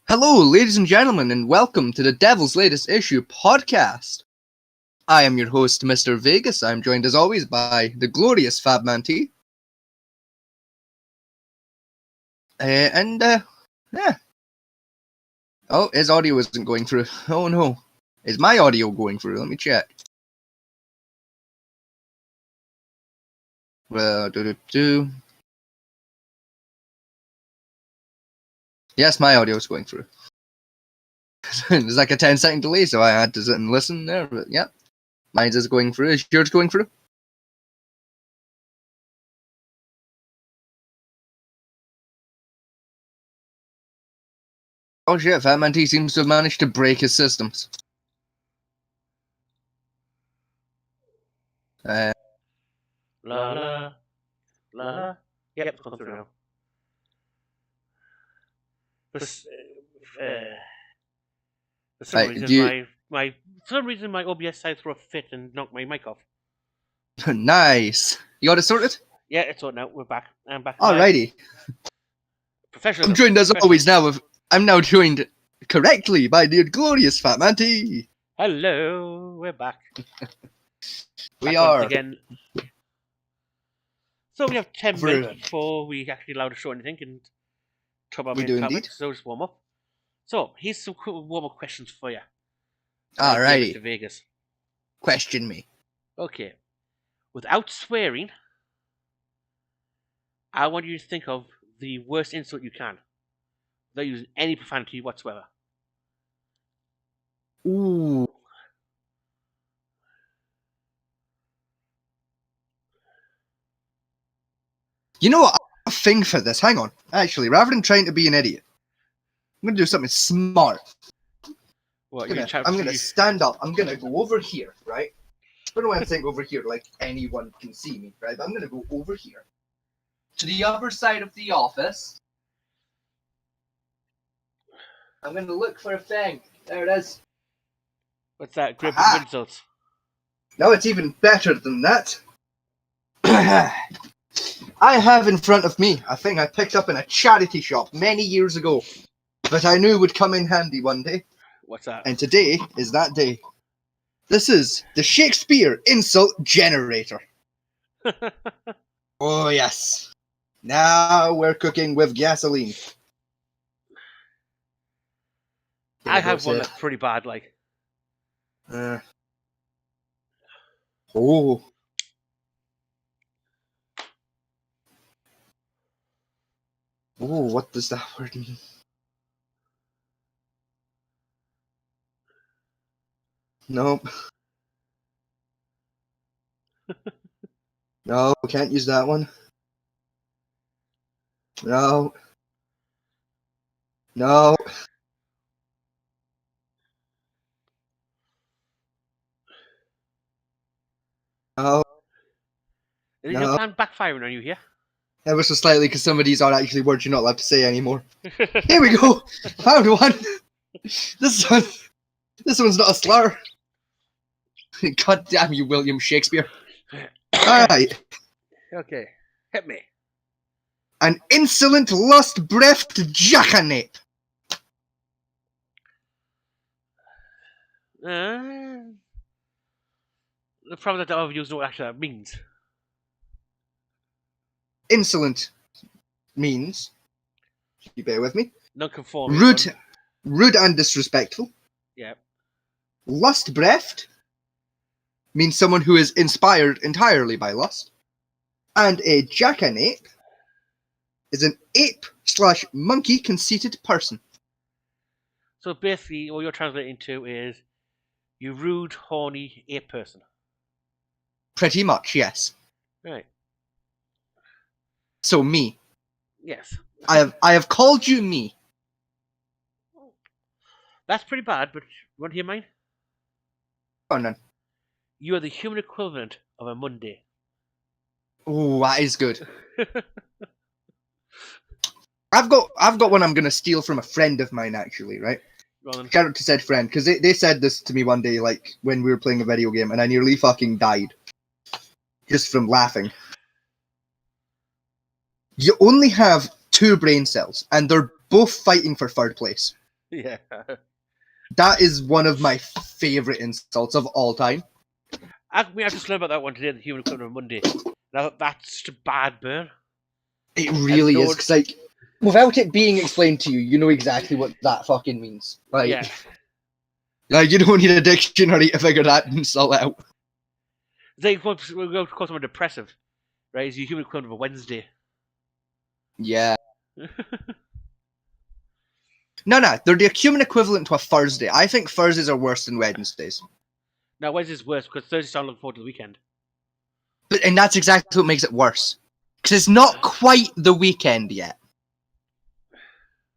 Hello, ladies and gentlemen, and welcome to the Devil's Latest Issue podcast. I am your host, Mr. Vegas. I'm joined as always by the glorious Fabman T. Yeah. Oh, his audio isn't going through. Oh no. Is my audio going through? Let me check. Well, Yes, my audio is going through. There's like a 10-second delay, so I had to sit and listen there, but yeah. Mine's is going through. Is yours going through? Oh shit, Fatman T seems to have managed to break his systems. La la la. Yep, it's gone through now. For some reason, my OBS decided to throw a fit and knock my mic off. Nice. You got it sorted? Yeah, it's sorted now. We're back. I'm back. Alrighty. Professional. I'm joined as always now with. I'm now joined correctly by the glorious Fatman T. Hello, we're back. We are again. So we have 10 minutes before we actually allowed to show anything and talk about main topics. So just warm up. So here's some quick warm-up questions for you. Alrighty. To Vegas. Question me. Okay. Without swearing, I want you to think of the worst insult you can, without using any profanity whatsoever. Ooh. You know what? I have a thing for this. Hang on. Actually, rather than trying to be an idiot, I'm going to do something smart. What, I'm going to stand up. I'm going to go over here, right? I don't want to think over here like anyone can see me, right? But I'm going to go over here to the other side of the office. I'm going to look for a thing. There it is. What's that? Grip of insults. No, it's even better than that. I have in front of me a thing I picked up in a charity shop many years ago, but I knew would come in handy one day. What's that? And today is that day. This is the Shakespeare insult generator. Oh, yes. Now we're cooking with gasoline. I have one that's pretty bad, like. Oh. Oh, what does that word mean? Nope. No, can't use that one. No. No. No. Is your plan backfiring on you here? Ever so slightly, because some of these are actually words you're not allowed to say anymore. Here we go! Found one! This one's not a slur. God damn you, William Shakespeare. Alright. Okay, hit me. An insolent, lust-breathed jackanape. The problem that I've used what actually that means. Insolent means, you bear with me, Non-conforming. rude and disrespectful. Yeah. Lust-breathed means someone who is inspired entirely by lust. And a jackanape is an ape/monkey conceited person. So basically, what you're translating to is you rude, horny ape person. Pretty much, yes. Right. So me. Yes. I have called you me. That's pretty bad, but want to hear mine? Go on then. You are the human equivalent of a Monday. Oh, that is good. I've got one I'm gonna steal from a friend of mine actually, right? Shout out to said friend, because they said this to me one day, like when we were playing a video game, and I nearly fucking died just from laughing. You only have 2 brain cells, and they're both fighting for 3rd place. Yeah. That is one of my favorite insults of all time. I just learned about that one today, the human equivalent of Monday. Now that's just a bad burn. It really is, because like, without it being explained to you, you know exactly what that fucking means. Like, yeah. Like, you don't need a dictionary to figure that insult out. They we'll go to call someone depressive, right? It's your human equivalent of a Wednesday. Yeah. No, they're the human equivalent to a Thursday. I think Thursdays are worse than Wednesdays. Now, Wednesday's worse because Thursdays I'm looking forward to the weekend. And that's exactly what makes it worse. Because it's not quite the weekend yet.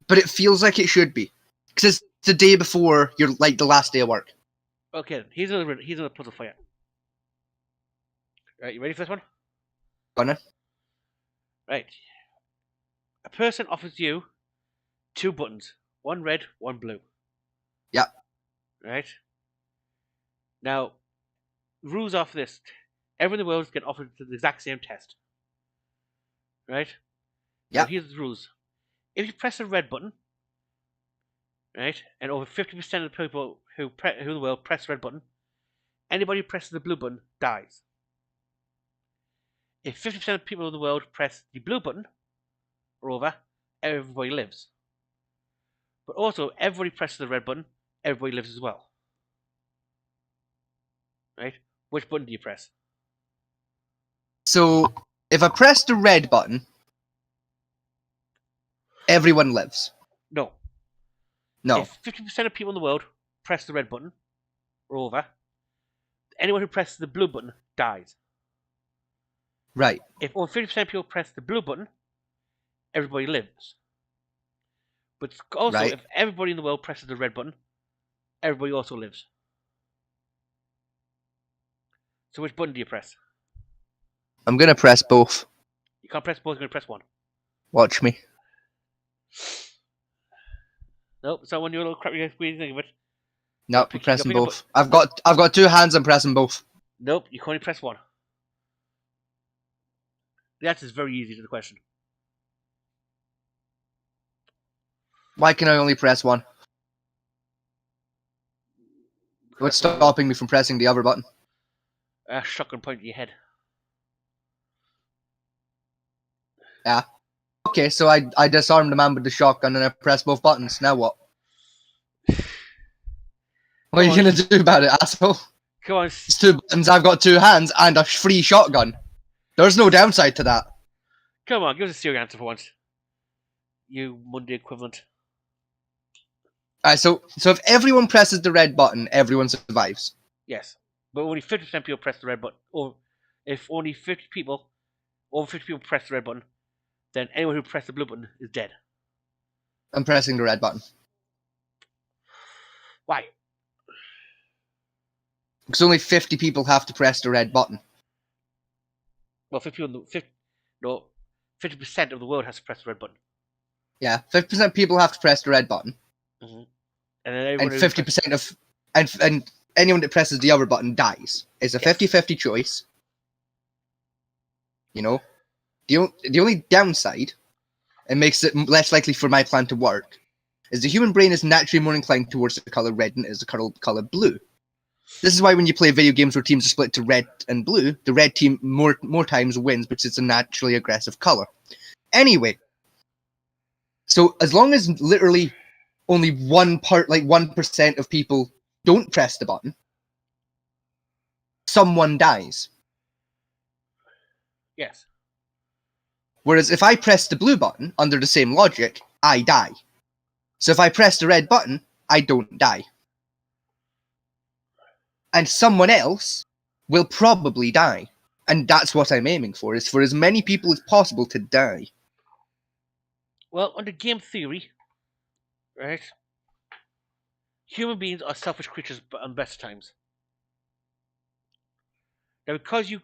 But it feels like it should be. Because it's the day before you're like the last day of work. Okay, here's another puzzle for you. Right, you ready for this one? Go on then. Right. A person offers you 2 buttons. One red, one blue. Yeah. Right? Now, rules off this. Everyone in the world get offered the exact same test. Right? Yeah. Now, here's the rules. If you press the red button, right, and over 50% of the people who in the world press the red button, anybody who presses the blue button dies. If 50% of people in the world press the blue button, moreover, everybody lives. But also, everybody presses the red button, everybody lives as well. Right? Which button do you press? So, if I press the red button, everyone lives. No. No. If 50% of people in the world press the red button, moreover, anyone who presses the blue button dies. Right. If over 50% of people press the blue button, everybody lives. But also, right. If everybody in the world presses the red button, everybody also lives. So which button do you press? I'm going to press both. You can't press both, you're going to press one. Watch me. Nope, so when you're a little crappy think of it. Nope, I'm pressing both. I've got 2 hands, I'm pressing both. Nope, you can only press one. The answer is very easy to the question. Why can I only press one? What's stopping me from pressing the other button? A shotgun point to your head. Yeah. Okay, so I disarmed the man with the shotgun and I pressed both buttons. Now what? What are you gonna do about it, asshole? Come on. It's 2 buttons, I've got 2 hands, and a free shotgun. There's no downside to that. Come on, give us a serious answer for once. You Monday equivalent. Alright, so if everyone presses the red button, everyone survives. Yes. But only 50% people press the red button. Or if only 50 people, over 50 people press the red button, then anyone who pressed the blue button is dead. I'm pressing the red button. Why? Because only 50 people have to press the red button. Well, 50% of the world has to press the red button. Yeah, 50% of people have to press the red button. Mm-hmm. And then And 50% of... And anyone that presses the other button dies. It's a 50-50 choice. You know? The only downside, it makes it less likely for my plan to work, is the human brain is naturally more inclined towards the colour red than it is the colour blue. This is why when you play video games where teams are split to red and blue, the red team more times wins because it's a naturally aggressive colour. Anyway, so as long as literally only 1% of people don't press the button, someone dies. Yes. Whereas if I press the blue button, under the same logic, I die. So if I press the red button, I don't die. And someone else will probably die. And that's what I'm aiming for, is for as many people as possible to die. Well, under game theory, right, human beings are selfish creatures on best times. Now, because of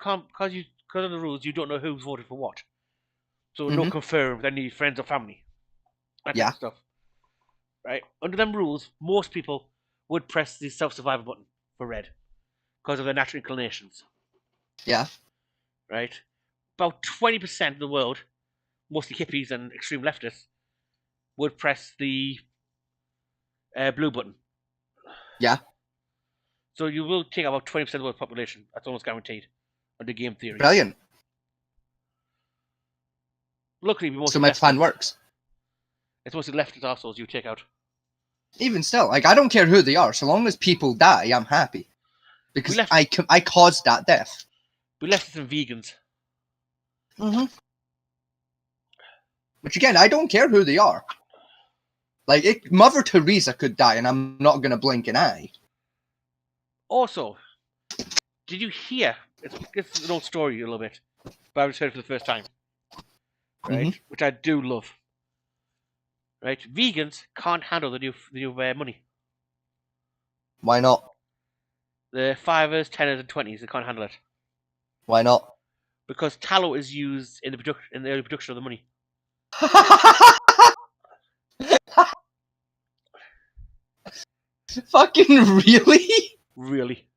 the rules, you don't know who's voted for what. So no confirm with any friends or family. That type of stuff. Right? Under them rules, most people would press the self-survival button for red. Because of their natural inclinations. Yeah. Right? About 20% of the world, mostly hippies and extreme leftists, would press the blue button. Yeah. So you will take about 20% of the world population. That's almost guaranteed. Under game theory. Brilliant. Luckily, so my plan works. It's mostly leftist assholes you take out. Even still, like, I don't care who they are. So long as people die, I'm happy. Because I caused that death. We leftists and vegans. Which again, I don't care who they are. Like, Mother Teresa could die and I'm not going to blink an eye. Also, did you hear? It's an old story a little bit, but I just heard it for the first time. Right? Which I do love. Right? Vegans can't handle the new money. Why not? The 5ers, 10ers, and 20s, they can't handle it. Why not? Because tallow is used in the early production of the money. Fucking really? Really?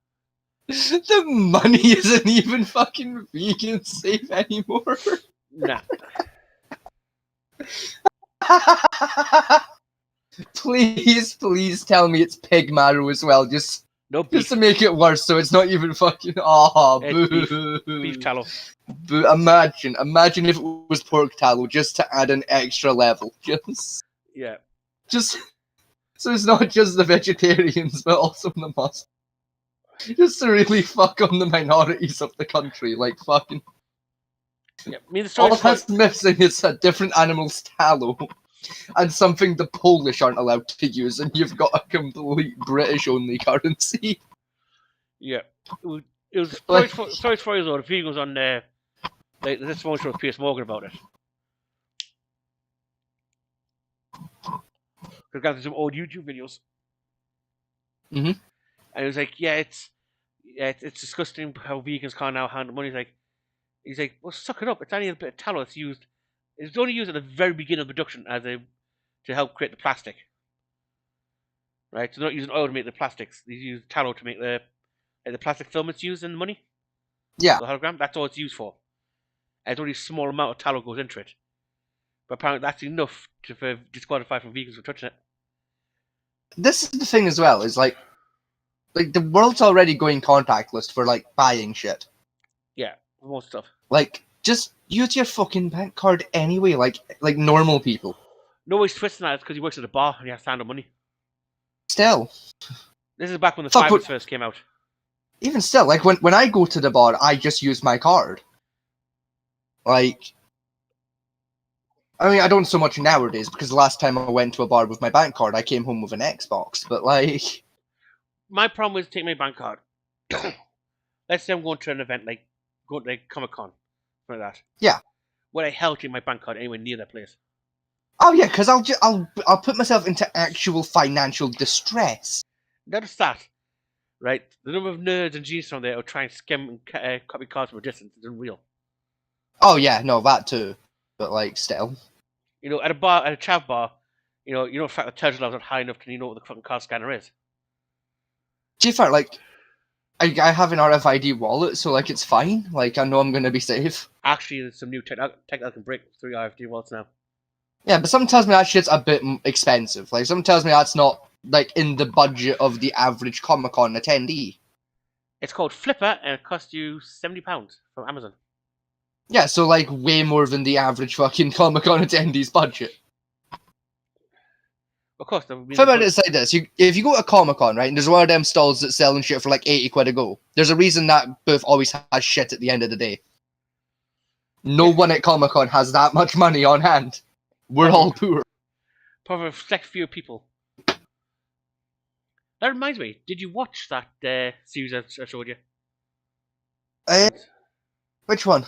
The money isn't even fucking vegan safe anymore. Nah. Please tell me it's pig marrow as well, just to make it worse, so it's not even fucking. Oh, boo. Beef tallow. Boo. Imagine if it was pork tallow, just to add an extra level. Just so it's not just the vegetarians, but also the Muslims. Just to really fuck on the minorities of the country, like fucking. Yeah, I mean, all that's missing is a different animal's tallow. And something the Polish aren't allowed to use, and you've got a complete British-only currency. Yeah. It was sorry for years old. If he was on this one show with Piers Morgan about it. I've got some old YouTube videos. And it was like, it's disgusting how vegans can't now handle money. He's like, well, suck it up. It's only a bit of tallow that's used. It's only used at the very beginning of production to help create the plastic. Right? So they're not using oil to make the plastics. They use tallow to make the plastic filaments used in the money. Yeah. The hologram. That's all it's used for. And it's only a small amount of tallow goes into it. But apparently that's enough to disqualify from vegans from touching it. This is the thing as well, is like, Like, the world's already going contactless for, like, buying shit. Yeah, most stuff. Like, just use your fucking bank card anyway, like normal people. Nobody's twisting that because he works at a bar and he has to handle money. Still. This is back when the Fuck, fivers first came out. Even still, like, when I go to the bar, I just use my card. Like, I mean, I don't so much nowadays, because the last time I went to a bar with my bank card, I came home with an Xbox, but, like... My problem is taking my bank card. Let's say I'm going to an event, like, going to, like, Comic-Con, like that. Yeah. Would I hell take my bank card anywhere near that place? Oh, yeah, because I'll put myself into actual financial distress. Not just that, right? The number of nerds and geniuses on there who try and skim and copy cards from a distance is unreal. Oh, yeah, no, that too. But, like, still. You know, at a chav bar, you know the fact that treasure levels are high enough to know what the fucking card scanner is. To be fair, like, I have an RFID wallet, so, like, it's fine. Like, I know I'm going to be safe. Actually, there's some new tech that can break 3 RFID wallets now. Yeah, but something tells me that shit's a bit expensive. Like, something tells me that's not, like, in the budget of the average Comic-Con attendee. It's called Flipper, and it costs you £70 from Amazon. Yeah, so, like, way more than the average fucking Comic-Con attendee's budget. Of course, Think about it like this. If you go to Comic-Con, right, and there's one of them stalls that's selling shit for, like, 80 quid a go, there's a reason that booth always has shit at the end of the day. No one at Comic-Con has that much money on hand. We're all poor. Probably a select few people. That reminds me, did you watch that series I showed you? Which one?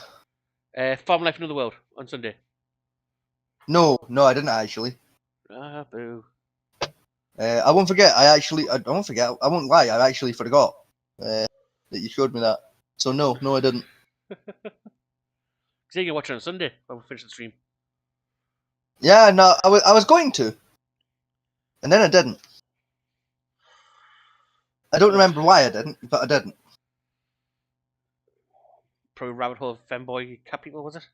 Farm Life in Another World on Sunday. No, I didn't actually. Ah, boo. I won't forget. I won't forget. I won't lie. I actually forgot that you showed me that. So no, I didn't. So you can watch it on Sunday when we finish the stream. Yeah, no, I was going to, and then I didn't. I don't remember why I didn't, but I didn't. Probably rabbit hole of femboy cat people, was it?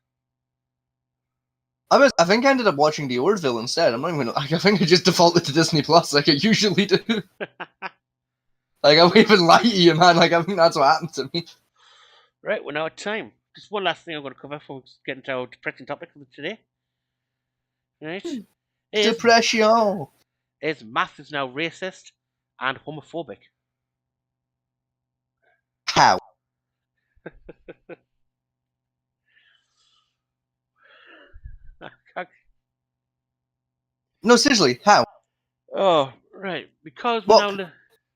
I think I ended up watching the Orville instead. I'm not even. I think I just defaulted to Disney Plus like I usually do. Like, I won't even lie to you, man. Like, I think that's what happened to me. Right, we're now at time. Just one last thing I'm going to cover before we get into our depressing topic of today. Right? Depression. Is math is now racist and homophobic. How? No, seriously, how? Oh, right. Because we now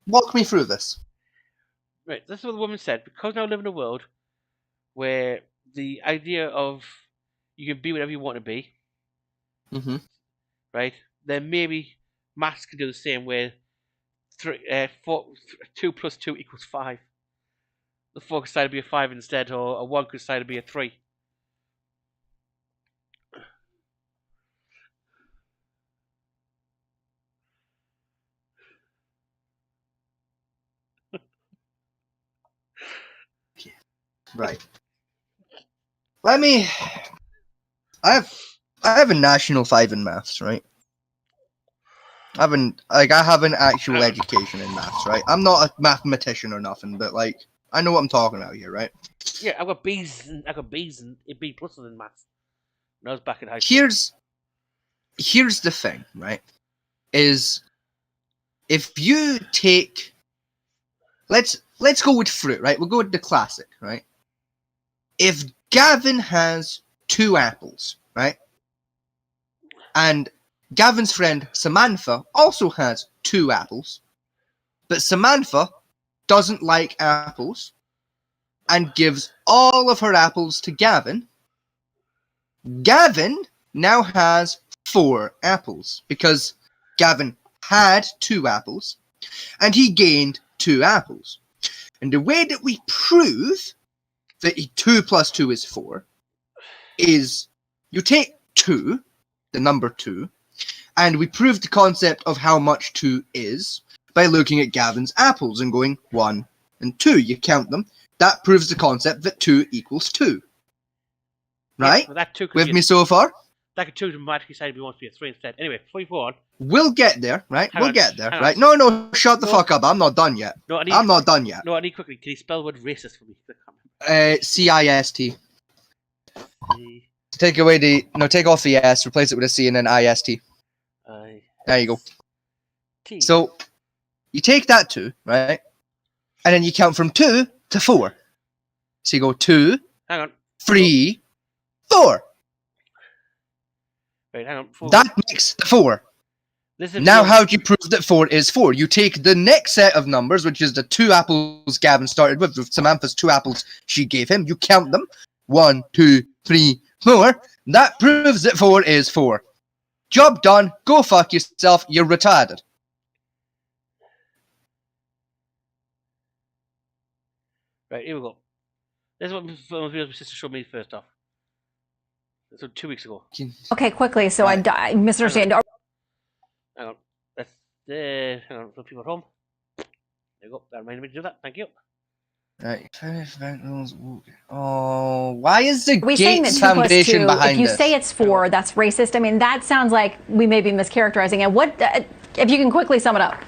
walk me through this. Right, this is what the woman said. Because now live in a world where the idea of you can be whatever you want to be, right? Then maybe maths can do the same. Where 2 plus 2 equals 5. The 4 could decide to be a 5 instead, or a 1 could decide to be a 3. Right. I have a national 5 in maths, right? I have an actual education in maths, right? I'm not a mathematician or nothing, but like I know what I'm talking about here, right? Yeah, I got B's and B pluses in maths when I was back in high school. Here's the thing, right? Is if you take let's go with fruit, right? We'll go with the classic, right? If Gavin has 2 apples, right? And Gavin's friend Samantha also has 2 apples, but Samantha doesn't like apples and gives all of her apples to Gavin. Gavin now has 4 apples because Gavin had 2 apples and he gained 2 apples. And the way that we prove that 2 plus 2 is 4 is you take 2, the number 2, and we prove the concept of how much 2 is by looking at Gavin's apples and going 1 and 2. You count them. That proves the concept that 2 equals 2. Right? Yeah, that 2 With me so far? that could 2 magically decide we want to be a 3 instead. Anyway, before you go on. We'll get there, right? Hang we'll on, get there, hang right? on. No, shut the fuck up. I'm not done yet. No, I'm not done yet. No, I need quickly. Can you spell the word racist for me? CIST. Take away the take off the S, replace it with a C, and then IST. There you go. So you take that 2, right? And then you count from 2 to 4. So you go 2, hang on, 3, 4. Wait, hang on. That makes the 4. Now, how do you prove that 4 is 4? You take the next set of numbers, which is the 2 apples Gavin started with Samantha's 2 apples she gave him. You count them. 1, 2, 3, 4. That proves that 4 is 4. Job done. Go fuck yourself. You're retarded. Right, here we go. This is what my sister showed me first off. So 2 weeks ago. Okay, quickly, so I misunderstand. Hang on. Hang on, for people at home. There you go. That reminded me to do that. Thank you. Right. Oh, why is the Gates that 2 Foundation plus 2, behind if you this? say it's 4, that's racist. I mean, that sounds like we may be mischaracterizing it. What, if you can quickly sum it up?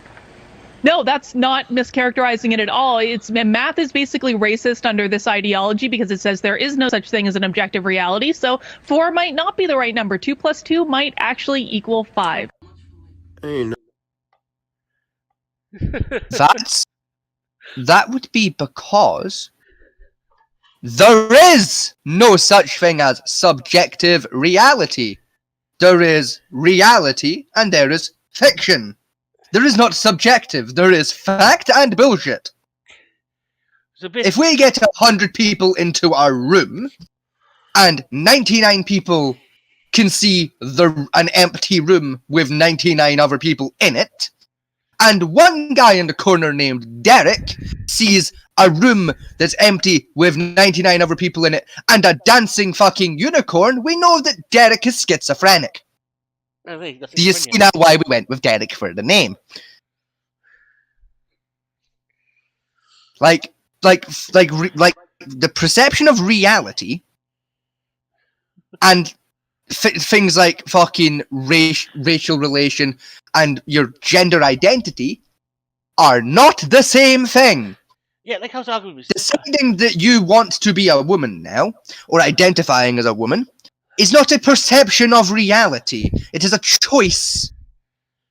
No, that's not mischaracterizing it at all. Math is basically racist under this ideology because it says there is no such thing as an objective reality. So 4 might not be the right number. 2 plus 2 might actually equal 5. That would be because there is no such thing as subjective reality. There is reality and there is fiction. There is not subjective. There is fact and bullshit. If we get 100 people into our room and 99 people can see an empty room with 99 other people in it, and one guy in the corner named Derek sees a room that's empty with 99 other people in it and a dancing fucking unicorn, we know that Derek is schizophrenic. Do you see now why we went with Derek for the name? Like the perception of reality and things like fucking racial relation and your gender identity are not the same thing. Yeah, like how's arguing with deciding that you want to be a woman now, or identifying as a woman, is not a perception of reality. It is a choice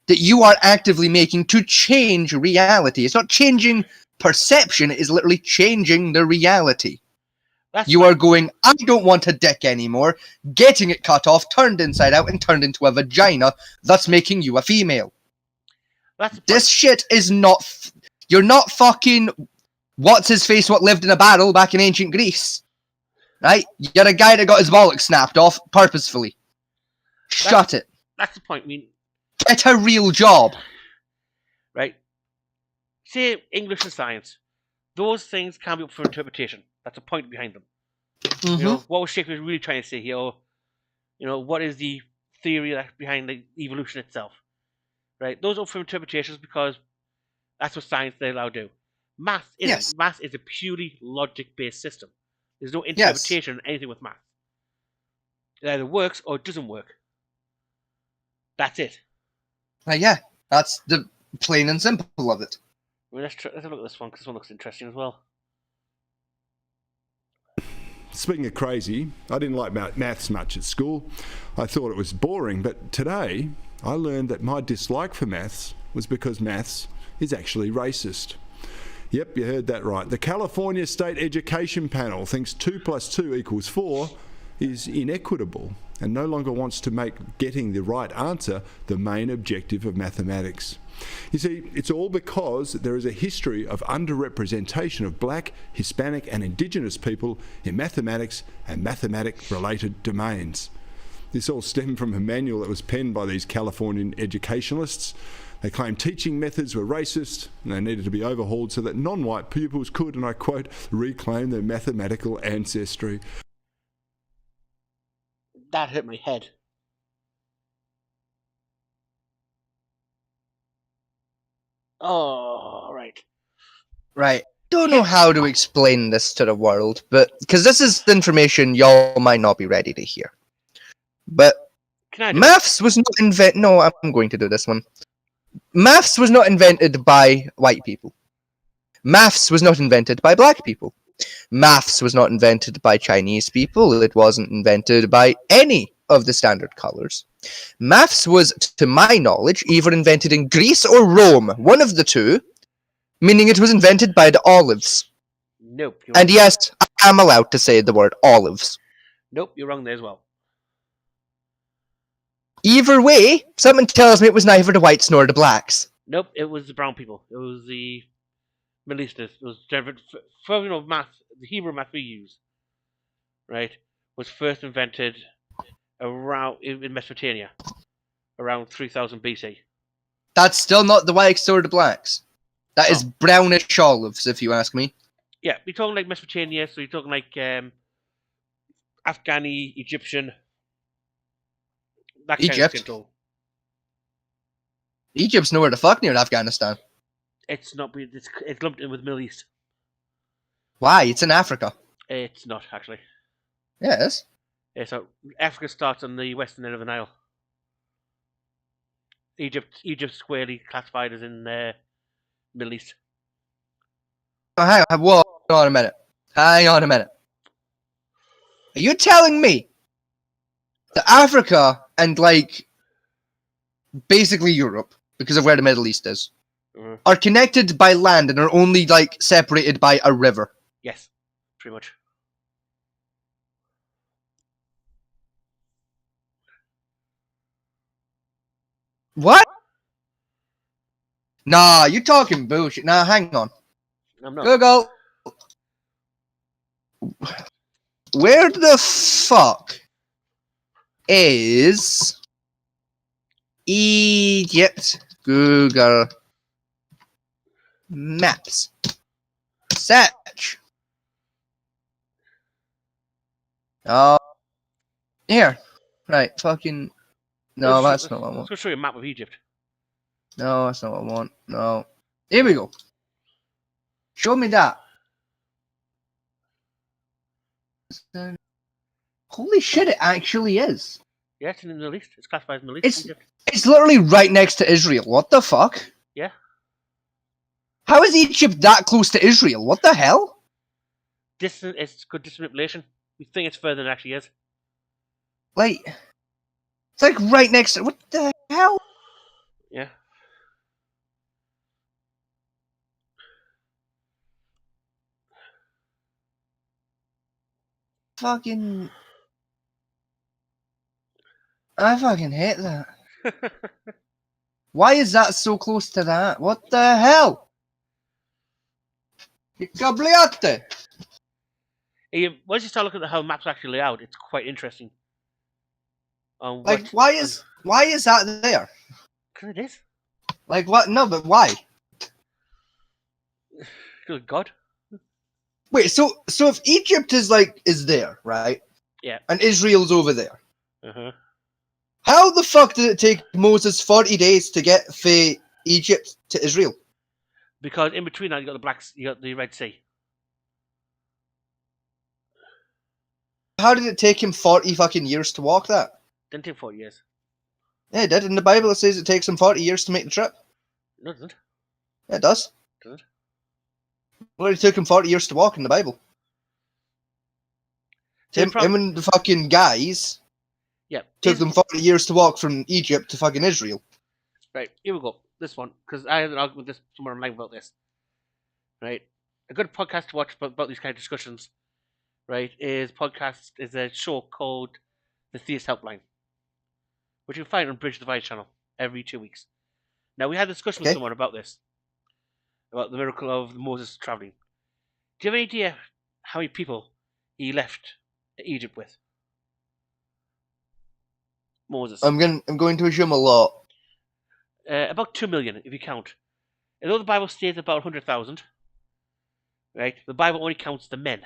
that you are actively making to change reality. It's not changing perception, it is literally changing the reality. You are going, I don't want a dick anymore, getting it cut off, turned inside out, and turned into a vagina, thus making you a female. This shit is not... You're not fucking... What's-his-face what lived in a barrel back in ancient Greece. Right? You're a guy that got his bollocks snapped off purposefully. Shut it. That's the point. I mean, get a real job. Right? Say English and science. Those things can be up for interpretation. That's a point behind them. Mm-hmm. You know, what was Shakespeare really trying to say here? Or, you know, what is the theory behind the evolution itself? Right? Those are up for interpretations because that's what science they allow to do. Math isn't. Yes. Math is a purely logic-based system. There's no interpretation in anything with math. It either works or it doesn't work. That's it. Yeah, that's the plain and simple of it. I mean, let's have a look at this one, because this one looks interesting as well. Speaking of crazy, I didn't like maths much at school. I thought it was boring, but today I learned that my dislike for maths was because maths is actually racist. Yep, you heard that right. The California State Education Panel thinks 2 plus 2 equals 4 is inequitable and no longer wants to make getting the right answer the main objective of mathematics. You see, it's all because there is a history of underrepresentation of black, Hispanic and Indigenous people in mathematics and mathematic-related domains. This all stemmed from a manual that was penned by these Californian educationalists. They claimed teaching methods were racist and they needed to be overhauled so that non-white pupils could, and I quote, reclaim their mathematical ancestry. That hit my head. Oh, right. Right. Don't know how to explain this to the world, but because this is information y'all might not be ready to hear. But Can I do it? Maths was not invented. No, I'm going to do this one. Maths was not invented by white people. Maths was not invented by black people. Maths was not invented by Chinese people. It wasn't invented by any of the standard colors. Maths was, to my knowledge, either invented in Greece or Rome, one of the two, meaning it was invented by the olives. Nope. You're And wrong. yes, I am allowed to say the word olives. Nope, you're wrong there as well. Either way, something tells me it was neither the whites nor the blacks. Nope, it was the brown people. It was the Middle Easterners. It was for math. The Hebrew math we use, right, was first invented around in Mesopotamia, around 3000 BC. That's still not the whites or the blacks. That is brownish olives, if you ask me. Yeah, we're talking like Mesopotamia, so you're talking like Afghani, Egyptian, that kind of Egypt? skin tone. Egypt's nowhere the fuck near Afghanistan. It's not. It's lumped in with Middle East. Why? It's in Africa. It's not actually. Yeah, it is. Yeah, so Africa starts on the western end of the Nile. Egypt squarely classified as in Middle East. Oh, hang on a minute. Hang on a minute. Are you telling me that Africa and, like, basically Europe, because of where the Middle East is, are connected by land and are only, like, separated by a river? Yes, pretty much. What? Nah, you talking bullshit. Nah, hang on. I'm not. Google. Where the fuck is Egypt? Google Maps. Search. Oh. Here. Right, fucking. No, that's not what I want. Let's show you a map of Egypt. No, that's not what I want. No. Here we go. Show me that. Holy shit, it actually is. Yeah, it's in the Middle East. It's classified as Middle East. It's literally right next to Israel. What the fuck? Yeah. How is Egypt that close to Israel? What the hell? It's good distant relation. We think it's further than it actually is. Like, it's like right next to. What the hell? Yeah. Fucking. I fucking hate that. Why is that so close to that? What the hell? Cabliate! Once you start looking at how maps actually lay out, it's quite interesting. Like, why is that there? Because it is. Like, what? No, but why? Good God. Wait, so if Egypt is there, right? Yeah. And Israel's over there. Uh-huh. How the fuck did it take Moses 40 days to get from Egypt to Israel? Because in between that you got the Red Sea. How did it take him 40 fucking years to walk that? Didn't take 40 years. Yeah, it did. In the Bible it says it takes him 40 years to make the trip. No, it doesn't. Yeah, it does. It doesn't. Well, it took him 40 years to walk in the Bible. Him and the fucking guys took them 40 years to walk from Egypt to fucking Israel. Right, here we go. This one, because I had an argument with this someone online about this. Right, a good podcast to watch about these kind of discussions, right, is a show called The Theist Helpline, which you can find on Bridge the Divide channel every 2 weeks. Now, we had a discussion with someone about this, about the miracle of Moses traveling. Do you have any idea how many people he left Egypt with? Moses. I'm going to assume a lot. About 2 million, if you count. Although the Bible states about 100,000, right? The Bible only counts the men.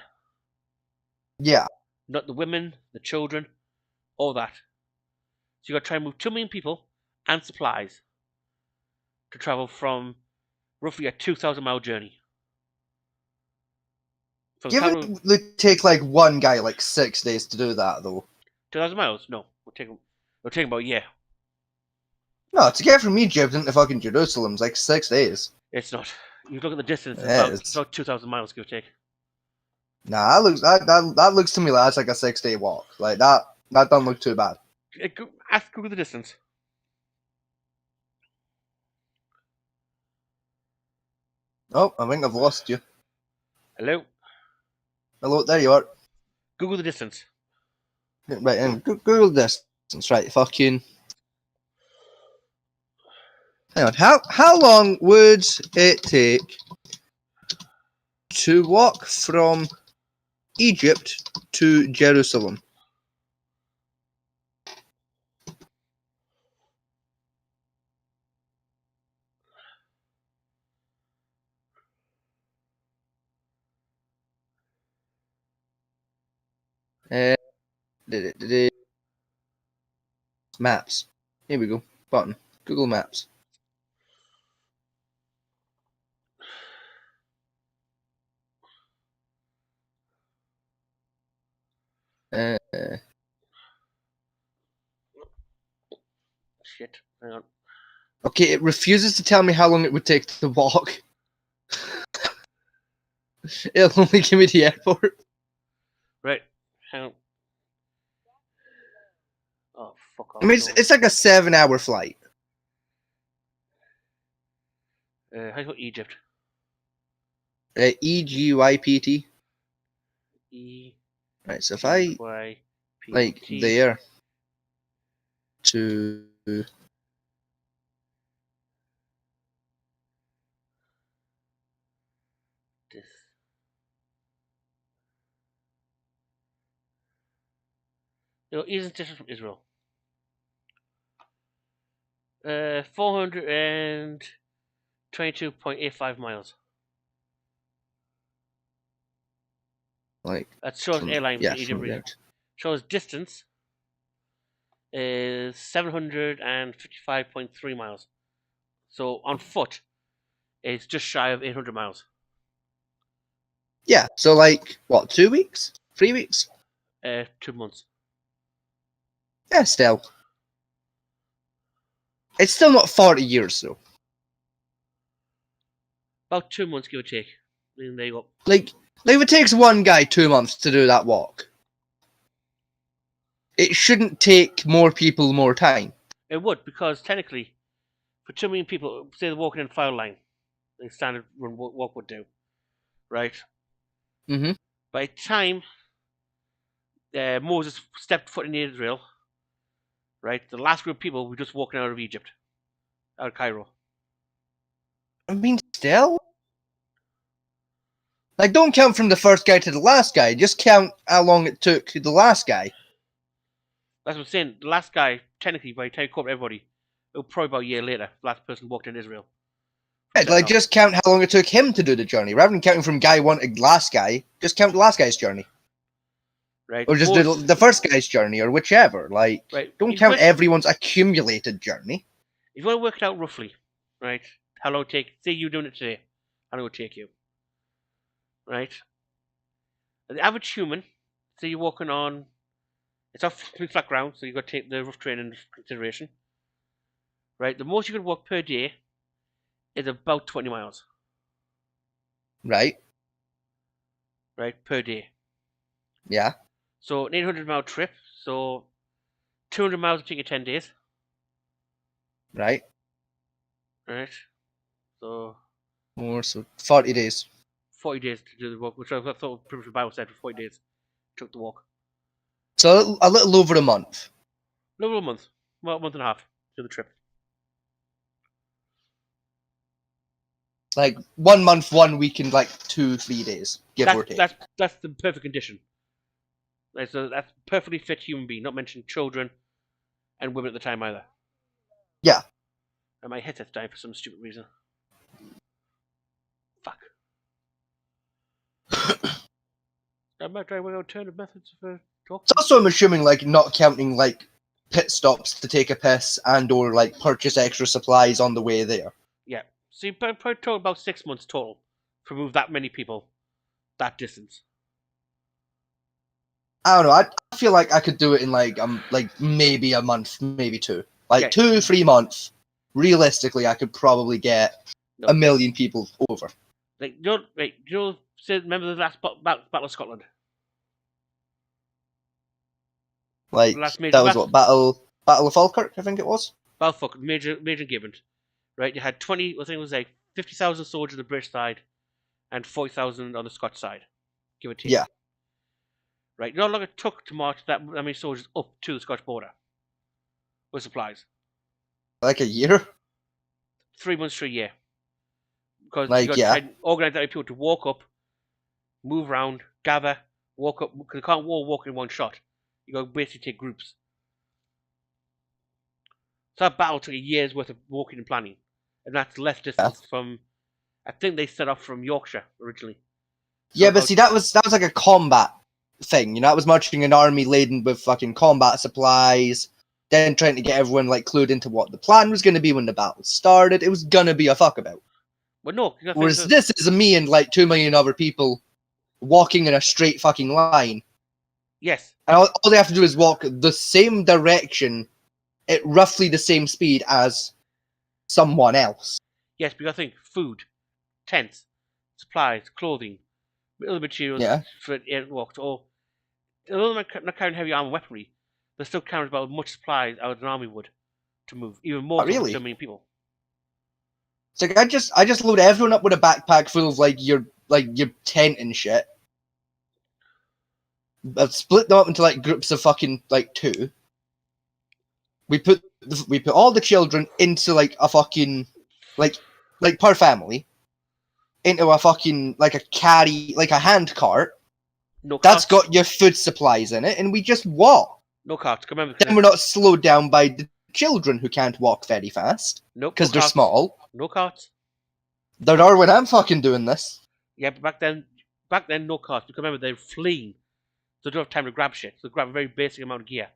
Yeah. Not the women, the children, all that. So you got to try and move 2 million people and supplies to travel from roughly a 2,000-mile journey. Given it would take like one guy like 6 days to do that, though. 2,000 miles? No. It'll We're talking about, yeah. No, to get from Egypt into fucking Jerusalem's like 6 days. It's not. You look at the distance, It it's is. about 2,000 miles, give or take. Nah, that looks to me like that's like a 6-day walk. Like that doesn't look too bad. Ask Google the distance. Oh, I think I've lost you. Hello? Hello, there you are. Google the distance. Right, and Google distance. Right, fucking. Hang on. How long would it take to walk from Egypt to Jerusalem? Maps. Here we go. Button. Google Maps. Shit. Hang on. Okay, it refuses to tell me how long it would take to walk. It'll only give me the airport. Right. Hang on. Oh, fuck off. I mean, it's like a 7-hour flight. How do you go Egypt? EGYPT. E. Right, so if I Y. P. like T. there to This. No, isn't different from Israel. 422.85 miles. like That shows airline yeah, from Egypt. from there. Shows distance is 755.3 miles. So on foot, it's just shy of 800 miles. Yeah, so like what, 2 weeks? 3 weeks? 2 months. Yeah, still. It's still not 40 years though. About 2 months, give or take. And there you go. Like if it takes one guy 2 months to do that walk, it shouldn't take more people more time. It would, because technically, for 2 million people, say they're walking in a file line, the standard run walk would do, right? Mm-hmm. By the time Moses stepped foot in Israel, right, the last group of people were just walking out of Egypt, out of Cairo. I mean, still. Like, don't count from the first guy to the last guy. Just count how long it took the last guy. That's what I'm saying. The last guy, technically, by the time he caught everybody, it was probably about a year later, the last person walked in Israel. Right, like, just count how long it took him to do the journey. Rather than counting from guy one to last guy, just count the last guy's journey. Right. Or just do the first guy's journey, or whichever. Like, right. don't count everyone's accumulated journey. If you want to work it out roughly, right, how long it take, say you're doing it today, how long it would take you, right? The average human, say you're walking on, it's off flat ground, so you've got to take the rough terrain into consideration, right? The most you can walk per day is about 20 miles. Right. Right, per day. Yeah. So an 800-mile trip, so 200 miles would take you 10 days. Right. Right. So. More, so 40 days. 40 days to do the walk, which I thought pretty much the Bible said for 40 days took the walk. So a little over a month. A little over a month. Well, a month and a half to the trip. Like 1 month, 1 week, and like 2-3 days, give or take. That's the perfect condition. Like, so that's perfectly fit human being, not mention children and women at the time either. Yeah. And my headset's dying for some stupid reason. Fuck. I might try alternative methods for talking. It's also, I'm assuming, like, not counting, like, pit stops to take a piss and or, like, purchase extra supplies on the way there. Yeah. So you probably talk about 6 months total to move that many people that distance. I don't know. I feel like I could do it in like maybe a month, maybe 2. Like Okay. 2-3 months. Realistically, I could probably get No. 1 million people over. Like, remember the last Battle of Scotland? Like Last major that was battle. what Battle of Falkirk, I think it was. Balfour, Major Gibbons, right? You had 20, I think it was like 50,000 soldiers on the British side, and 40,000 on the Scotch side, give or take. Yeah. Right. You know how long it took to march that many soldiers up to the Scotch border with supplies? Like a year. 3 months to a year. Because Like, you got to yeah. try and organize that people to walk up, move around, gather, walk up, because you can't all walk in one shot. You got to basically take groups. So that battle took a year's worth of walking and planning. And that's less distance from, I think they set off from Yorkshire originally. So Yeah, but see, that was like a combat thing. You know, that was marching an army laden with fucking combat supplies, then trying to get everyone like clued into what the plan was going to be when the battle started. It was gonna be a fuck about. But no, you gotta Whereas think this is me and like 2 million other people walking in a straight fucking line. yes. And all they have to do is walk the same direction at roughly the same speed as someone else. Yes, but you gotta think food, tents, supplies, clothing, other materials Yeah. for air walks, or although they're not carrying heavy armor weaponry, they're still carrying about as much supplies as an army would to move, even more so really? for so many people. It's like I just load everyone up with a backpack full of like your tent and shit. I've split them up into like groups of fucking like 2. We put all the children into like a fucking like per family into a fucking like a hand cart. No That's carts. got your food supplies in it, and we just walk. No carts. Remember, Then we're not slowed down by the children who can't walk very fast nope, because no they're carts. small. No carts. There are when I'm fucking doing this. Yeah, but back then, no carts. Because remember, they're fleeing, so they don't have time to grab shit. So they grab a very basic amount of gear.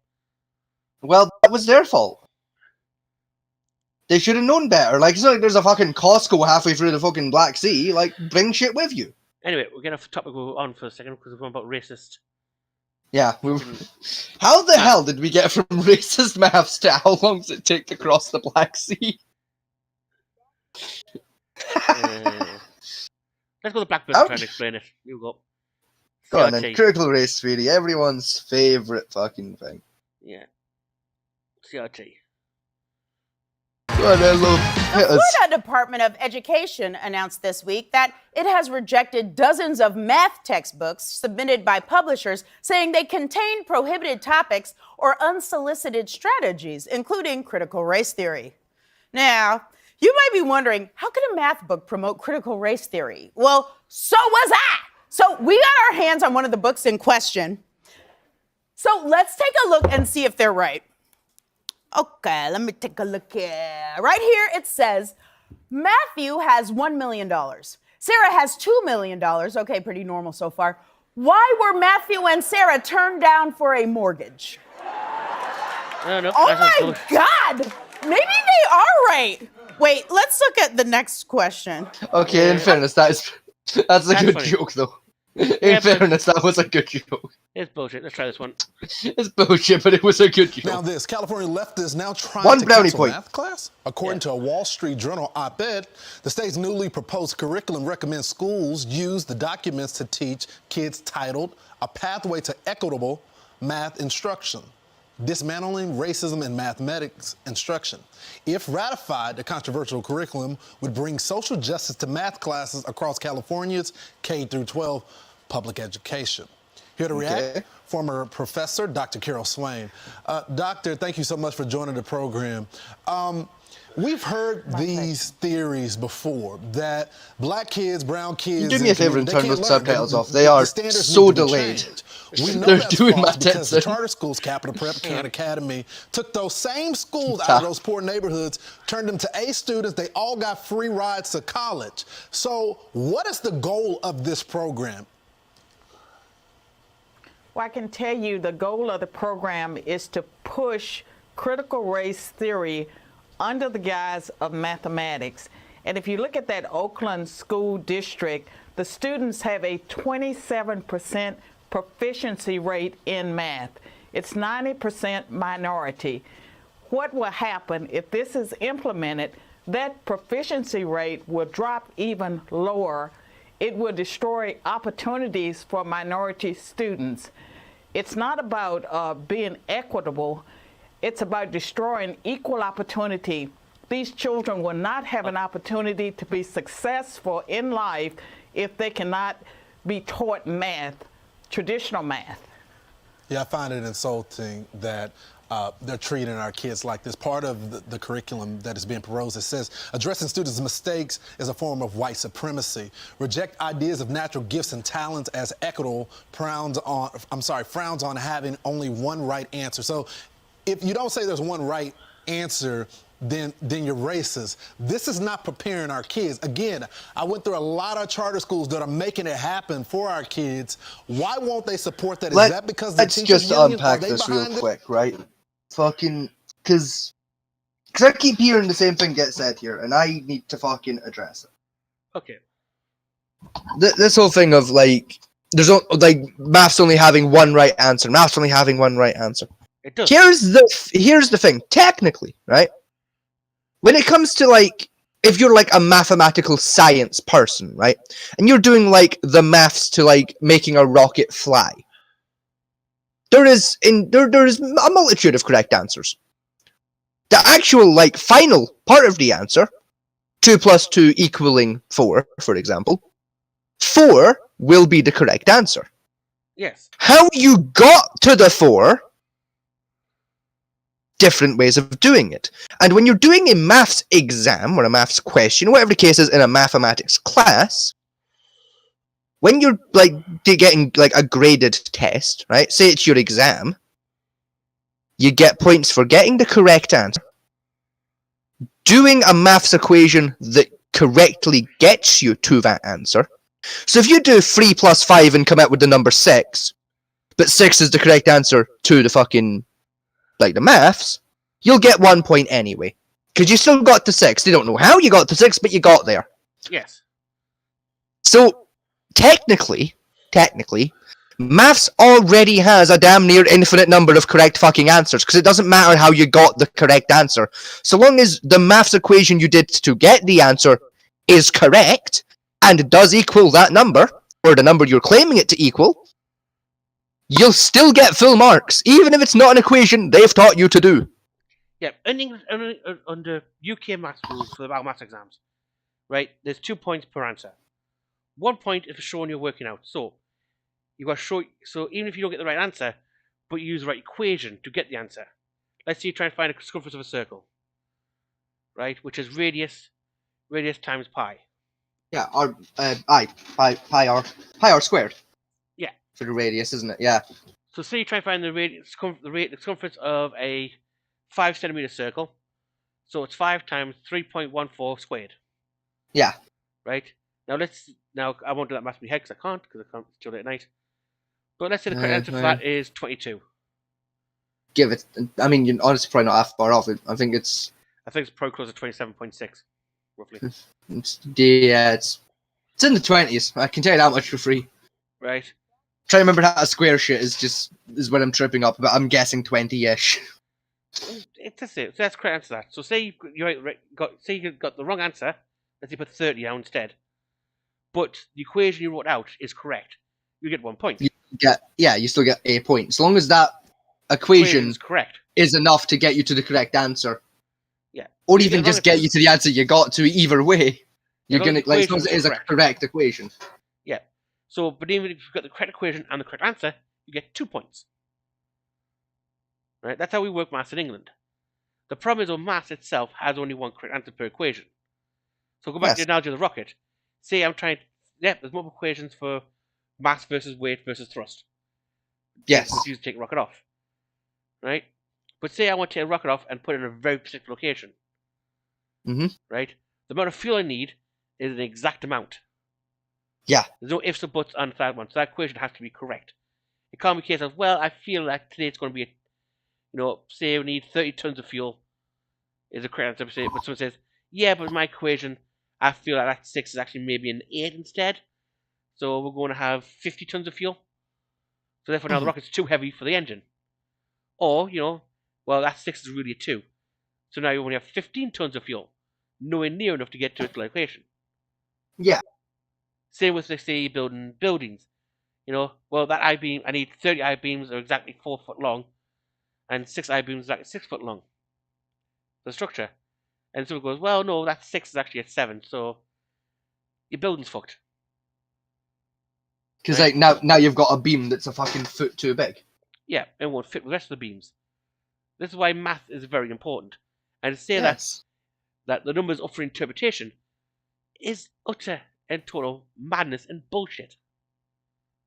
Well, that was their fault. They should have known better. Like, it's not like there's a fucking Costco halfway through the fucking Black Sea. Like, bring shit with you. Anyway, we're getting off the topic on for a second because we're going about racist. Yeah. How the hell did we get from racist maths to how long does it take to cross the Black Sea? Let's go to Blackbird and try and explain it. You go. Go on then. CRT. Critical race theory, everyone's favourite fucking thing. Yeah. CRT. Go on then, love. The Hit us. Florida Department of Education announced this week that it has rejected dozens of math textbooks submitted by publishers saying they contain prohibited topics or unsolicited strategies, including critical race theory. Now, you might be wondering, how could a math book promote critical race theory? Well, so was I. So we got our hands on one of the books in question. So let's take a look and see if they're right. Okay, let me take a look here. Right here it says, Matthew has $1 million. Sarah has $2 million. Okay, pretty normal so far. Why were Matthew and Sarah turned down for a mortgage? No, Oh my God! Maybe they are right. Wait, let's look at the next question. Okay, in fairness, that's a That's good funny. joke, though. In Yeah, but- fairness, that was a good joke. It's bullshit. Let's try this one. It's bullshit, but it was a good joke. Now this, California leftists now trying One to brownie cancel point. math class? According to a Wall Street Journal op-ed, the state's newly proposed curriculum recommends schools use the documents to teach kids titled A Pathway to Equitable Math Instruction, Dismantling Racism in Mathematics Instruction. If ratified, the controversial curriculum would bring social justice to math classes across California's K-12 public education. Here to react, Okay. former professor, Dr. Carol Swain. Doctor, thank you so much for joining the program. We've heard these theories before that black kids, brown kids. Do me a favor and they turn can't those learn. subtitles The- off. They the are standards so need to be delayed. changed. We know They're that's doing false my because the Tetson. charter schools, Capital Prep, Khan Academy, took those same schools out of those poor neighborhoods, turned them to A students. They all got free rides to college. So what is the goal of this program? Well, I can tell you the goal of the program is to push critical race theory under the guise of mathematics. And if you look at that Oakland school district, the students have a 27% proficiency rate in math. It's 90% minority. What will happen if this is implemented? That proficiency rate will drop even lower. It will destroy opportunities for minority students. It's not about being equitable. It's about destroying equal opportunity. These children will not have an opportunity to be successful in life if they cannot be taught math, traditional math. Yeah, I find it insulting that they're treating our kids like this. Part of the curriculum that is being proposed, it says, addressing students' mistakes is a form of white supremacy. Reject ideas of natural gifts and talents as equitable, frowns on having only one right answer. So if you don't say there's one right answer, then you're racist. This is not preparing our kids. Again, I went through a lot of charter schools that are making it happen for our kids. Why won't they support that? Is that because the teachers' Let's just union, unpack are they this real behind it? quick, right? Fucking, because I keep hearing the same thing get said here, and I need to fucking address it. Okay. This whole thing of like, maths only having one right answer, maths only having one right answer. It does. Here's the thing, technically, right? When it comes to like, if you're like a mathematical science person, right, and you're doing like the maths to like making a rocket fly, there is a multitude of correct answers. The actual like final part of the answer, 2 plus 2 equaling 4, for example, 4 will be the correct answer. Yes. How you got to the 4, different ways of doing it. And when you're doing a maths exam or a maths question, whatever the case is in a mathematics class, when you're like getting like a graded test, right? Say it's your exam, you get points for getting the correct answer, doing a maths equation that correctly gets you to that answer. So if you do 3 plus 5 and come out with the number 6, but 6 is the correct answer to the fucking like the maths, you'll get 1 point anyway. Because you still got to 6. They don't know how you got to 6, but you got there. Yes. So, technically, maths already has a damn near infinite number of correct fucking answers, because it doesn't matter how you got the correct answer. So long as the maths equation you did to get the answer is correct, and does equal that number, or the number you're claiming it to equal, you'll still get full marks, even if it's not an equation they've taught you to do. Yeah, under UK maths rules for the maths exams, right? There's 2 points per answer. 1 point is for showing you're working out. So you got to show. So even if you don't get the right answer, but you use the right equation to get the answer. Let's say you try and find a circumference of a circle, right? Which is radius times pi. Yeah, or pi r squared. Yeah. For the radius, isn't it? Yeah. So say you try and find the circumference of a 5 centimeter circle. So it's 5 times 3.14 squared. Yeah. Right? Now I won't do that math in my head because I can't it's too late at night. But let's say the correct answer for that is 22. Give it. I mean, you're honestly probably not that far off it. I think it's probably close to 27.6, roughly. It's in the 20s. I can tell you that much for free. Right. Try to remember how a square shit is when I'm tripping up, but I'm guessing 20-ish. That's it. So that's the correct answer to that. So say you got the wrong answer. Let's say you put 30 down instead. But the equation you wrote out is correct. You get 1 point. You still get a point. As long as that equation is correct, is enough to get you to the correct answer. Yeah. Or even just get you to the answer you got to either way. You're gonna, like, as long as it is a correct equation. Yeah. So, but even if you've got the correct equation and the correct answer, you get 2 points. Right? That's how we work maths in England. The problem is, that maths itself has only one correct answer per equation. So go back to the analogy of the rocket. Say I'm trying. There's multiple equations for mass versus weight versus thrust. Yes. It's used to take a rocket off. Right? But say I want to take a rocket off and put it in a very specific location. Mm-hmm. Right? The amount of fuel I need is an exact amount. Yeah. There's no ifs or buts on that one. So that equation has to be correct. It can't be a case of, well, I feel like today it's going to be, say we need 30 tons of fuel is the correct answer. But someone says, yeah, but my equation, I feel like that 6 is actually maybe an 8 instead. So we're going to have 50 tons of fuel. So therefore now the rocket's too heavy for the engine. Or, well, that 6 is really a 2. So now you only have 15 tons of fuel. Nowhere near enough to get to its location. Yeah. Same with, let's say, building buildings. Well, that I-beam, I need 30 I-beams that are exactly 4 foot long, and 6 I-beams exactly 6 foot long. The structure. And someone goes, well, no, that 6 is actually a 7, so your building's fucked. Because like now you've got a beam that's a fucking foot too big. Yeah, it won't fit with the rest of the beams. This is why math is very important. And to say Yes. that the numbers up for interpretation is utter and total madness and bullshit.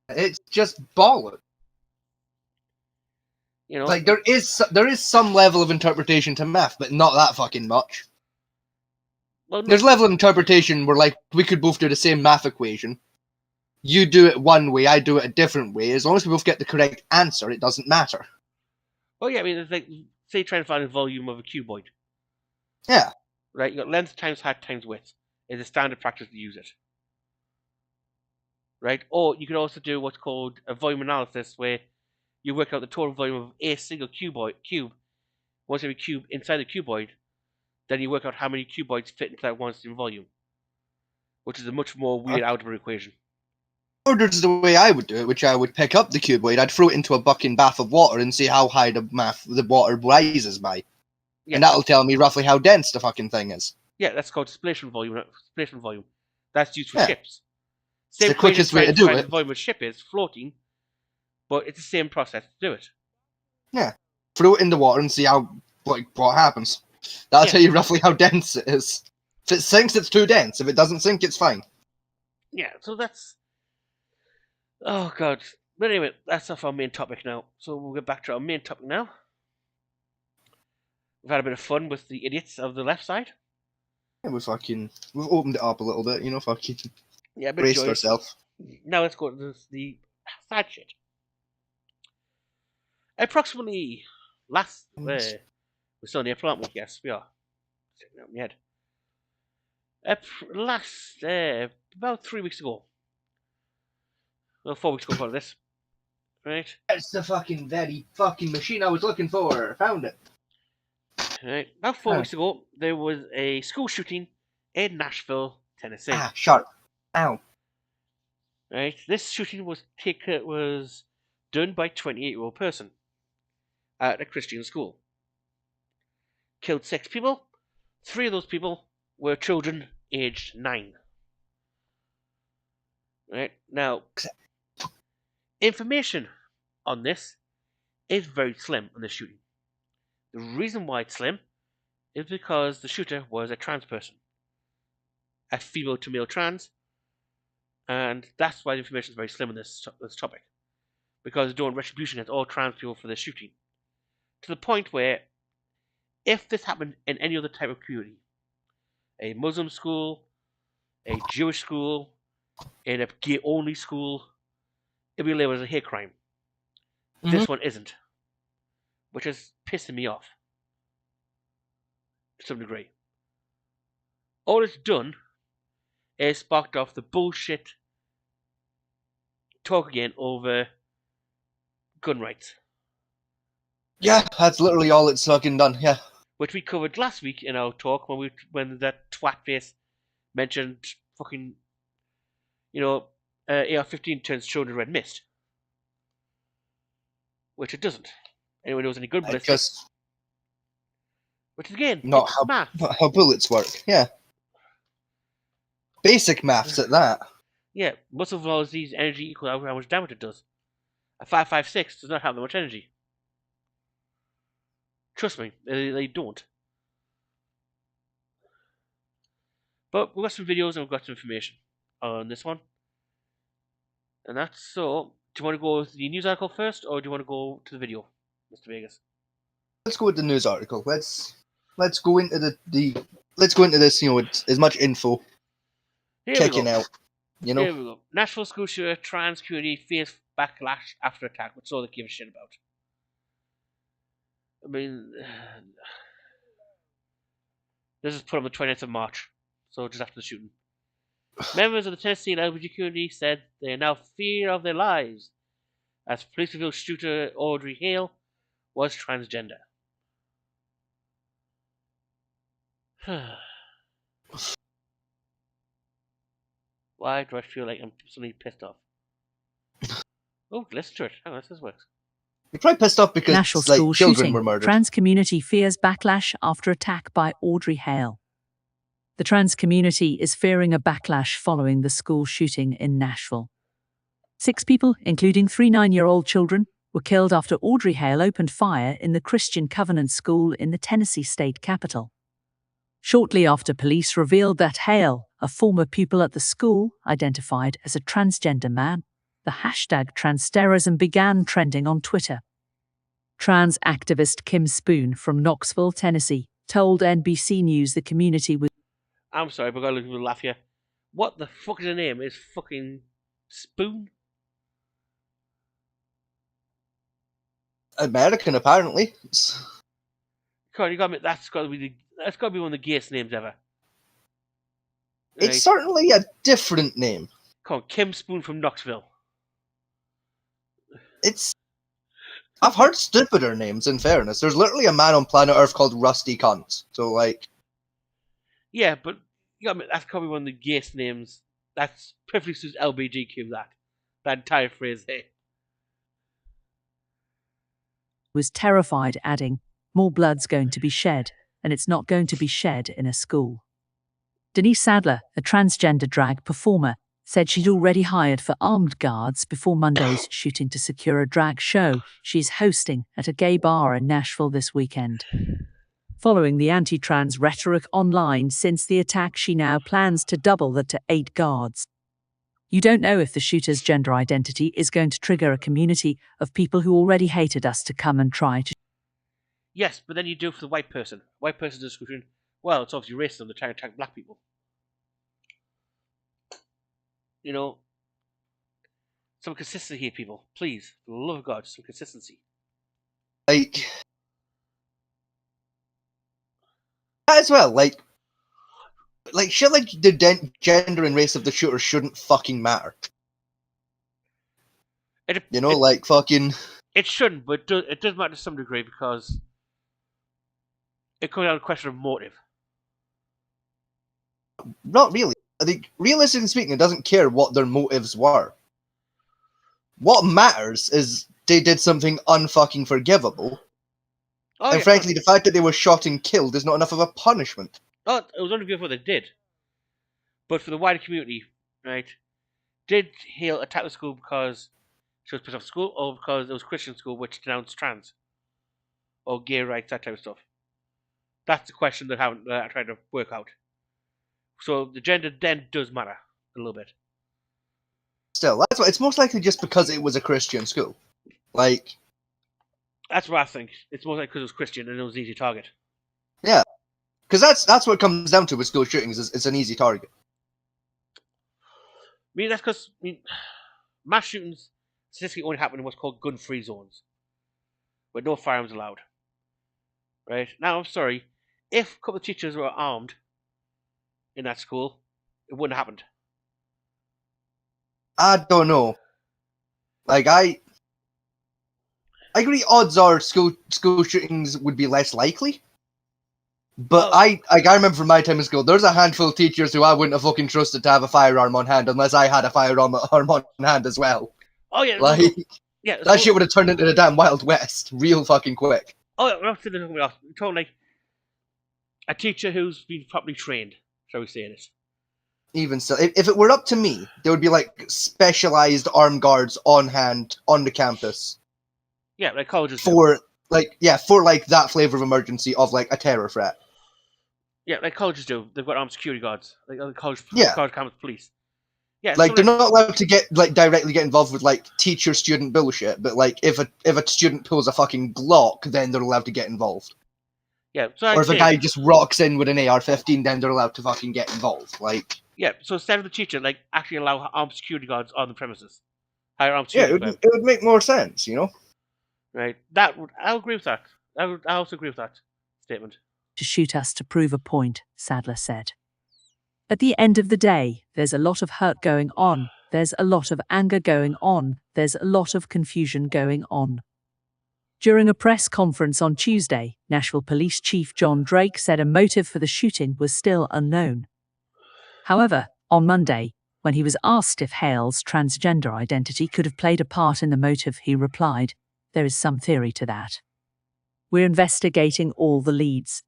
It's just bollocks. Like there is some level of interpretation to math, but not that fucking much. Well, no, There's level of interpretation where like we could both do the same math equation. You do it one way, I do it a different way. As long as we both get the correct answer, it doesn't matter. well, yeah, I mean, it's like, say, trying to find the volume of a cuboid. Yeah. Right, you got length times height times width. Is a standard practice to use it. Right, or you could also do what's called a volume analysis, where you work out the total volume of a single cube. Once you have a cube inside the cuboid, then you work out how many cuboids fit into that one single volume, which is a much more weird algebra equation. Or there's the way I would do it, which I would pick up the cuboid, I'd throw it into a bucket bath of water and see how high the water rises by. Yeah. And that'll tell me roughly how dense the fucking thing is. Yeah, that's called displacement volume. That's used for Yeah. ships. It's the quickest way to do it. The volume of a ship is floating, but it's the same process to do it. Yeah. Throw it in the water and see what happens. That'll tell you roughly how dense it is. If it sinks, it's too dense. If it doesn't sink, it's fine. Yeah, so that's... Oh, God. But anyway, that's off our main topic now. So we'll get back to our main topic now. We've had a bit of fun with the idiots of the left side. Yeah, we've opened it up a little bit, fucking Yeah, but braced ourselves. Now let's go to the sad shit. Approximately last... we're still in April, aren't we? Yes, we are. Sitting out in my head. About 3 weeks ago. Well, 4 weeks ago for this. Right? That's the fucking very fucking machine I was looking for. Found it. Right. About 4 weeks ago, there was a school shooting in Nashville, Tennessee. Ah, sharp. Ow. Right. This shooting was done by a 28-year-old person at a Christian school. Killed 6 people. 3 of those people were children aged 9. Right. Now, information on this is very slim on this shooting. The reason why it's slim is because the shooter was a trans person, a female to male trans, and that's why the information is very slim on this topic, because they're doing retribution against all trans people for this shooting, to the point where if this happened in any other type of community, a Muslim school, a Jewish school, in a gay-only school, it'd be labeled as a hate crime. This one isn't, which is pissing me off to some degree. All it's done is sparked off the bullshit talk again over gun rights. Yeah, that's literally all it's fucking done, yeah. Which we covered last week in our talk when that twat face mentioned fucking, AR-15 turns children red mist. Which it doesn't. Anyone knows any good ballistics? Which is again, not how bullets work, yeah. Basic maths at that. Yeah, muscle velocity's energy equal to how much damage it does. A 5.56 does not have that much energy. Trust me, they don't. But we've got some videos and we've got some information on this one. And that's so. Do you want to go with the news article first, or do you want to go to the video, Mr. Vegas? Let's go with the news article. Let's go into this, with as much info checking out. Here we go. Nashville school shooter, trans community face backlash after attack, which all they give a shit about. I mean, this is put on the 20th of March, so just after the shooting. Members of the Tennessee LGBT community said they now fear of their lives as police revealed shooter Audrey Hale was transgender. Why do I feel like I'm suddenly pissed off? Oh, listen to it. Hang on, this works. You're probably pissed off because Nashville school children shooting. were murdered. Trans community fears backlash after attack by Audrey Hale. The trans community is fearing a backlash following the school shooting in Nashville. 6 people, including 3 9-year-old children, were killed after Audrey Hale opened fire in the Christian Covenant School in the Tennessee state capital. Shortly after police revealed that Hale, a former pupil at the school, identified as a transgender man, the hashtag transterrorism began trending on Twitter. Trans activist Kim Spoon from Knoxville, Tennessee, told NBC News the community was... I'm sorry, but I got a little laugh here. What the fuck is her name? Is fucking Spoon? American, apparently. Come on, you got me. That's got to be one of the gayest names ever. It's Right. certainly a different name. Come on, Kim Spoon from Knoxville. I've heard stupider names, in fairness. There's literally a man on planet Earth called Rusty Cunt. So, like... Yeah, but you got me. That's probably one of the gayest names. That's perfectly suits LBGQ. That entire phrase there. was terrified, adding, "More blood's going to be shed, and it's not going to be shed in a school." Denise Sadler, a transgender drag performer, said she'd already hired for armed guards before Monday's shooting to secure a drag show she's hosting at a gay bar in Nashville this weekend. Following the anti-trans rhetoric online since the attack, she now plans to double that to 8 guards. You don't know if the shooter's gender identity is going to trigger a community of people who already hated us to come and try to... Yes, but then you do it for the white person. White person's description. Well, it's obviously racism. They're trying to attack black people. You know, some consistency here, people. Please, for the love of God, some consistency. Like... as well, like shit like the gender and race of the shooter shouldn't fucking matter. Like fucking... It shouldn't, but it does matter to some degree because it comes down to a question of motive. Not really. I think, realistically speaking, it doesn't care what their motives were. What matters is they did something unfucking forgivable. Oh, and yeah, frankly, the fact that they were shot and killed is not enough of a punishment. Oh, it was only before they did. But for the wider community, right? Did Hale attack the school because she was pissed off the school, or because it was a Christian school which denounced trans? Or gay rights, that type of stuff? That's the question that I'm trying to work out. So the gender then does matter a little bit. Still, that's what, it's most likely just because it was a Christian school. Like... that's what I think. It's more like because it was Christian and it was an easy target. Yeah. Because that's what it comes down to with school shootings, is it's an easy target. I mean, that's because mass shootings statistically only happen in what's called gun-free zones, where no firearms allowed. Right? Now, I'm sorry, if a couple of teachers were armed in that school, it wouldn't have happened. I don't know. Like, I agree odds are school shootings would be less likely. But I remember from my time in school, there's a handful of teachers who I wouldn't have fucking trusted to have a firearm on hand unless I had a firearm on hand as well. Oh yeah, like yeah, that shit would have turned into the damn Wild West real fucking quick. Oh yeah, I'm talking like a teacher who's been properly trained, shall we say this? Even so, if it were up to me, there would be like specialized armed guards on hand on the campus. Yeah, like colleges for that flavor of emergency of like a terror threat. Yeah, like colleges do. They've got armed security guards, like other college campus police. Yeah, like they're not allowed to get directly get involved with like teacher-student bullshit, but like if a student pulls a fucking Glock, then they're allowed to get involved. Yeah, so or if a guy just rocks in with an AR-15, then they're allowed to fucking get involved. Like yeah, so instead of the teacher, like actually allow armed security guards on the premises. Hire armed yeah, security it would make more sense, you know. Right, I'll agree with that. I also agree with that statement. To shoot us to prove a point, Sadler said. At the end of the day, there's a lot of hurt going on there's a lot of anger going on, there's a lot of confusion going on. During a press conference on Tuesday, Nashville Police Chief John Drake said a motive for the shooting was still unknown. However, on Monday, when he was asked if Hale's transgender identity could have played a part in the motive, he replied, "There is some theory to that. We're investigating all the leads."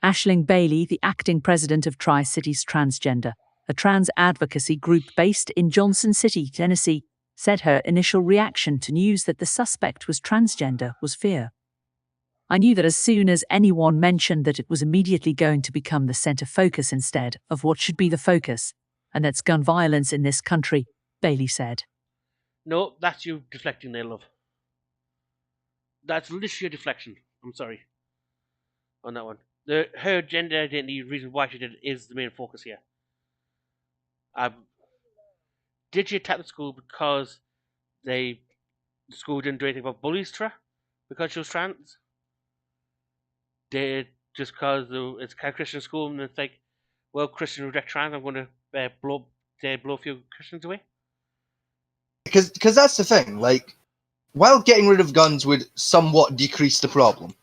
Aisling Bailey, the acting president of Tri-Cities Transgender, a trans advocacy group based in Johnson City, Tennessee, said her initial reaction to news that the suspect was transgender was fear. "I knew that as soon as anyone mentioned that it was immediately going to become the center focus instead of what should be the focus, and that's gun violence in this country," Bailey said. No, that's you deflecting there, love. That's literally a deflection. I'm sorry. On that one. Her gender identity, reason why she did it, is the main focus here. Did she attack the school because the school didn't do anything about bullies to her? Because she was trans? Just because it's a Christian school and it's like, well, Christians reject trans, I'm going to blow a few Christians away? Because that's the thing, like, while getting rid of guns would somewhat decrease the problem,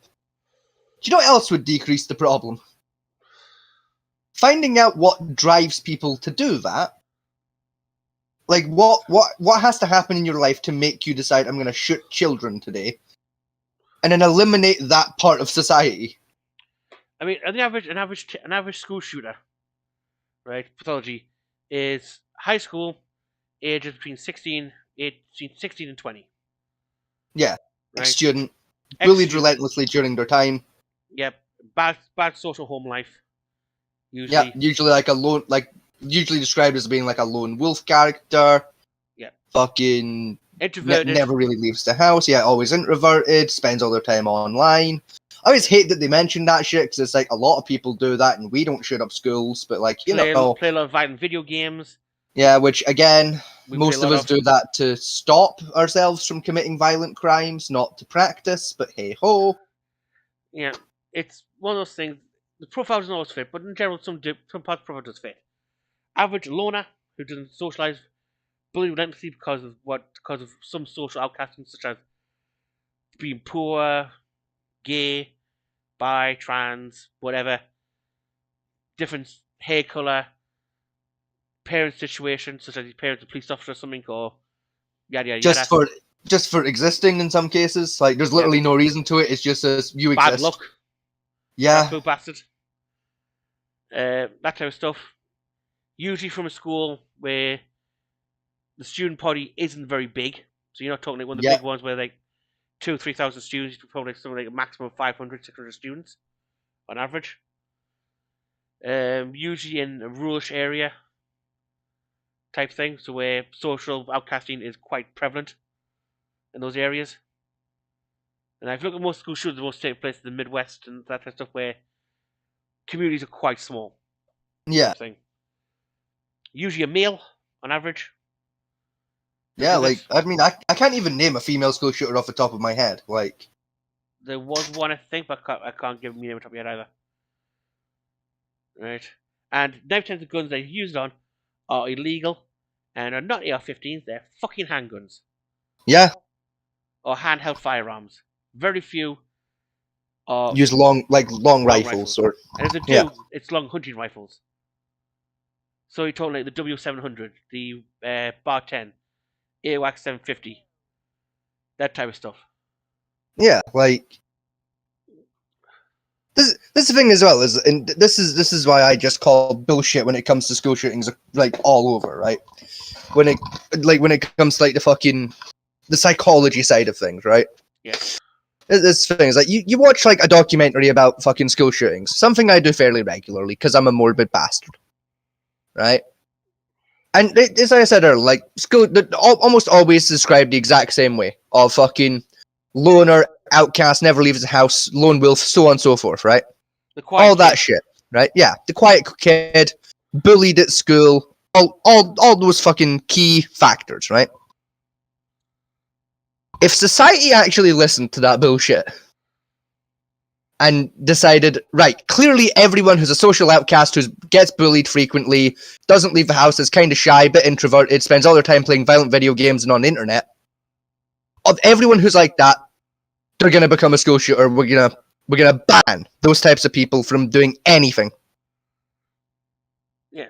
do you know what else would decrease the problem? Finding out what drives people to do that. Like, what has to happen in your life to make you decide, I'm going to shoot children today, and then eliminate that part of society? I mean, an average school shooter, right? Pathology is high school, ages between 16 and 20. Yeah, right? Student, bullied relentlessly during their time. Yep, bad social home life. Usually. Yeah, usually described as being like a lone wolf character. Yeah. Fucking introverted. Never really leaves the house. Yeah, always introverted. Spends all their time online. I always hate that they mention that shit because it's like a lot of people do that and we don't shoot up schools, but like play a lot of violent video games. Yeah, which again, most of us do that to stop ourselves from committing violent crimes, not to practice. But hey ho. Yeah, it's one of those things. The profile doesn't always fit, but in general, some parts of the profile does fit. Average loner who doesn't socialize, bully relentlessly because of some social outcasting, such as being poor, gay, bi, trans, whatever, different hair color, parent situation, such as his parents a police officer or something, or yada yada yada. Just for existing in some cases, like there's literally no reason to it. It's just as you exist. Bad luck. Yeah. Absolute bastard. That type of stuff. Usually from a school where the student body isn't very big, so you're not talking like one of the big ones where like 2,000 or 3,000 students. You're probably like something like a maximum of 500, 600 students on average. Usually in a ruralish area type thing, so where social outcasting is quite prevalent in those areas. And if you look at most school shootings, most take place in the Midwest and that type of stuff where communities are quite small. Yeah. Usually a male on average. Yeah, like I mean, I can't even name a female school shooter off the top of my head. Like there was one, I think, but I can't give me name off the top of my head either. Right, and 9% of the guns they're used on are illegal and are not AR-15s. They're fucking handguns. Yeah. Or handheld firearms. Very few. Use long rifles, or and if they do, it's long hunting rifles. So you're talking like the W700, the Bar 10, AWACS 750, that type of stuff. Yeah, like this is the thing as well, and this is why I just call bullshit when it comes to school shootings, like all over, right? When it comes to like the psychology side of things, right? Yeah. This thing is like you watch like a documentary about fucking school shootings, something I do fairly regularly because I'm a morbid bastard, right? And as I said earlier, like school almost always described the exact same way of fucking loner, outcast, never leaves the house, lone wolf, so on and so forth, right? All that shit, right? Yeah, the quiet kid, bullied at school, all those fucking key factors, right? If society actually listened to that bullshit, and decided, right, clearly everyone who's a social outcast, who gets bullied frequently, doesn't leave the house, is kind of shy, bit introverted, spends all their time playing violent video games and on the internet. Of everyone who's like that, they're gonna become a school shooter. We're gonna ban those types of people from doing anything. Yeah.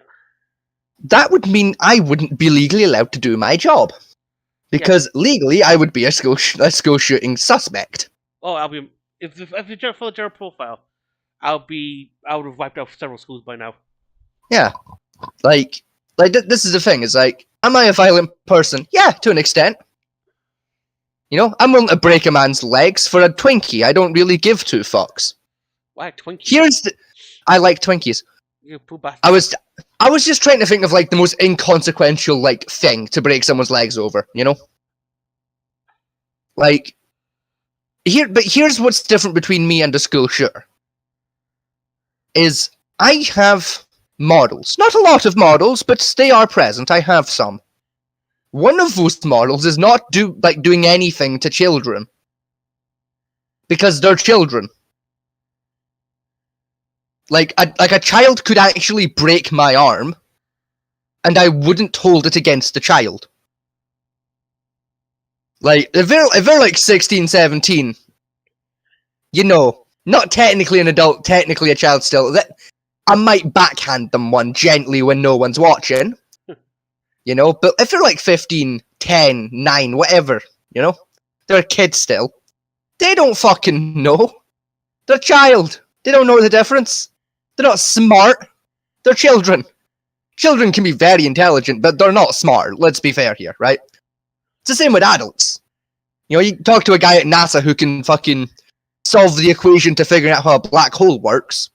That would mean I wouldn't be legally allowed to do my job. Because legally, I would be a school shooting suspect. Oh, I'll be if you follow the general profile, I would have wiped out several schools by now. Yeah, like this is the thing. Is like, am I a violent person? Yeah, to an extent. You know, I'm willing to break a man's legs for a Twinkie. I don't really give two fucks. Why Twinkie? I like Twinkies. You poor bastard. I was just trying to think of like the most inconsequential like thing to break someone's legs over, you know? Like here's what's different between me and a school shooter. Is I have models. Not a lot of models, but they are present. I have some. One of those models is not doing anything to children. Because they're children. Like a child could actually break my arm, and I wouldn't hold it against the child. Like, if they're like 16, 17, you know, not technically an adult, technically a child still, I might backhand them one gently when no one's watching. You know, but if they're like 15, 10, 9, whatever, you know, they're a kid still. They don't fucking know. They're a child. They don't know the difference. They're not smart. They're children. Children can be very intelligent, but they're not smart. Let's be fair here, right? It's the same with adults. You know, you talk to a guy at NASA who can fucking solve the equation to figuring out how a black hole works,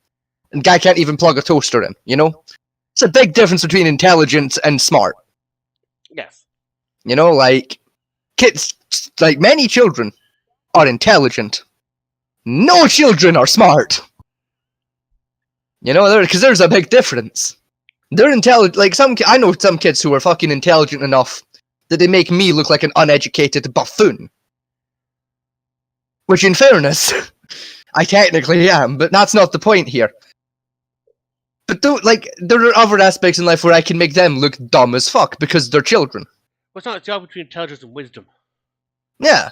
and guy can't even plug a toaster in, you know? It's a big difference between intelligent and smart. Yes. You know, like, kids, like many children, are intelligent. No children are smart. You know, because there's a big difference. They're intelligent. Like I know some kids who are fucking intelligent enough that they make me look like an uneducated buffoon. Which, in fairness, I technically am, but that's not the point here. But there are other aspects in life where I can make them look dumb as fuck because they're children. Well, it's not a job between intelligence and wisdom. Yeah.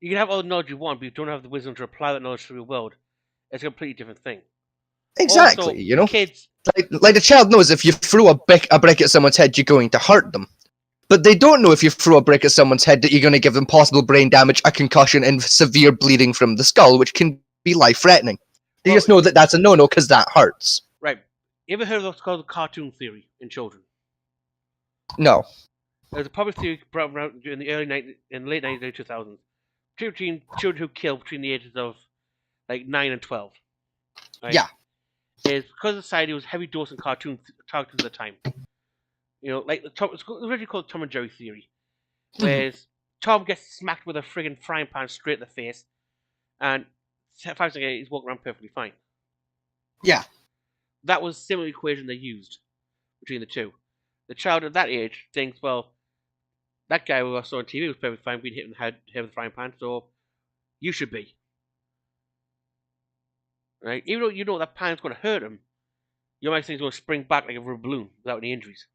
You can have all the knowledge you want, but you don't have the wisdom to apply that knowledge to the world. It's a completely different thing. Exactly, Also, you know? Kids... Like the child knows if you throw a brick at someone's head, you're going to hurt them. But they don't know if you throw a brick at someone's head that you're going to give them possible brain damage, a concussion, and severe bleeding from the skull, which can be life-threatening. They just know that that's a no-no because that hurts. Right. You ever heard of what's called the cartoon theory in children? No. There's a public theory brought around in the late 90s, early 2000s. Between children who kill between the ages of like 9 and 12. Right? Yeah. Is because society was heavy dosing cartoons at the time. You know, like it's originally called Tom and Jerry theory, whereas Tom gets smacked with a friggin' frying pan straight in the face, and 5 seconds later he's walking around perfectly fine. Yeah. That was a similar equation they used between the two. The child at that age thinks, well, that guy who I saw on TV was perfectly fine being hit in the head with a frying pan, so you should be. Right? Even though you know that pan's going to hurt him, your mind thinks he's going to spring back like a rubber balloon without any injuries.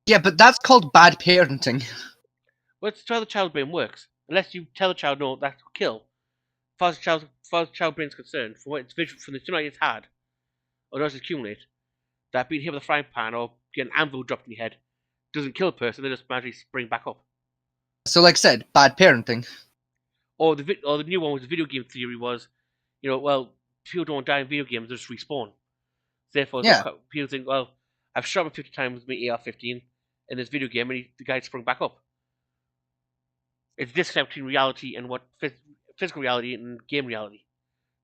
Yeah, but that's called bad parenting. Well, it's how the child's brain works. Unless you tell the child, no, that's kill. As far as the child brain's concerned, from what it's visual, from the stimuli it's had, or does accumulate, that being hit with a frying pan or getting an anvil dropped in your head doesn't kill a person, they just magically spring back up. So, like I said, bad parenting. Or the new one with the video game theory was, you know, well, people don't die in video games, they just respawn. Therefore, people think, well, I've shot him 50 times with my AR-15 in this video game, and the guy sprung back up. It's this disconnect between reality and what physical reality and game reality.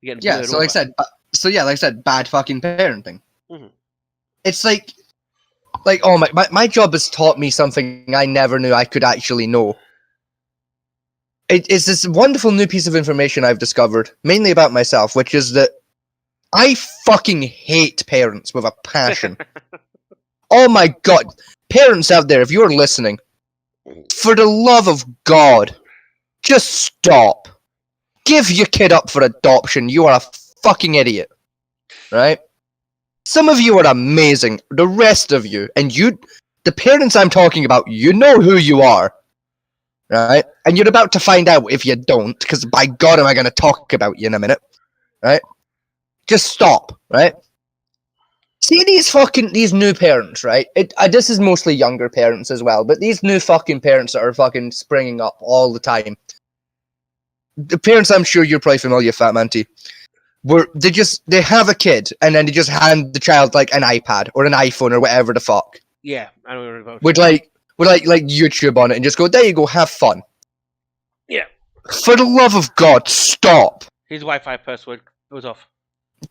Yeah, so like I said, bad fucking parenting. Mm-hmm. It's like oh my job has taught me something I never knew I could actually know. It's this wonderful new piece of information I've discovered, mainly about myself, which is that I fucking hate parents with a passion. Oh my god. Parents out there, if you're listening, for the love of God, just stop. give your kid up for adoption. You are a fucking idiot, right? Some of you are amazing. The rest of you, and you, the parents I'm talking about, you know who you are, right? And you're about to find out if you don't, because by God am I going to talk about you in a minute, right? Just stop, right? See these new parents, right? This is mostly younger parents as well, but these new fucking parents that are fucking springing up all the time. The parents, I'm sure you're probably familiar, Fat Man T, where they have a kid and then they just hand the child like an iPad or an iPhone or whatever the fuck. Yeah, I know what you're about. With like YouTube on it and just go, there you go, have fun. Yeah. For the love of God, stop. His Wi-Fi password goes off.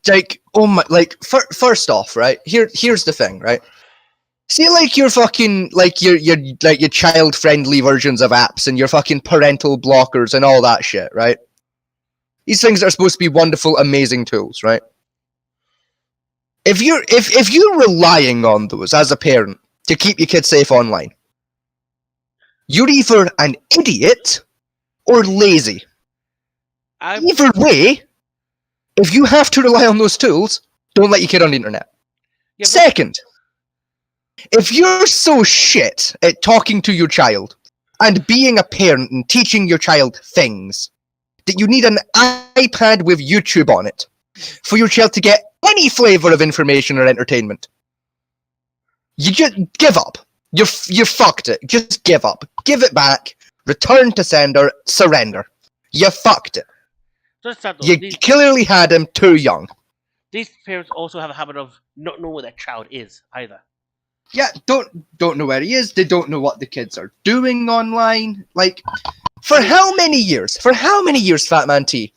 Like, oh my, like, first off, right? Here's the thing, right? See, like, your fucking, like, your child-friendly versions of apps and your fucking parental blockers and all that shit, right? These things are supposed to be wonderful, amazing tools, right? If you're relying on those as a parent to keep your kids safe online, you're either an idiot or lazy. Either way, if you have to rely on those tools, don't let your kid on the internet. Yeah, second, if you're so shit at talking to your child and being a parent and teaching your child things that you need an iPad with YouTube on it for your child to get any flavor of information or entertainment, you just give up. You fucked it. Just give up. Give it back. Return to sender. Surrender. You fucked it. You clearly had him too young. These parents also have a habit of not knowing where their child is either. Yeah, don't know where he is. They don't know what the kids are doing online. Like, for how many years? Fat Man T?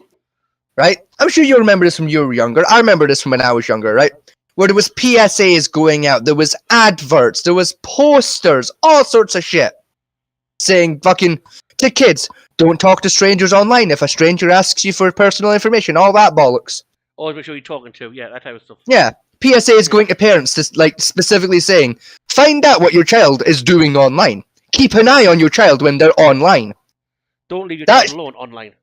Right? I'm sure you remember this when you were younger. I remember this from when I was younger, right? Where there was PSAs going out, there was adverts, there was posters, all sorts of shit. Saying fucking to kids, don't talk to strangers online if a stranger asks you for personal information, all that bollocks. Always make sure you're talking to, yeah, that type of stuff. Yeah. PSA is going to parents to, like, specifically saying, find out what your child is doing online. Keep an eye on your child when they're online. Don't leave your child alone online.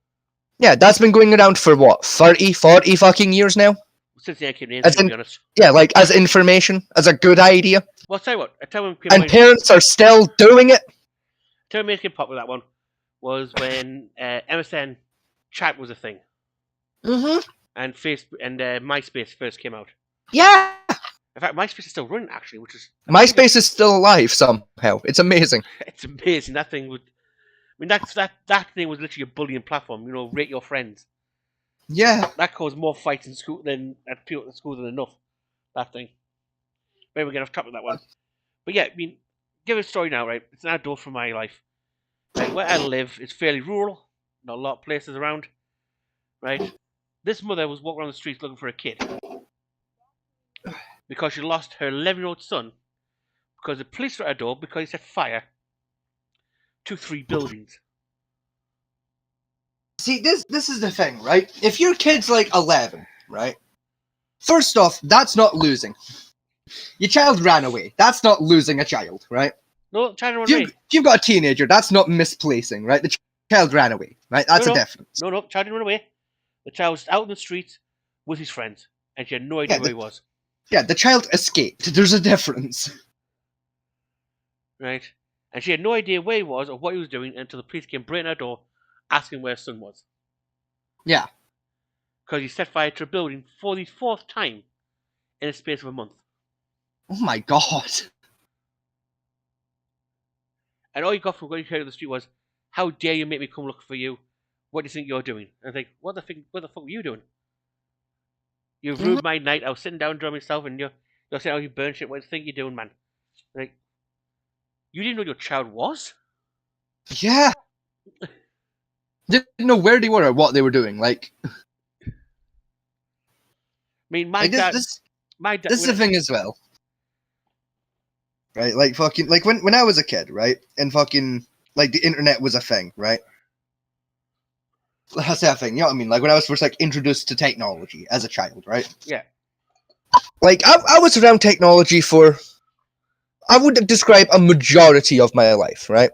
Yeah, that's been going around for what, 30, 40 fucking years now? Since the came in, to be honest. Yeah, like, as information, as a good idea. Well, I'll tell you what, and parents are still doing it. Tell me making pop with that one was when MSN chat was a thing. Mm-hmm. And Facebook and MySpace first came out. Yeah. In fact, MySpace is still running actually, which is MySpace is still alive somehow. It's amazing. It's amazing. That thing would. I mean, that thing was literally a bullying platform. You know, rate your friends. Yeah. That caused more fights in school at people at school than enough. That thing. Maybe we get off topic with that one. But yeah, I mean, give a story now, right? It's an outdoor from my life. Right, where I live is fairly rural. Not a lot of places around. Right. This mother was walking around the streets looking for a kid because she lost her 11-year-old son because the police were at her door because he set fire to 3 buildings. See, this is the thing, right? If your kid's like 11, right? First off, that's not losing. Your child ran away. That's not losing a child, right? No, child ran away. If you've got a teenager, that's not misplacing, right? The child ran away, right? That's a difference. No, child didn't run away. The child was out in the streets with his friends, and she had no idea where he was. Yeah, the child escaped. There's a difference. Right? And she had no idea where he was or what he was doing until the police came breaking her door, asking where her son was. Yeah. Because he set fire to a building for the 4th time in a space of a month. Oh my God. And all you got from what you heard on the street was, how dare you make me come look for you? What do you think you're doing? And I think, what the fuck were you doing? You've ruined my night. I was sitting down enjoying myself, and you're saying, "Oh, you burn shit." What do you think you're doing, man? Like, you didn't know your child was? Yeah. Didn't know where they were or what they were doing. Like, I mean, my dad. This is the thing as well. Right, like fucking, like when I was a kid, right, and fucking, like the internet was a thing, right. That's that thing, you know what I mean? Like when I was first like introduced to technology as a child, right? Yeah. Like I was around technology for, I would describe a majority of my life, right?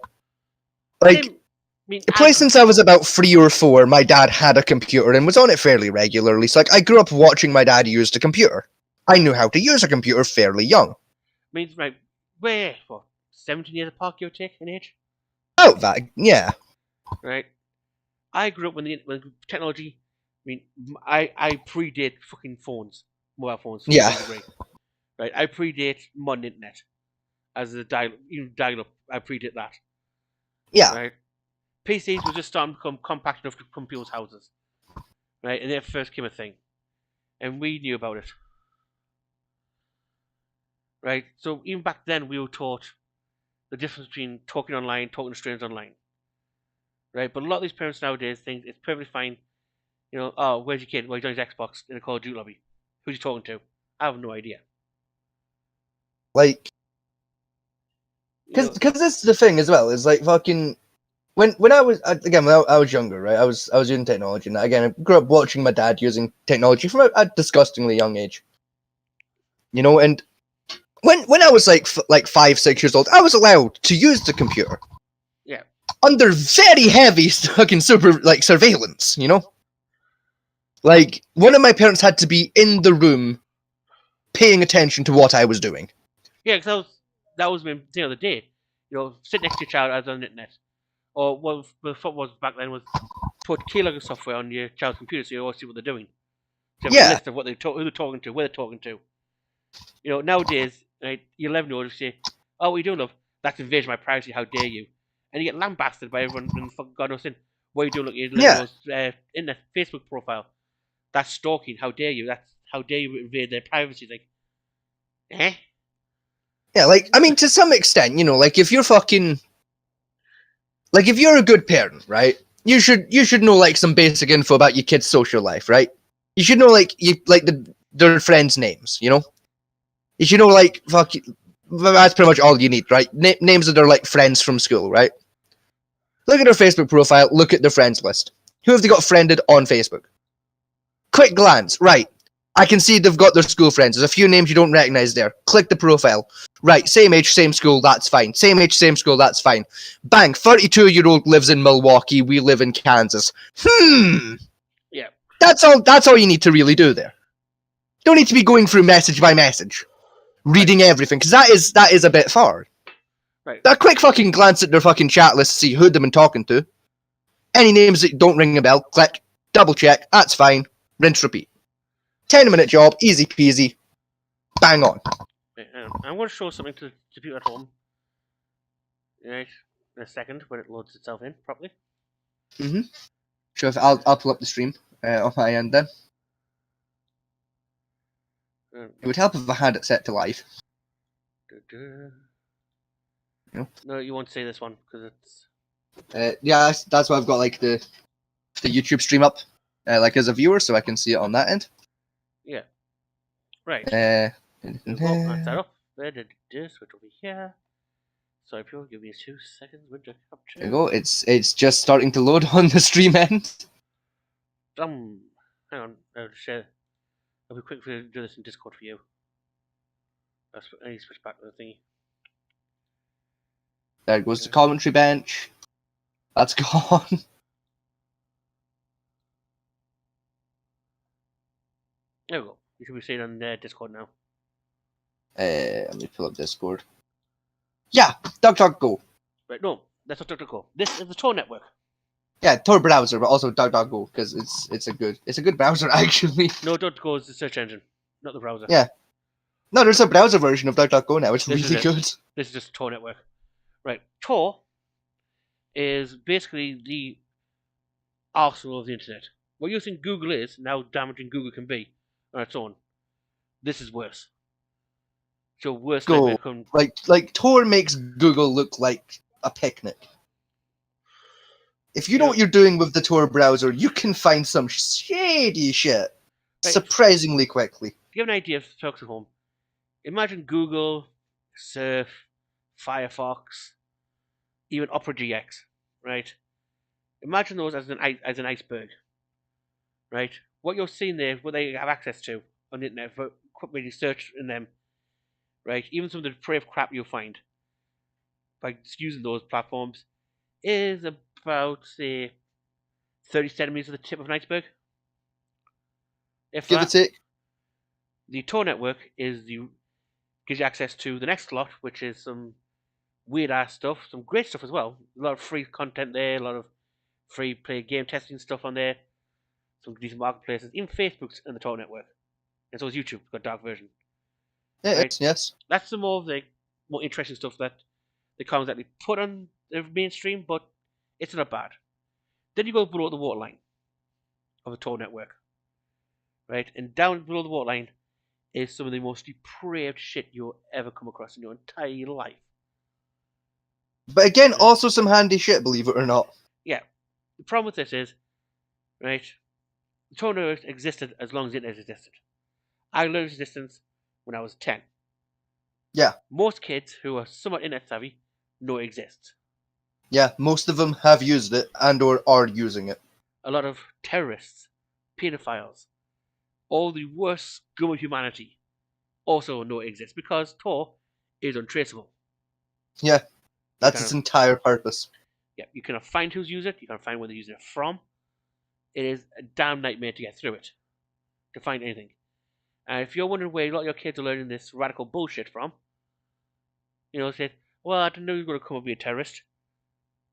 Like mean, Probably since I was about 3 or 4, my dad had a computer and was on it fairly regularly. So, like, I grew up watching my dad use the computer. I knew how to use a computer fairly young. means right, we're what 17 years apart, give or take in age. Oh, that, yeah. Right. I grew up when technology. I mean, I predate fucking phones, mobile phones. To Yeah. some degree. Right. I predate modern internet as a dial up. I predate that. Yeah. Right. PCs were just starting to become compact enough to come to people's houses. Right, and it first came a thing, and we knew about it. Right. So even back then, we were taught the difference between talking online, talking to strangers online. Right. But a lot of these parents nowadays think it's perfectly fine. You know, oh, where's your kid? Well, he's on his Xbox in a Call of Duty lobby. Who's he talking to? I have no idea. Like, because this is the thing as well. Is like fucking when I was again when I was younger, right? I was using technology, and again I grew up watching my dad using technology from a disgustingly young age. You know, and when I was like 5, 6 years old, I was allowed to use the computer. Yeah. Under very heavy fucking surveillance, you know. Like one of my parents had to be in the room, paying attention to what I was doing. Yeah, because that was the thing of the day. You know, sit next to your child as on the internet, or what was back then was put keylogger software on your child's computer so you always see what they're doing. So you have a list of what who they're talking to, where they're talking to. You know, nowadays, right, your 11-year-old will say, "Oh, what are you doing, love? That's invasion of my privacy. How dare you?" And you get lambasted by everyone and fucking God knows in. What are you doing? Look at your 11-year-old's internet Facebook profile. That's stalking. How dare you? How dare you invade their privacy? Like, eh? Yeah, like I mean, to some extent, you know, like if you're fucking, like if you're a good parent, right? You should know like some basic info about your kid's social life, right? You should know like their friends' names, you know. You should know like that's pretty much all you need, right? Names of their like friends from school, right? Look at their Facebook profile. Look at their friends list. Who have they got friended on Facebook? Quick glance, right? I can see they've got their school friends. There's a few names you don't recognize there. Click the profile. Right, same age, same school, that's fine. Same age, same school, that's fine. Bang, 32-year-old lives in Milwaukee, we live in Kansas. Yeah. That's all you need to really do there. Don't need to be going through message by message. Reading everything, because that is a bit far. Right. A quick fucking glance at their fucking chat list to see who they've been talking to. Any names that don't ring a bell, click, double check, that's fine, rinse, repeat. 10-minute job, easy peasy, bang on. I'm going to show something to people at home. Right, in a second when it loads itself in properly. Sure, I'll pull up the stream on my end then. It would help if I had it set to live. No, you won't see this one because it's. Yeah, that's why I've got like the YouTube stream up, like as a viewer, so I can see it on that end. Yeah. Right. That's that up. Switch over here. Sorry, people, give me 2 seconds. Winter capture. There you go. It's just starting to load on the stream end. Hang on. I'll share. I'll be quick to do this in Discord for you. I need to switch back to the thingy. There goes the commentary bench. That's gone. There we go. You should be seeing on Discord now. Let me pull up Discord. Yeah, DuckDuckGo. Right, no, that's not DuckDuckGo. This is the Tor network. Yeah, Tor browser, but also DuckDuckGo because it's a good browser actually. No, DuckDuckGo is the search engine, not the browser. Yeah. No, there's a browser version of DuckDuckGo now. It's really good. This is just Tor network. Right, Tor is basically the arsenal of the internet. What you think Google is, and how damaging Google can be on its own. This is worse. So worse Go. Like Tor makes Google look like a picnic. If you know what you're doing with the Tor browser, you can find some shady shit surprisingly quickly. To give an idea of folks at home, imagine Google, Surf, Firefox, even Opera GX, right? Imagine those as an iceberg, right? What you're seeing there, what they have access to on the internet for when you search in them, right? Even some of the depraved crap you'll find by using those platforms is about, say, 30 centimeters of the tip of an iceberg. If Give or that, take. the Tor network gives you access to the next lot, which is some weird ass stuff, some great stuff as well. A lot of free content there, a lot of free play game testing stuff on there, some decent marketplaces, even Facebook's in the Tor network. And so is YouTube, got a dark version. Yeah, Right. yes. That's some more of the more interesting stuff that they can't exactly put on the mainstream, but it's not bad. Then you go below the waterline of the Tor network. Right? And down below the waterline is some of the most depraved shit you'll ever come across in your entire life. But again, also some handy shit, believe it or not. Yeah. The problem with this is, right, the Tor network existed as long as the internet existed. I learned its existence when I was 10. Yeah. Most kids who are somewhat internet savvy know it exists. Yeah, most of them have used it and or are using it. A lot of terrorists, pedophiles, all the worst scum of humanity also know it exists because Tor is untraceable. Yeah, that's its entire purpose. Yeah, you cannot find who's used it, you can't find where they're using it from. It is a damn nightmare to get through it, to find anything. And if you're wondering where a lot of your kids are learning this radical bullshit from, you know, say, well, I didn't know you were going to come and be a terrorist.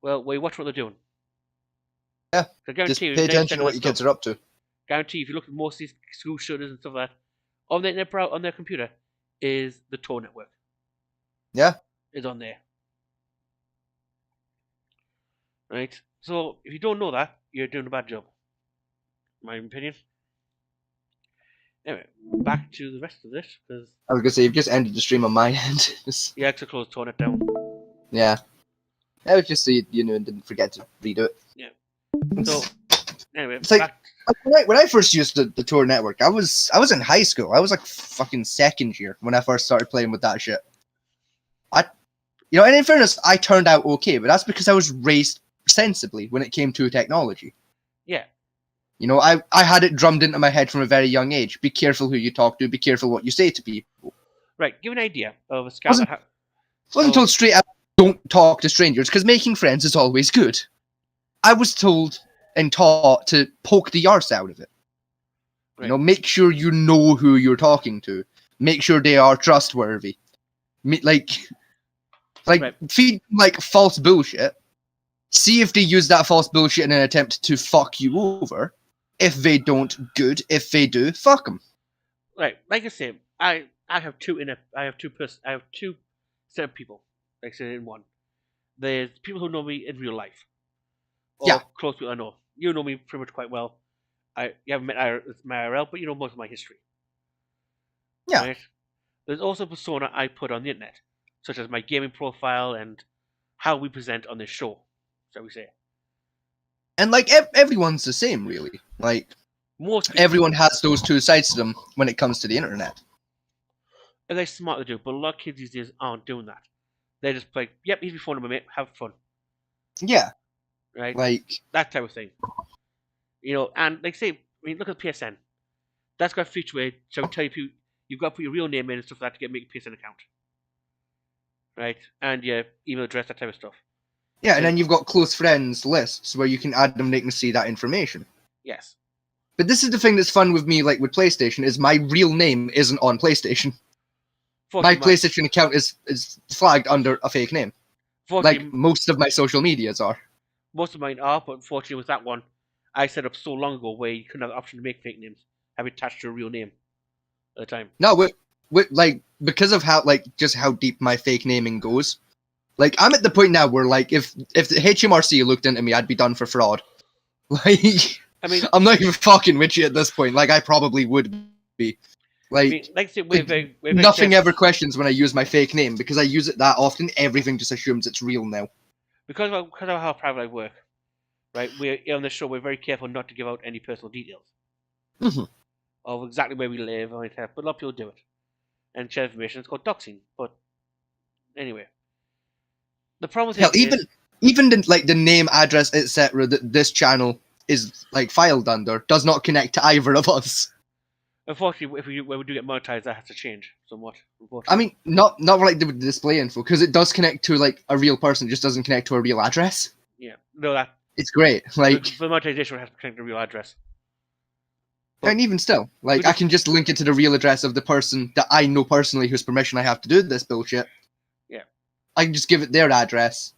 Well, watch what they're doing. Yeah, I guarantee just you, pay attention to what your kids are up to. Guarantee if you look at most of these school shooters and stuff like that, on their computer is the Tor network. Yeah. Is on there. Right? So, if you don't know that, you're doing a bad job. In my opinion. Anyway, back to the rest of this, because... I was going to say, you've just ended the stream on my end. Yeah, to close Tornet down. Yeah. I was just so you know, and didn't forget to redo it. Yeah. So, anyway, it's like, when I first used the Tor network, I was in high school. I was like fucking second year when I first started playing with that shit. And in fairness, I turned out okay, but that's because I was raised sensibly when it came to technology. Yeah. You know, I had it drummed into my head from a very young age. Be careful who you talk to. Be careful what you say to people. Right. Give an idea of a scam. Wasn't told straight out, don't talk to strangers, because making friends is always good. I was told and taught to poke the arse out of it. Right. You know, make sure you know who you're talking to. Make sure they are trustworthy. Feed like false bullshit. See if they use that false bullshit in an attempt to fuck you over. If they don't, good. If they do, fuck them. Right, like I said, I have two set of people. Like I said in one. There's people who know me in real life. Or close people I know. You know me pretty much quite well. You haven't met my IRL, but you know most of my history. Yeah. Right? There's also a persona I put on the internet, such as my gaming profile and how we present on this show, shall we say. And like everyone's the same, really. Like everyone has those two sides to them when it comes to the internet. And they're smart to do, but a lot of kids these days aren't doing that. They're just like, yep, here's your phone number, mate, have fun. Yeah. Right? Like that type of thing. You know, and like say, I mean, look at PSN. That's got a feature where so tell you you've got to put your real name in and stuff like that to make a PSN account. Right? And your email address, that type of stuff. Yeah, and then you've got close friends lists where you can add them, they can see that information. Yes. But this is the thing that's fun with me, like with PlayStation, is my real name isn't on PlayStation. My PlayStation account is flagged under a fake name. Like most of my social medias are. Most of mine are, but unfortunately with that one, I set up so long ago where you couldn't have the option to make fake names, have it attached to a real name at the time. No, like because of how just how deep my fake naming goes. Like I'm at the point now where like if the HMRC looked into me, I'd be done for fraud. Like I mean, I'm not even fucking with you at this point. Like I probably would be. Like, I mean, like I said, we're very nothing ever questions when I use my fake name because I use it that often. Everything just assumes it's real now. Because of how private I work, right? We're on the show. We're very careful not to give out any personal details of exactly where we live or anything. But a lot of people do it and share information. It's called doxing. But anyway, the problem with even the name, address, etc. that this channel is like filed under does not connect to either of us. Unfortunately, when we do get monetized, that has to change somewhat. I mean, not like the display info, because it does connect to like a real person, it just doesn't connect to a real address. Yeah, no, It's great. Like, for monetization, we have to connect the real address. and even still, like, I can just link it to the real address of the person that I know personally whose permission I have to do this bullshit. Yeah. I can just give it their address.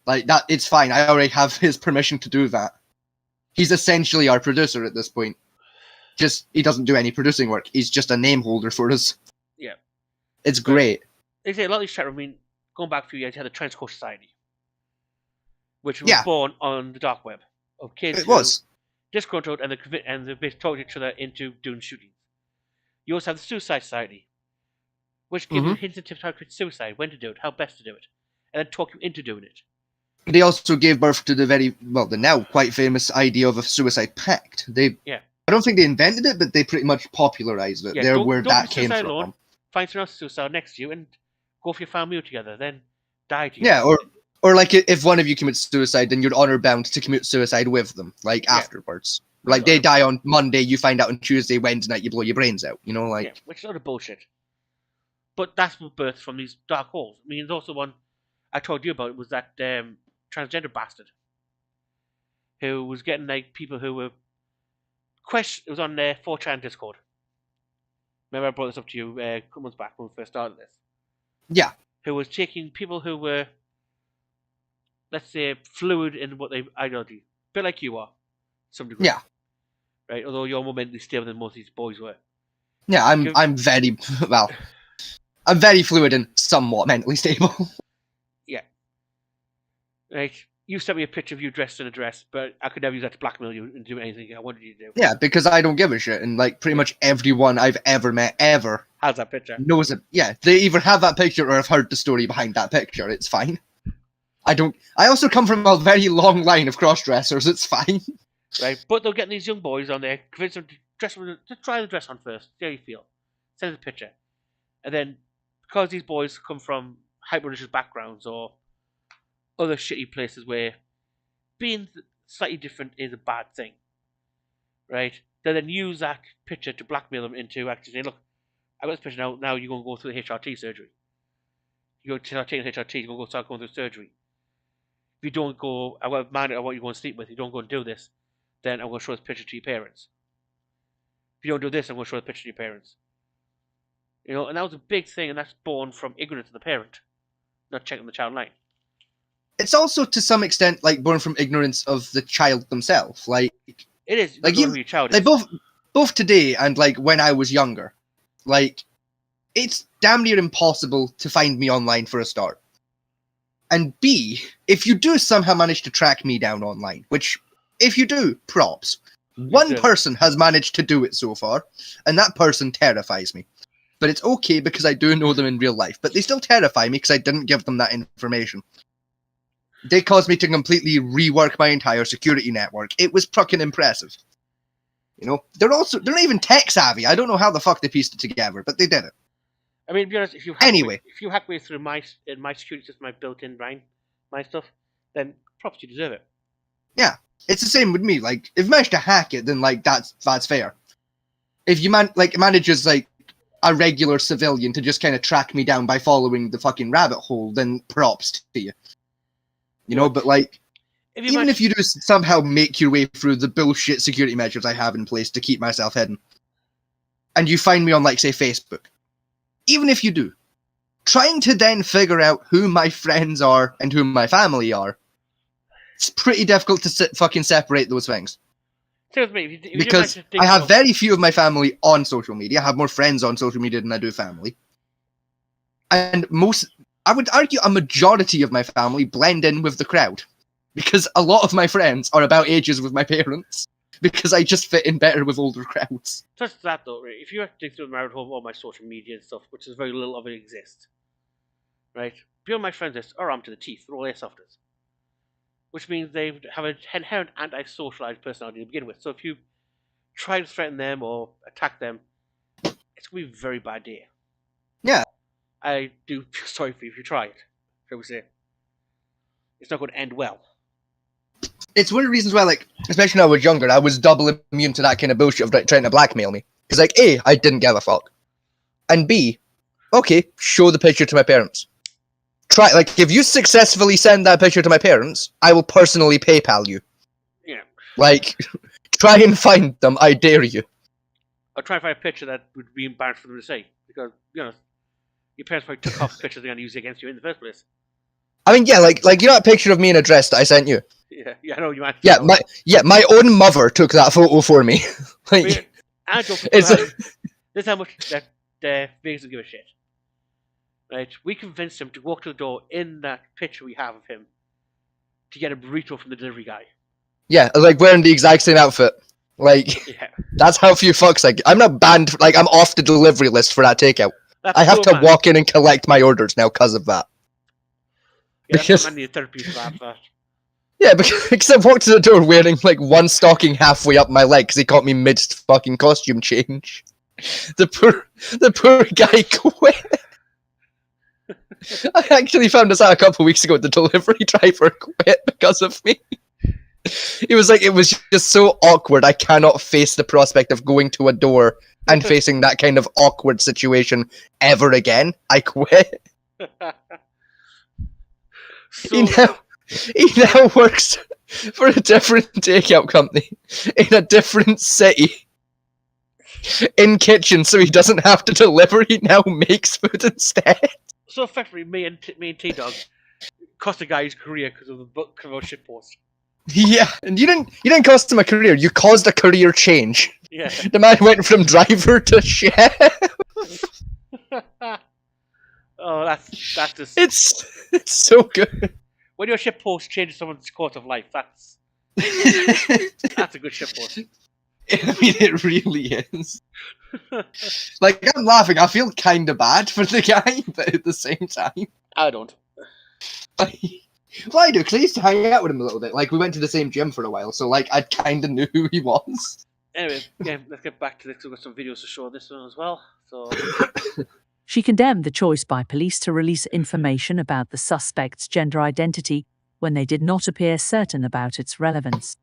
Like, that, it's fine. I already have his permission to do that. He's essentially our producer at this point. Just, he doesn't do any producing work. He's just a name holder for us. Yeah. It's great. They say a lot of these chat, I mean, going back a few years, you had the Trenchcoat Society, which was born on the dark web of kids. It was. Disgruntled, and they talked each other into doing shootings. You also have the Suicide Society, which gives you hints and tips how to commit suicide, when to do it, how best to do it, and then talk you into doing it. They also gave birth to the now quite famous idea of a suicide pact. I don't think they invented it, but they pretty much popularized it. They're where that came from. Alone, find someone else suicide next to you and go for your family meal together, then die together. Yeah, or like if one of you commits suicide, then you're honor bound to commit suicide with them, like afterwards. Like they die on Monday, you find out on Tuesday, Wednesday night, you blow your brains out. You know, like which is a lot of bullshit. But that's what birthed from these dark holes. I mean, there's also one I told you about. It was that transgender bastard who was getting like people who were it was on 4chan Discord. Remember I brought this up to you a couple months back when we first started this. Yeah. Who was taking people who were, let's say, fluid in what they ideology, a bit like you are, to some degree. Yeah. Right. Although you're more mentally stable than most of these boys were. Yeah, I'm very I'm very fluid and somewhat mentally stable. Yeah. Right. You sent me a picture of you dressed in a dress, but I could never use that to blackmail you and do anything I wanted you to do. Yeah, because I don't give a shit, and like pretty much everyone I've ever met ever has that picture. Knows it. Yeah, they either have that picture or have heard the story behind that picture. It's fine. I also come from a very long line of cross-dressers. It's fine. Right, but they're getting these young boys on there, convince them to try the dress on first, see how you feel. Send us a picture. And then, because these boys come from hyper-religious backgrounds or other shitty places where being slightly different is a bad thing, right? They then use that picture to blackmail them into actually saying, look, I got this picture now you're going to go through the HRT surgery. You go to taking the HRT, you're going to start going through surgery. If you don't go, I want man I want you to go and sleep with, you don't go and do this, then I'm going to show this picture to your parents. If you don't do this, I'm going to show the picture to your parents. You know, and that was a big thing, and that's born from ignorance of the parent, not checking the child line. It's also to some extent like born from ignorance of the child themselves. Like it is like your child like both today and like when I was younger, like it's damn near impossible to find me online for a start. And B, if you do somehow manage to track me down online, which if you do, props. One person has managed to do it so far, and that person terrifies me. But it's okay because I do know them in real life. But they still terrify me because I didn't give them that information. They caused me to completely rework my entire security network. It was fucking impressive. You know, they're not even tech savvy. I don't know how the fuck they pieced it together, but they did it. I mean, to be honest, if you hack me through my security system, my built-in my stuff, then props, you deserve it. Yeah, it's the same with me. Like, if you manage to hack it, then like that's fair. If you manages like a regular civilian to just kind of track me down by following the fucking rabbit hole, then props to you. You know, but like, even if you do somehow make your way through the bullshit security measures I have in place to keep myself hidden, and you find me on, like, say, Facebook, even if you do, trying to then figure out who my friends are and who my family are, it's pretty difficult to fucking separate those things. Because I have very few of my family on social media. I have more friends on social media than I do family. And I would argue a majority of my family blend in with the crowd. Because a lot of my friends are about ages with my parents. Because I just fit in better with older crowds. Just that though, right? If you have to dig through the rabbit hole of all my social media and stuff, which is very little of it exists, right? Few of my friends list are armed to the teeth. They're all airsofters. Which means they have an inherent anti-socialized personality to begin with. So if you try to threaten them or attack them, it's going to be a very bad day. Yeah. I do feel sorry for you if you try it, shall we say. It's not going to end well. It's one of the reasons why, like, especially when I was younger, I was double immune to that kind of bullshit of trying to blackmail me. Because, like, A, I didn't give a fuck. And B, okay, show the picture to my parents. try, like, if you successfully send that picture to my parents, I will personally PayPal you. Yeah. Like, try and find them, I dare you. I'll try and find a picture that would be embarrassing for them to see. Because, you know, your parents probably took off the pictures they're going to use against you in the first place. I mean, yeah, like you know that picture of me in a dress that I sent you? Yeah, I know you might. Yeah, my own mother took that photo for me. Like, I don't it's this is how much that Vegas doesn't give a shit. Right? We convinced him to walk to the door in that picture we have of him to get a burrito from the delivery guy. yeah, like wearing the exact same outfit. Like, Yeah. that's how few fucks like. I'm not banned, like, I'm off the delivery list for that takeout. That's I have so to mad. walk in and collect my orders now because of that. Yeah, that's Because- what I need therapy for that. Yeah, because I walked to the door wearing, like, one stocking halfway up my leg because he caught me mid-fucking costume change. The poor guy quit. I actually found this out a couple of weeks ago. The delivery driver quit because of me. He was like, it was just so awkward. I cannot face the prospect of going to a door and facing that kind of awkward situation ever again. I quit. He now works for a different takeout company in a different city in kitchen, so he doesn't have to deliver. He now makes food instead. So effectively, me and T-Dog cost the guy his career because of the book of our shitpost. Yeah, and you didn't cost him a career. You caused a career change. Yeah. The man went from driver to chef. Oh, that's just. It's so good. When your shitpost changes someone's course of life, that's a good shitpost. I mean, it really is. Like, I'm laughing. I feel kind of bad for the guy, but at the same time, I don't. Well, I do, because I used to hang out with him a little bit. Like, we went to the same gym for a while, so, like, I kind of knew who he was. Anyway, yeah, let's get back to this. We've got some videos to show on this one as well. So, She condemned the choice by police to release information about the suspect's gender identity when they did not appear certain about its relevance.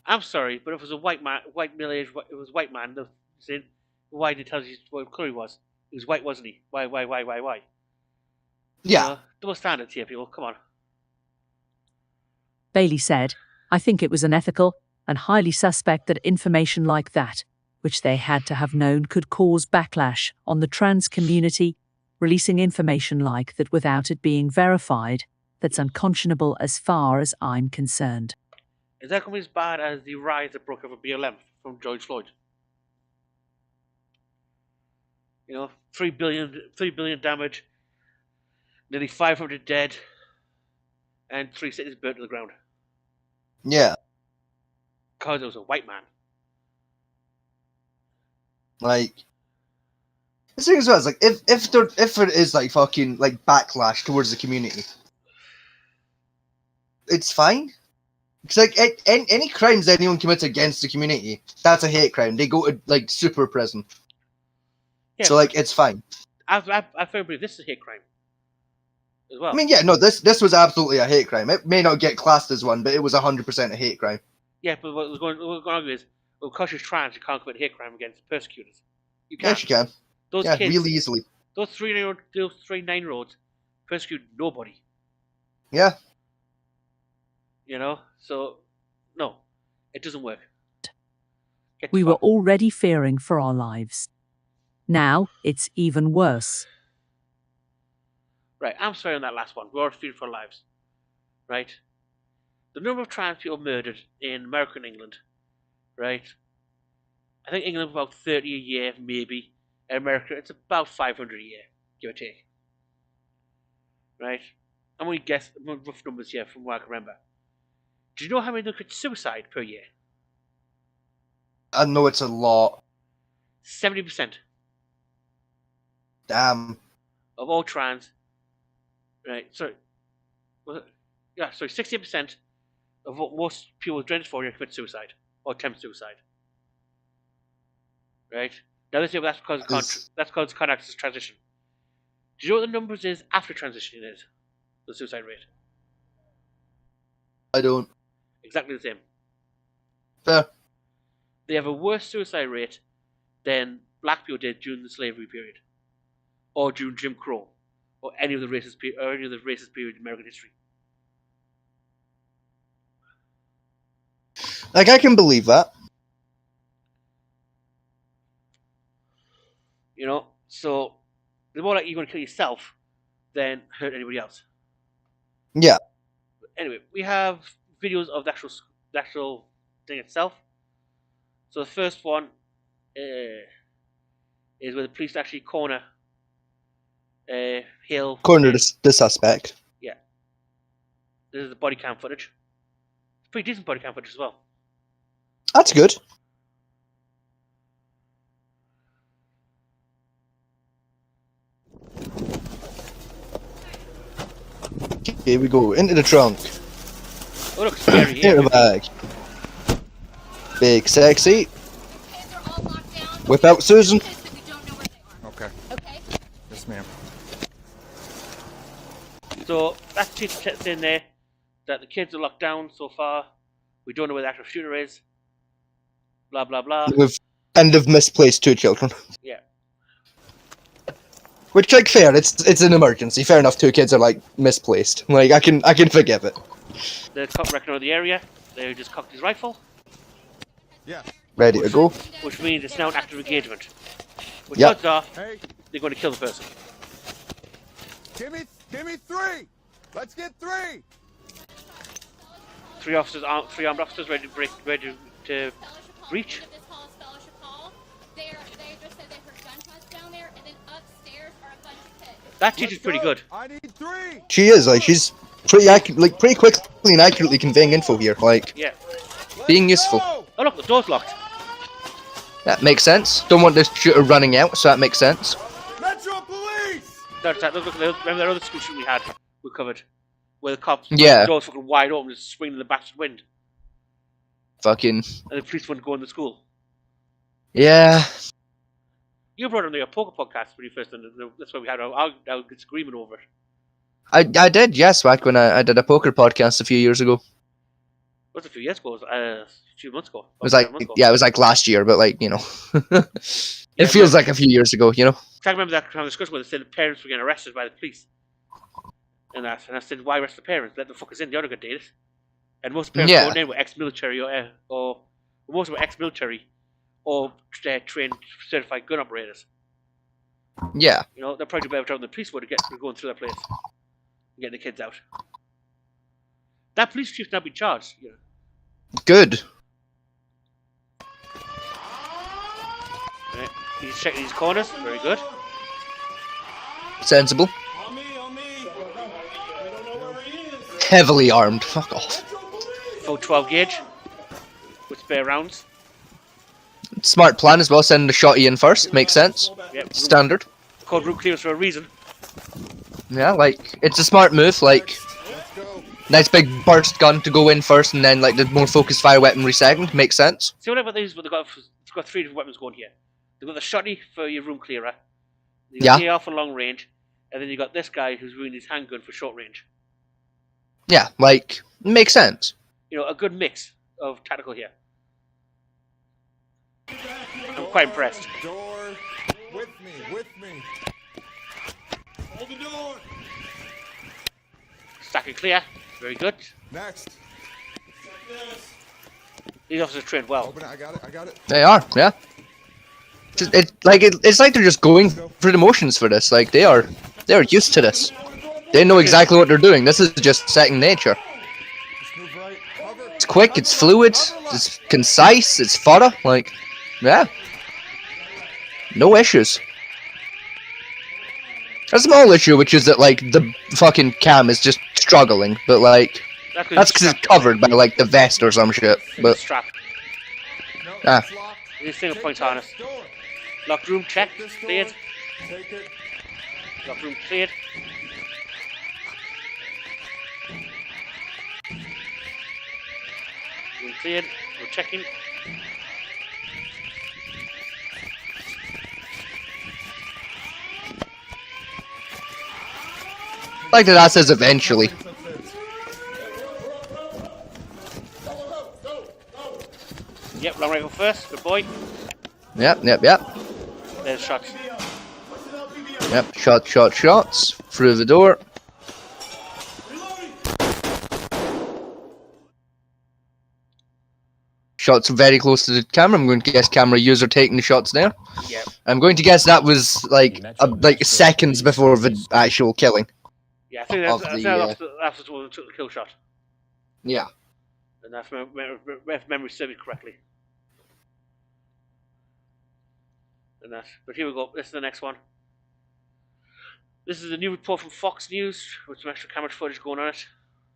I'm sorry, but if it was a white man, middle-aged, it was a white man. Saying why did he tell you what colour he was? He was white, wasn't he? Why? Yeah. Double standards here, people. Come on. Bailey said, I think it was unethical and highly suspect that information like that, which they had to have known, could cause backlash on the trans community. Releasing information like that without it being verified, that's unconscionable as far as I'm concerned. Is that going to be as bad as the rise that broke over BLM from George Floyd? You know, 3 billion damage, nearly 500 dead, and 3 cities burnt to the ground. Yeah. Because it was a white man. Like, the thing as well is, like, if it is, like, fucking, like, backlash towards the community, it's fine. Because, like, any crimes anyone commits against the community, that's a hate crime. They go to, like, super prison. Yeah, so, like, it's fine. I firmly believe this is a hate crime as well. I mean, yeah, no, this was absolutely a hate crime. It may not get classed as one, but it was 100% a hate crime. Yeah, but what we're going to argue is, well, because you're trans, you can't commit hate crime against persecutors. You can't. Yes, you can. Those yeah, kids, really easily. Those 3 9-year-olds persecute nobody. Yeah. You know, so no, it doesn't work. We were already fearing for our lives. Now it's even worse. Right, I'm sorry on that last one. We're all fearing for our lives. Right? The number of trans people murdered in America and England, right? I think England about 30 a year, maybe. In America, it's about 500 a year, give or take. Right? I'm going to guess rough numbers here from what I can remember. Do you know how many look at suicide per year? I know it's a lot. 70%. Damn. Of all trans. Right, sorry. Was it? Yeah, sorry, 60% of what most people with gender dysphoria commit suicide or attempt suicide. Right? Now let's say that's because contact is transition. Do you know what the numbers is after transition is? The suicide rate? I don't. Exactly the same. Fair. They have a worse suicide rate than black people did during the slavery period. Or during Jim Crow. or any of the racist period in American history. Like, I can believe that. You know, so the more like you're going to kill yourself than hurt anybody else. Yeah. Anyway, we have videos of the actual thing itself. So the first one is where the police actually corner Hill. Corner the suspect. Yeah. This is the body cam footage. It's pretty decent body cam footage as well. That's good. Here we go, into the trunk. Oh look, scary Into here. the bag. Big sexy. Whip out Susan. Okay. Yes, ma'am. So that teacher in there that the kids are locked down so far. We don't know where the actual shooter is. Blah blah blah. And have misplaced 2 children. Yeah. Which, like, fair. It's an emergency. Fair enough. 2 kids are like misplaced. Like, I can forgive it. The cop reckon of the area. They just cocked his rifle. Yeah. Ready to go. Which means it's now an active engagement. Which Yep. odds are Hey, they're going to kill the person. give me 3. Let's get 3. 3 armed officers ready to breach. That teacher's pretty good. I need 3. She is, like, she's pretty pretty quickly and accurately conveying info here. Like, Yeah. being useful. Oh look, the door's locked. That makes sense. Don't want this shooter running out, so that makes sense. Metro Police. Look, remember that other school shooting we covered? Where the cops, Yeah. the door's fucking wide open, just swinging in the bastard wind. Fucking. And the police wouldn't go in the school. Yeah. You brought on the poker podcast when you first done it. That's why we had our disagreement over it. I did, yes, back when I did a poker podcast a few years ago. It was a few years ago. It was a few months ago. It was like, yeah, it was like last year, but like, you know. It feels like a few years ago, you know? I remember that kind of discussion where they said the parents were getting arrested by the police. And I said, why arrest the parents? Let the fuckers in. The other guy did it. And most parents going in were ex-military or most were ex-military or trained certified gun operators. Yeah. You know, they're probably do better job than the police would get going through that place and getting the kids out. That police chief's now been charged. You know. Good. Right. He's checking these corners. Very good. Sensible. Heavily armed. Fuck off. Full 12 gauge with spare rounds. Smart plan as well, sending the shotty in first. Makes sense. Yep. Standard. Called route clearance for a reason. Yeah, like, it's a smart move, like, nice big burst gun to go in first and then, like, the more focused fire weaponry second. Makes sense. See what about these? They've got 3 different weapons going here. They've got the shotty for your room clearer. You've got the AR for long range. And then you've got this guy who's doing his handgun for short range. Yeah, like, makes sense. You know, a good mix of tactical here. I'm quite impressed. Door with me. Hold the door. Stacking clear. Very good. Next. These officers trained well. Open it. I got it. They are, yeah. It's like they're just going through the motions for this. Like, they're used to this. They know exactly what they're doing. This is just second nature. It's quick, it's fluid, it's concise, it's fodder. Like, yeah. No issues. A small issue, which is that, like, the fucking cam is just struggling, but, like, that's because it's covered by, like, the vest or some shit. But, strap. ah. This single point harness. Locked room, check. Cleared. Locked room, cleared. Room cleared. We're checking. Like that says eventually. Yep, long rifle first. Good boy. Yep. There's shots. Yep, shots through the door. Shots very close to the camera. I'm going to guess camera user taking the shots there. Yeah. I'm going to guess that was like seconds before the actual killing. Yeah, I think that's the one that took the kill shot. Yeah. And that's if memory serves me correctly. And that. But here we go. This is the next one. This is a new report from Fox News with some extra camera footage going on it.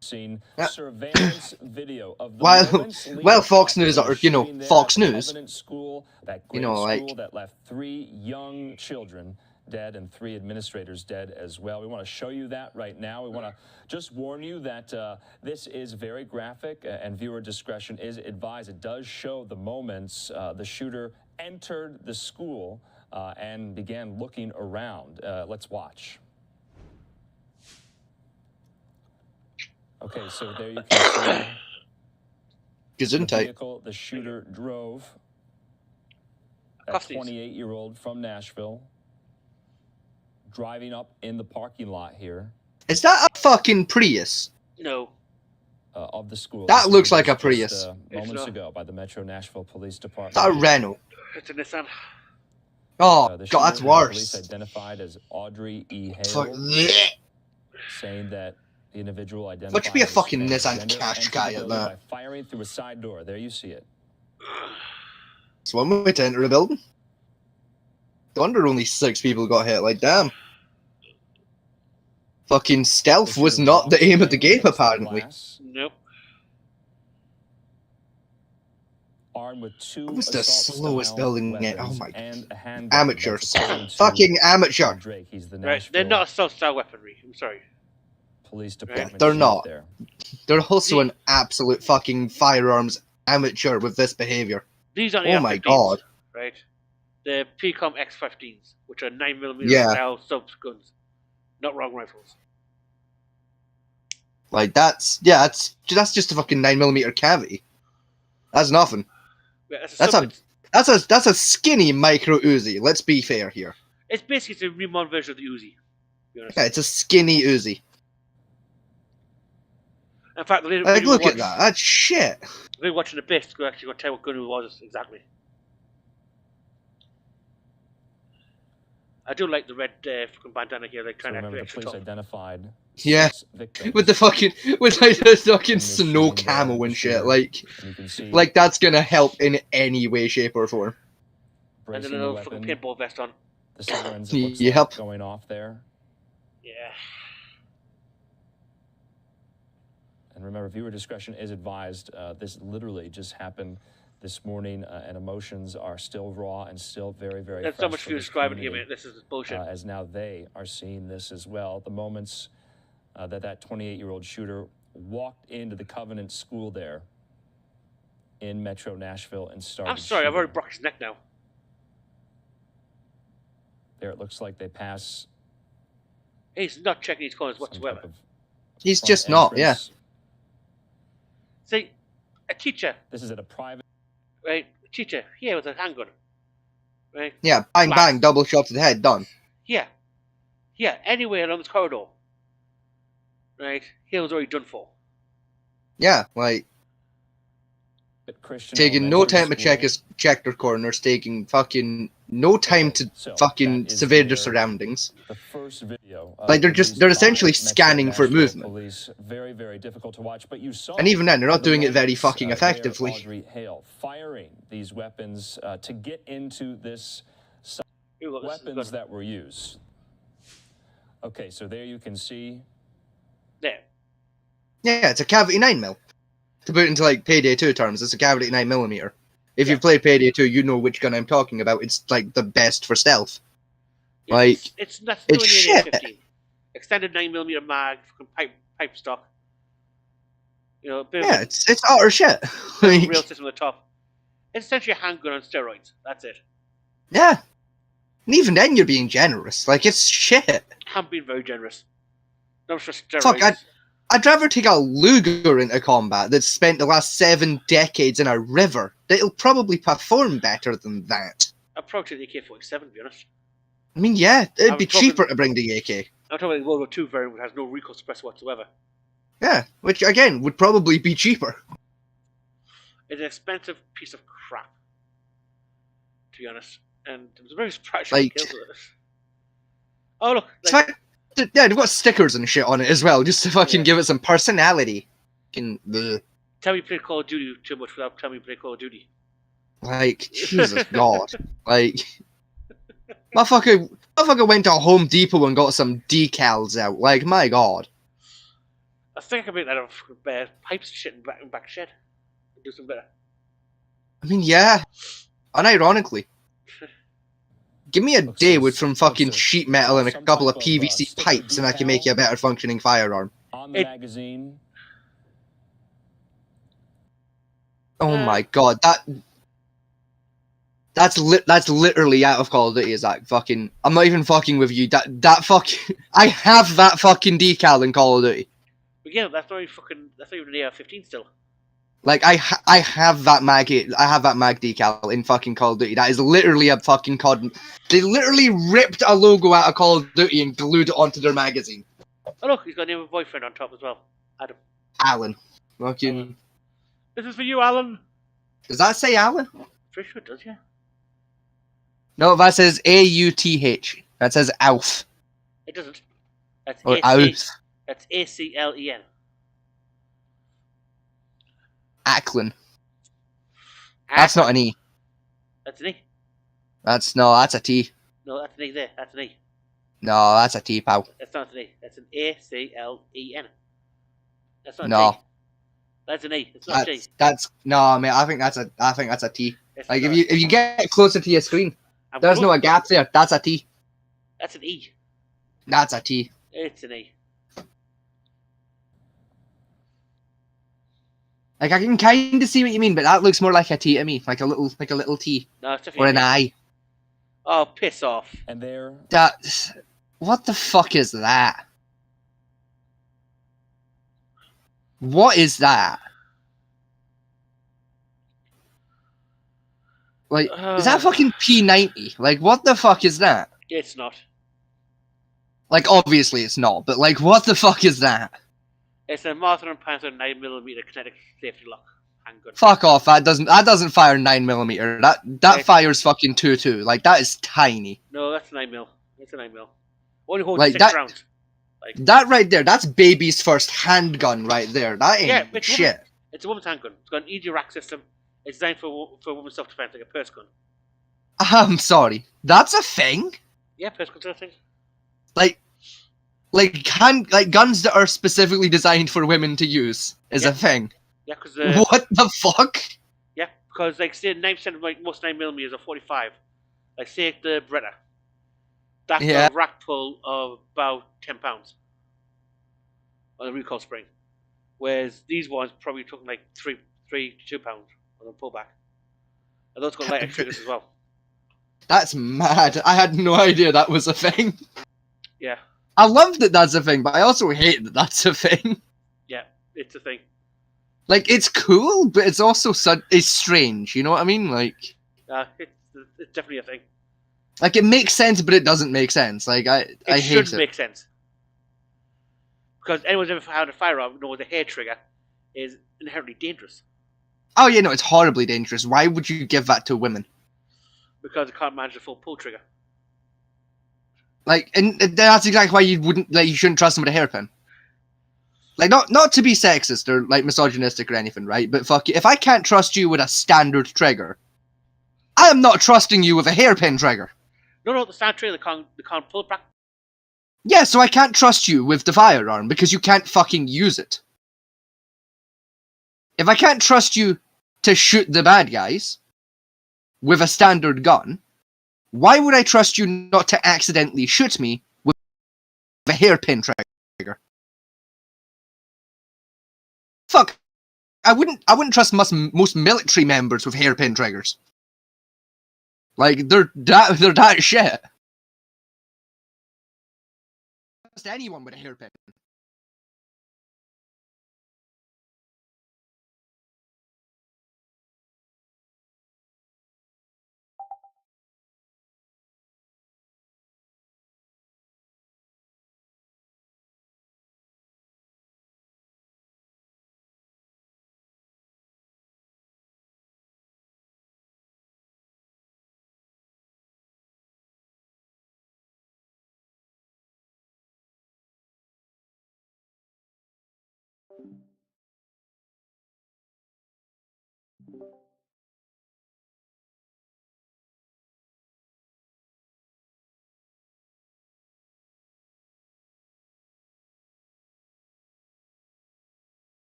Seen surveillance video of the well, Fox News are, you know, Fox News. School, that you know, like school that left 3 young children dead and 3 administrators dead as well. We want to show you that right now. We want to just warn you that this is very graphic and viewer discretion is advised. It does show the moments the shooter entered the school and began looking around. Let's watch. Okay, so there you can see the vehicle the shooter drove. That 28-year-old from Nashville driving up in the parking lot here. Is that a fucking Prius? No. Of the school. That looks like a Prius. Moments ago by the Metro Nashville Police Department. Is that a Renault? It's a Nissan. Oh, God, that's worse. Police identified as Audrey E. Hale, Fuck. saying that the individual identified What should be a fucking as Nissan Cash guy at that? by firing through a side door. There you see it. It's one way to enter a building. No wonder only 6 people got hit. Like, damn. Fucking stealth was not the aim of the game, apparently. Nope. Armed with 2 That was the slowest building yet. Oh my god. Amateurs. Fucking amateur. Right, they're not assault-style weaponry. I'm sorry. Police department. Yeah, they're not. They're also an absolute fucking firearms amateur with this behavior. These are oh my god. Right? The PCOM X15s, which are 9mm style sub guns, not wrong rifles. Like that's just a fucking 9mm cavity. That's nothing. Yeah, that's a skinny micro Uzi. Let's be fair here. It's basically a remodeled version of the Uzi. Yeah, it's a skinny Uzi. In fact, like, look at that. That's shit. We're watching the best. We're actually going to tell what gun it was exactly. I do like the red fucking bandana here. Like trying to act extra tough. Identified. Yeah, with the fucking the fucking snow camo and shit. Like that's gonna help in any way, shape, or form. And then a little fucking paintball vest on. The sirens like going off there. Yeah. And remember, viewer discretion is advised. This literally just happened this morning, and emotions are still raw and still very, very. There's so much for you describing here, man. This is bullshit. As now they are seeing this as well. The moments that 28-year-old shooter walked into the Covenant School there in Metro Nashville and started. I'm sorry, I've already broke his neck now. There, it looks like they pass. He's not checking his corners whatsoever. He's just not, yeah. See, a teacher. This is at a private. Right, a teacher here with a handgun. Right. Yeah, bang bang, double shot to the head, done. Yeah, anywhere along this corridor. Right, he was already done for. Yeah, like taking no time to check their corners, taking fucking no time to fucking survey their surroundings. The first video, like they're essentially scanning for movement. Police, very, very difficult to watch, but you saw. And even then, they're not doing it very fucking effectively. Audrey Hale firing these weapons to get into this weapons that were used. Okay, so there you can see. There. Yeah, it's a cavity 9mm. To put it into like Payday 2 terms, it's a cavity 9mm. If you've played Payday 2, you know which gun I'm talking about. It's like the best for stealth. Like it's shit. Extended 9mm mag, pipe stock. You know, yeah, it's utter shit. Like, real system at the top. It's essentially a handgun on steroids. That's it. Yeah, and even then you're being generous. Like it's shit. I'm being very generous. Not for steroids. Fuck, I'd rather take a Luger into combat that's spent the last 7 decades in a river. That'll probably perform better than that. I'd probably take the AK-47, to be honest. I mean, yeah, it'd I'm be talking- cheaper to bring the AK. I'm talking about the World War II variant, which has no recoil suppressor whatsoever. Yeah, which again would probably be cheaper. It's an expensive piece of crap, to be honest. And it was very surprised Like- killed with it. Oh look, It's like, fine. Yeah, they've got stickers and shit on it as well, just to fucking Yeah. give it some personality. Bleh. tell me you play Call of Duty too much without telling me you play Call of Duty. Like, Jesus God. Like, motherfucker went to Home Depot and got some decals out. Like, my God. I think I can make that out of pipes and shit in back shed. Do some better. I mean, yeah. Unironically. Give me a day with some fucking sheet metal and a couple of PVC pipes and I can make you a better functioning firearm. On the magazine. Oh my God, that's literally out of Call of Duty. Is that fucking? I'm not even fucking with you. That fucking. I have that fucking decal in Call of Duty. But yeah, that's not even an AR-15 still. Like I have that mag. I have that mag decal in fucking Call of Duty. That is literally a fucking COD. They literally ripped a logo out of Call of Duty and glued it onto their magazine. Oh look, he's got a name of boyfriend on top as well. Adam. Alan. Fucking. This is for you, Alan. Does that say Alan? Pretty sure it does, yeah. No, that says AUTH. That says Alf. It doesn't. That's Or AC. Alf. That's ACLEN. Acklen. That's not an E. That's an E. That's a T. No, that's an E there. That's an E. No, that's a T, pal. That's not an E. That's an ACLEN. That's not No. a T. That's an E. It's not a G. That's no, mate. I think that's a T. It's Like not. if you get closer to your screen, I'm there's no close. a gap there. That's a T. That's an E. That's a T. It's an E. Like I can kind of see what you mean, but that looks more like a T to me, like a little T No, it's or definitely an I. Oh, piss off. And there. That. What the fuck is that? What is that? Like, is that fucking P90? Like, what the fuck is that? It's not. Like, obviously it's not, but like, what the fuck is that? It's a Martin and Panther 9mm kinetic safety lock handgun. Fuck off! That doesn't fire 9mm. That fires fucking 2.2. Like that is tiny. No, that's 9mm. It's a 9mm. Only holds Like 6 that. rounds. Like That right there. That's baby's first handgun right there. That ain't yeah, it's shit. It's a woman's handgun. It's got an easy rack system. It's designed for women's self-defense, like a purse gun. I'm sorry. That's a thing. Yeah, purse guns are a thing. Like guns that are specifically designed for women to use is Yeah. a thing. Yeah, because What the fuck? yeah, because like say 9% of like most 9mm are 45. Like say the Beretta. That's Yeah. a rack pull of about £10 on the recoil spring, whereas these ones probably took like £3 to £2 on the pullback, and those got lighter triggers as well. That's mad. I had no idea that was a thing. Yeah, I love that that's a thing, but I also hate that that's a thing. yeah, it's a thing. Like, it's cool, but it's also it's strange. You know what I mean? Like It's definitely a thing. Like, it makes sense, but it doesn't make sense. Like, I It hate should it. make sense. Because anyone who's ever had a firearm knows the hair trigger is inherently dangerous. Oh, yeah, no, it's horribly dangerous. Why would you give that to women? Because it can't manage the full pull trigger. Like, and that's exactly why you shouldn't trust them with a hairpin. Like, not to be sexist or, like, misogynistic or anything, right? But fuck it, if I can't trust you with a standard trigger, I am not trusting you with a hairpin trigger. No, the stand trigger, they can't pull it back. Yeah, so I can't trust you with the firearm because you can't fucking use it. If I can't trust you to shoot the bad guys with a standard gun, why would I trust you not to accidentally shoot me with a hairpin trigger? Fuck. I wouldn't trust most military members with hairpin triggers. Like, they're that shit. Trust anyone with a hairpin.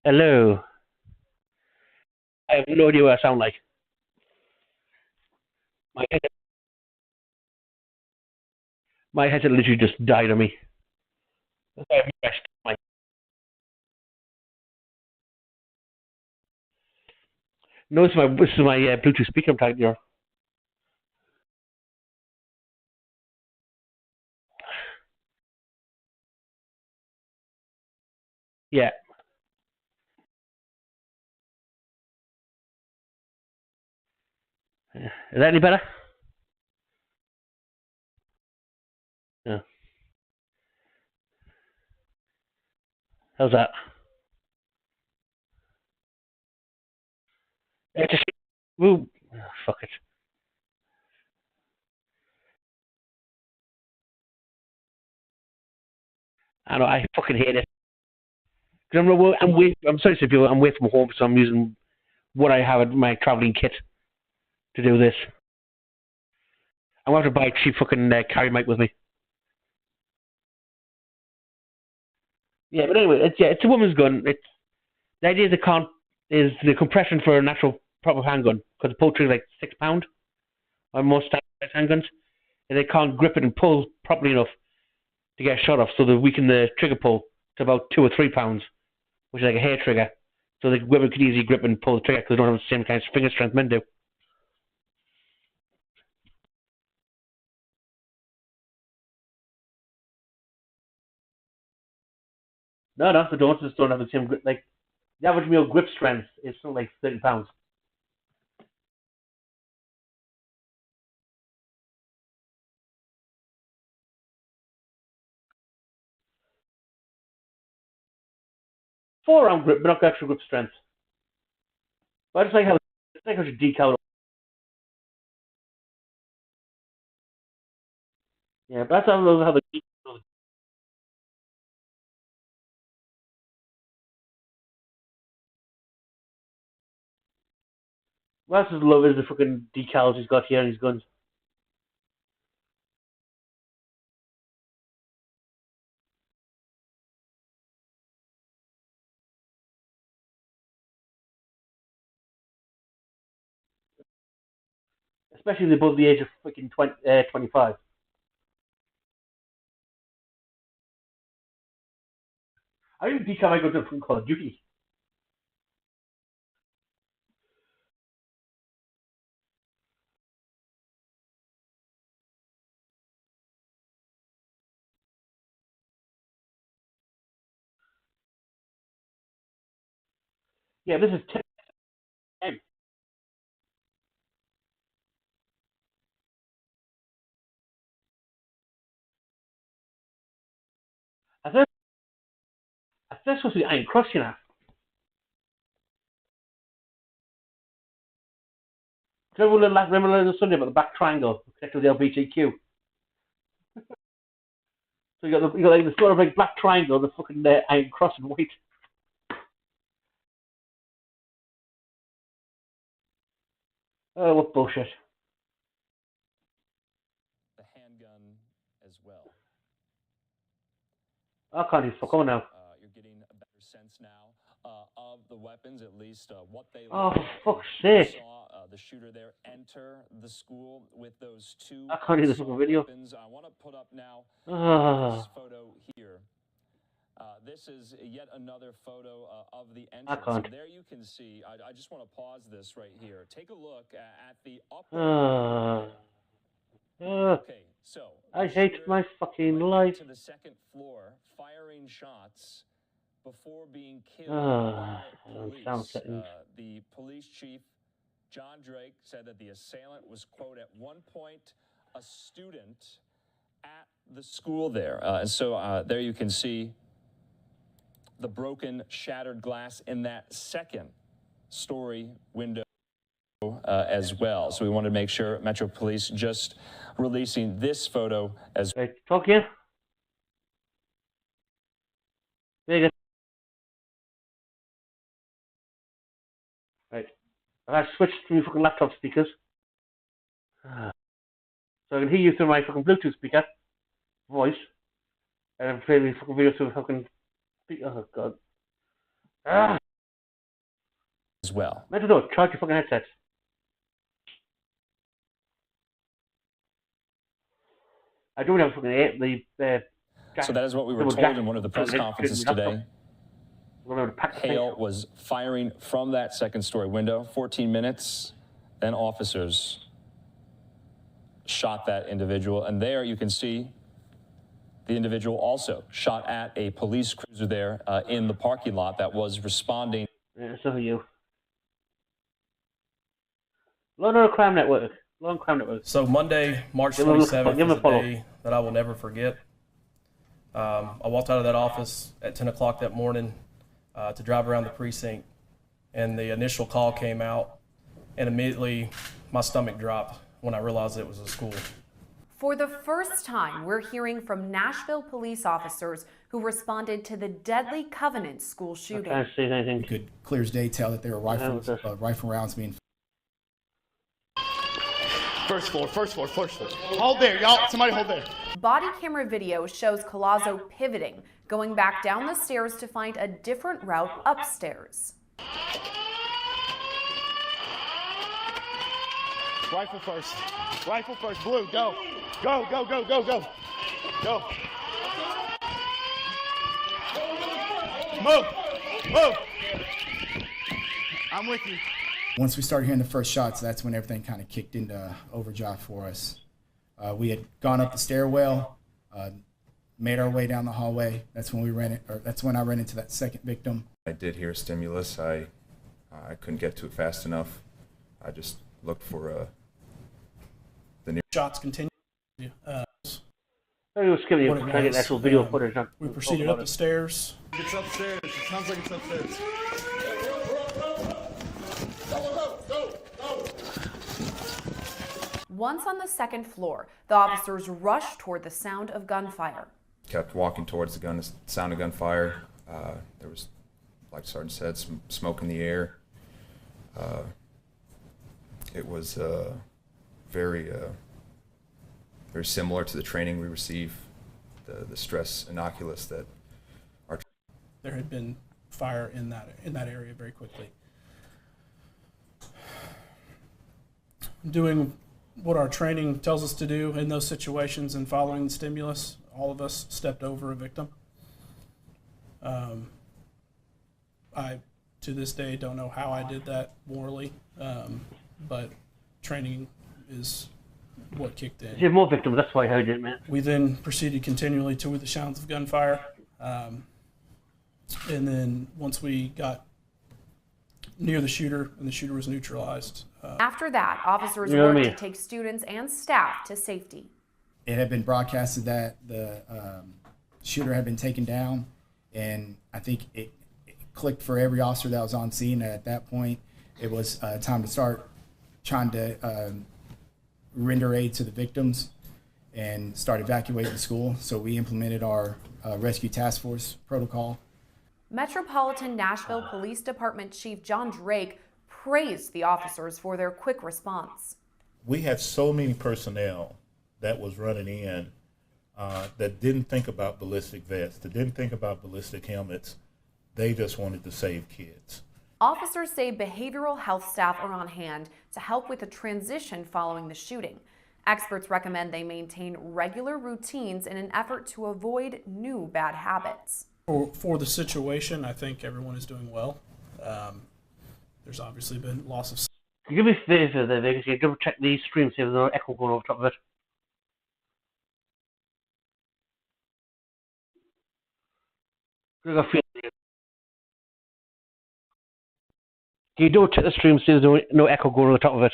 Hello. I have no idea what I sound like. My headset literally just died on me. I have rest. No, this is my Bluetooth speaker I'm talking to you. Yeah. Is that any better? Yeah. How's that? Just, ooh, fuck it. I know, I fucking hate it. Because I'm sorry to say people, I'm away from home, so I'm using what I have in my travelling kit to do this. I'm going to have to buy a cheap fucking carry mic with me. Yeah, but anyway, it's a woman's gun. The idea is the compression for an actual proper handgun, because the pull trigger is like £6 on most standard handguns, and they can't grip it and pull properly enough to get a shot off, so they weaken the trigger pull to about £2 or £3, which is like a hair trigger. So the women can easily grip and pull the trigger because they don't have the same kind of finger strength men do. No, they don't. Just don't have the same grip. Like the average male grip strength is something like £30. Forearm grip, but not actual grip strength. But I just like how it's like how you decal. Yeah, but that's how the decal. What else is love is the fucking decals he's got here on his guns. Especially above the age of fucking 25. I even decal my guns from Call of Duty. Yeah, this is 10. I think that's supposed to be Iron Cross, you know. Remember the Sunday about the back triangle connected with the LGBTQ? So you got like the sort of like black triangle, the fucking Iron Cross in white. Oh, what bullshit. The handgun as well. I can't even fuck on now. You're getting a better sense now of the weapons, at least what they Oh, look for like. fuck's sake. Saw the shooter there enter the school with those two I can't hear the fucking video. weapons. I want to put up now this photo here. This is yet another photo of the entrance. can't. There you can see, I just want to pause this right here. Take a look at the upper. Okay, so I hate my fucking life. to the second floor, firing shots before being killed by sound police. settings. The police chief, John Drake, said that the assailant was, quote, at one point a student at the school there. And so there you can see the broken, shattered glass in that second story window as well. So we wanted to make sure Metro Police just releasing this photo as well. Right, talk here. Very good. Right. I switched to my fucking laptop speakers. So I can hear you through my fucking Bluetooth speaker voice. And I'm playing the fucking video through the fucking speaker. Oh god. as well. Meant to do it. Charge your fucking headset. I don't have fucking So that is what we were told in one of the press conferences today. Hail was firing from that second-story window. 14 minutes, then officers shot that individual. And there you can see the individual also shot at a police cruiser there in the parking lot that was responding. Yeah, so are you. Lone Crime Network. Lone Crime Network. So Monday, March 27th is a day that I will never forget. I walked out of that office at 10 o'clock that morning to drive around the precinct, and the initial call came out, and immediately my stomach dropped when I realized it was a school. For the first time, we're hearing from Nashville police officers who responded to the deadly Covenant school shooting. I can't see anything. We could clear as day tell that there were rifle rounds being. First floor. Hold there, y'all. Somebody hold there. Body camera video shows Collazo pivoting, going back down the stairs to find a different route upstairs. Rifle first. Blue, go. Go. Move. I'm with you. Once we started hearing the first shots, that's when everything kind of kicked into overdrive for us. We had gone up the stairwell, made our way down the hallway. That's when I ran into that second victim. I did hear a stimulus. I couldn't get to it fast enough. I just looked for the near shots continued. I was giving you trying to get actual video footage. We proceeded up the stairs. It's upstairs. It sounds like it's upstairs. Once on the second floor, the officers rushed toward the sound of gunfire. Kept walking towards the sound of gunfire. There was, like Sergeant said, some smoke in the air. It was very similar to the training we received, the stress inoculus that our. There had been fire in that area very quickly. Doing what our training tells us to do in those situations and following the stimulus, all of us stepped over a victim. I, to this day, don't know how I did that morally, but training is what kicked in. You have more victims, that's why I heard it, man. We then proceeded continually toward the sounds of gunfire. And then once we got near the shooter and the shooter was neutralized. After that, officers worked to take students and staff to safety. It had been broadcasted that the shooter had been taken down, and I think it clicked for every officer that was on scene. At that point, it was time to start trying to render aid to the victims and start evacuating the school. So we implemented our rescue task force protocol. Metropolitan Nashville Police Department Chief John Drake praised the officers for their quick response. We had so many personnel that was running in that didn't think about ballistic vests, that didn't think about ballistic helmets. They just wanted to save kids. Officers say behavioral health staff are on hand to help with the transition following the shooting. Experts recommend they maintain regular routines in an effort to avoid new bad habits. For the situation, I think everyone is doing well. There's obviously been loss of. Can you do me a favour there, Vegas? Can you double check the stream, see if there's no echo going over top of it? Can you double check the stream, see if there's no echo going over the top of it?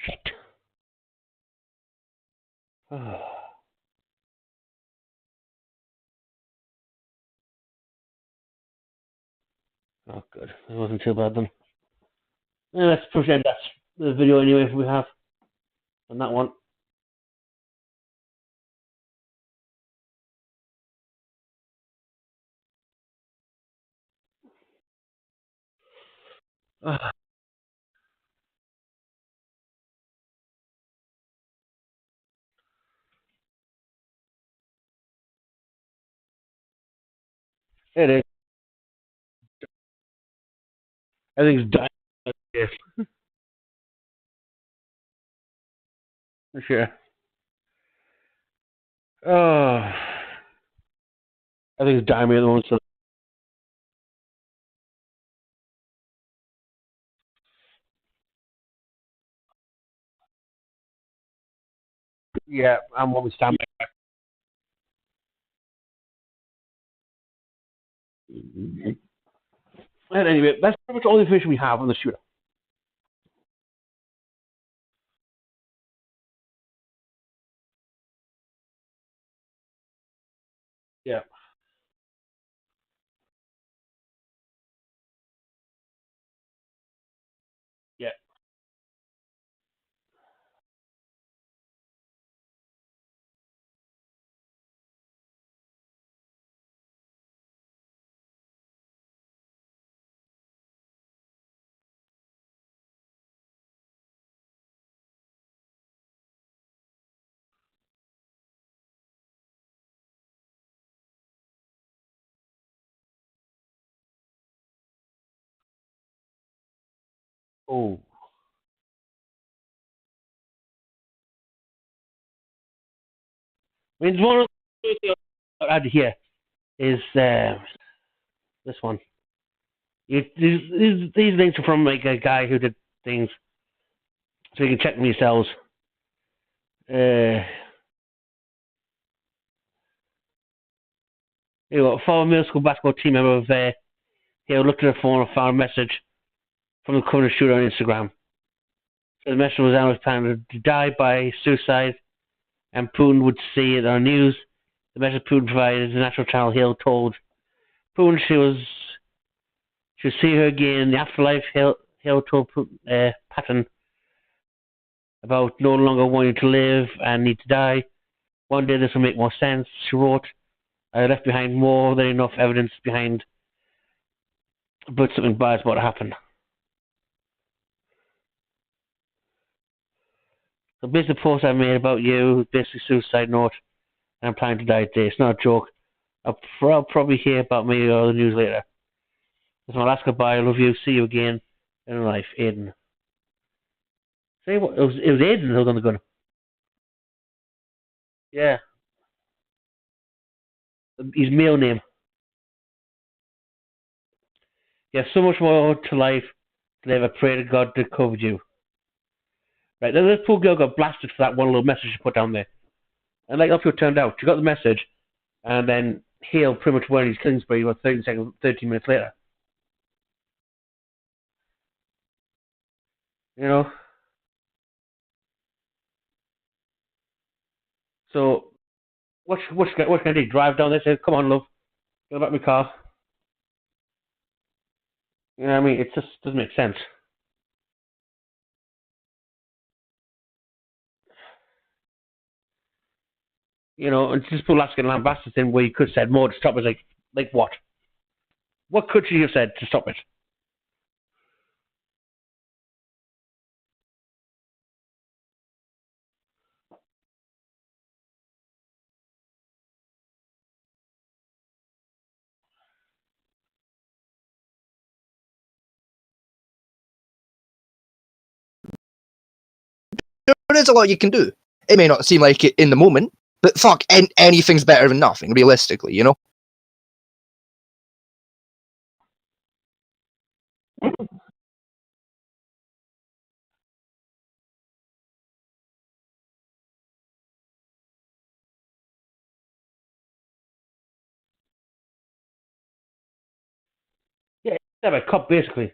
Shit. Oh, good. It wasn't too bad then. Yeah, let's pretend that's the video anyway if we have on that one. It is. Everything's dying. Yes. For sure. Oh. Everything's dying at the moment, so. Yeah, I'm on the standby. And anyway, that's pretty much all the information we have on the shooter. Yeah. Yeah. Oh. I mean, one of the things I had here is this one. These links are from like a guy who did things, so you can check them yourselves. Here you go. Former middle school basketball team member of here looked at her phone and found a message from the current shooter on Instagram. So the message was Alex planning to die by suicide, and Putin would see it on the news. The message Putin provided, the national channel Hill told Putin she'll see her again in the afterlife. Hill told Patton about no longer wanting to live and need to die. One day this will make more sense, she wrote. I left behind more than enough evidence behind, but something bad is about to happen. So basically the post I made about you, basically suicide note, and I'm planning to die today. It's not a joke. I'll probably hear about me or the news later. That's my last goodbye. I love you. See you again in life, Aiden. Say what? It was Aiden who was on the gun. Yeah. His male name. You have so much more to life to live. I pray to God to cover you. Right, now this poor girl got blasted for that one little message she put down there. And like that's what it turned out. She got the message, and then Hale pretty much went his killing spree 13 minutes later. You know? So, what's can I do? Drive down there and say, come on, love. Get back in my car. You know what I mean? It just doesn't make sense. You know, and just put Laskin lambasted in where you could have said more to stop it. Like what? What could she have said to stop it? There is a lot you can do. It may not seem like it in the moment, but fuck, anything's better than nothing, realistically, you know? Yeah, a cop, basically.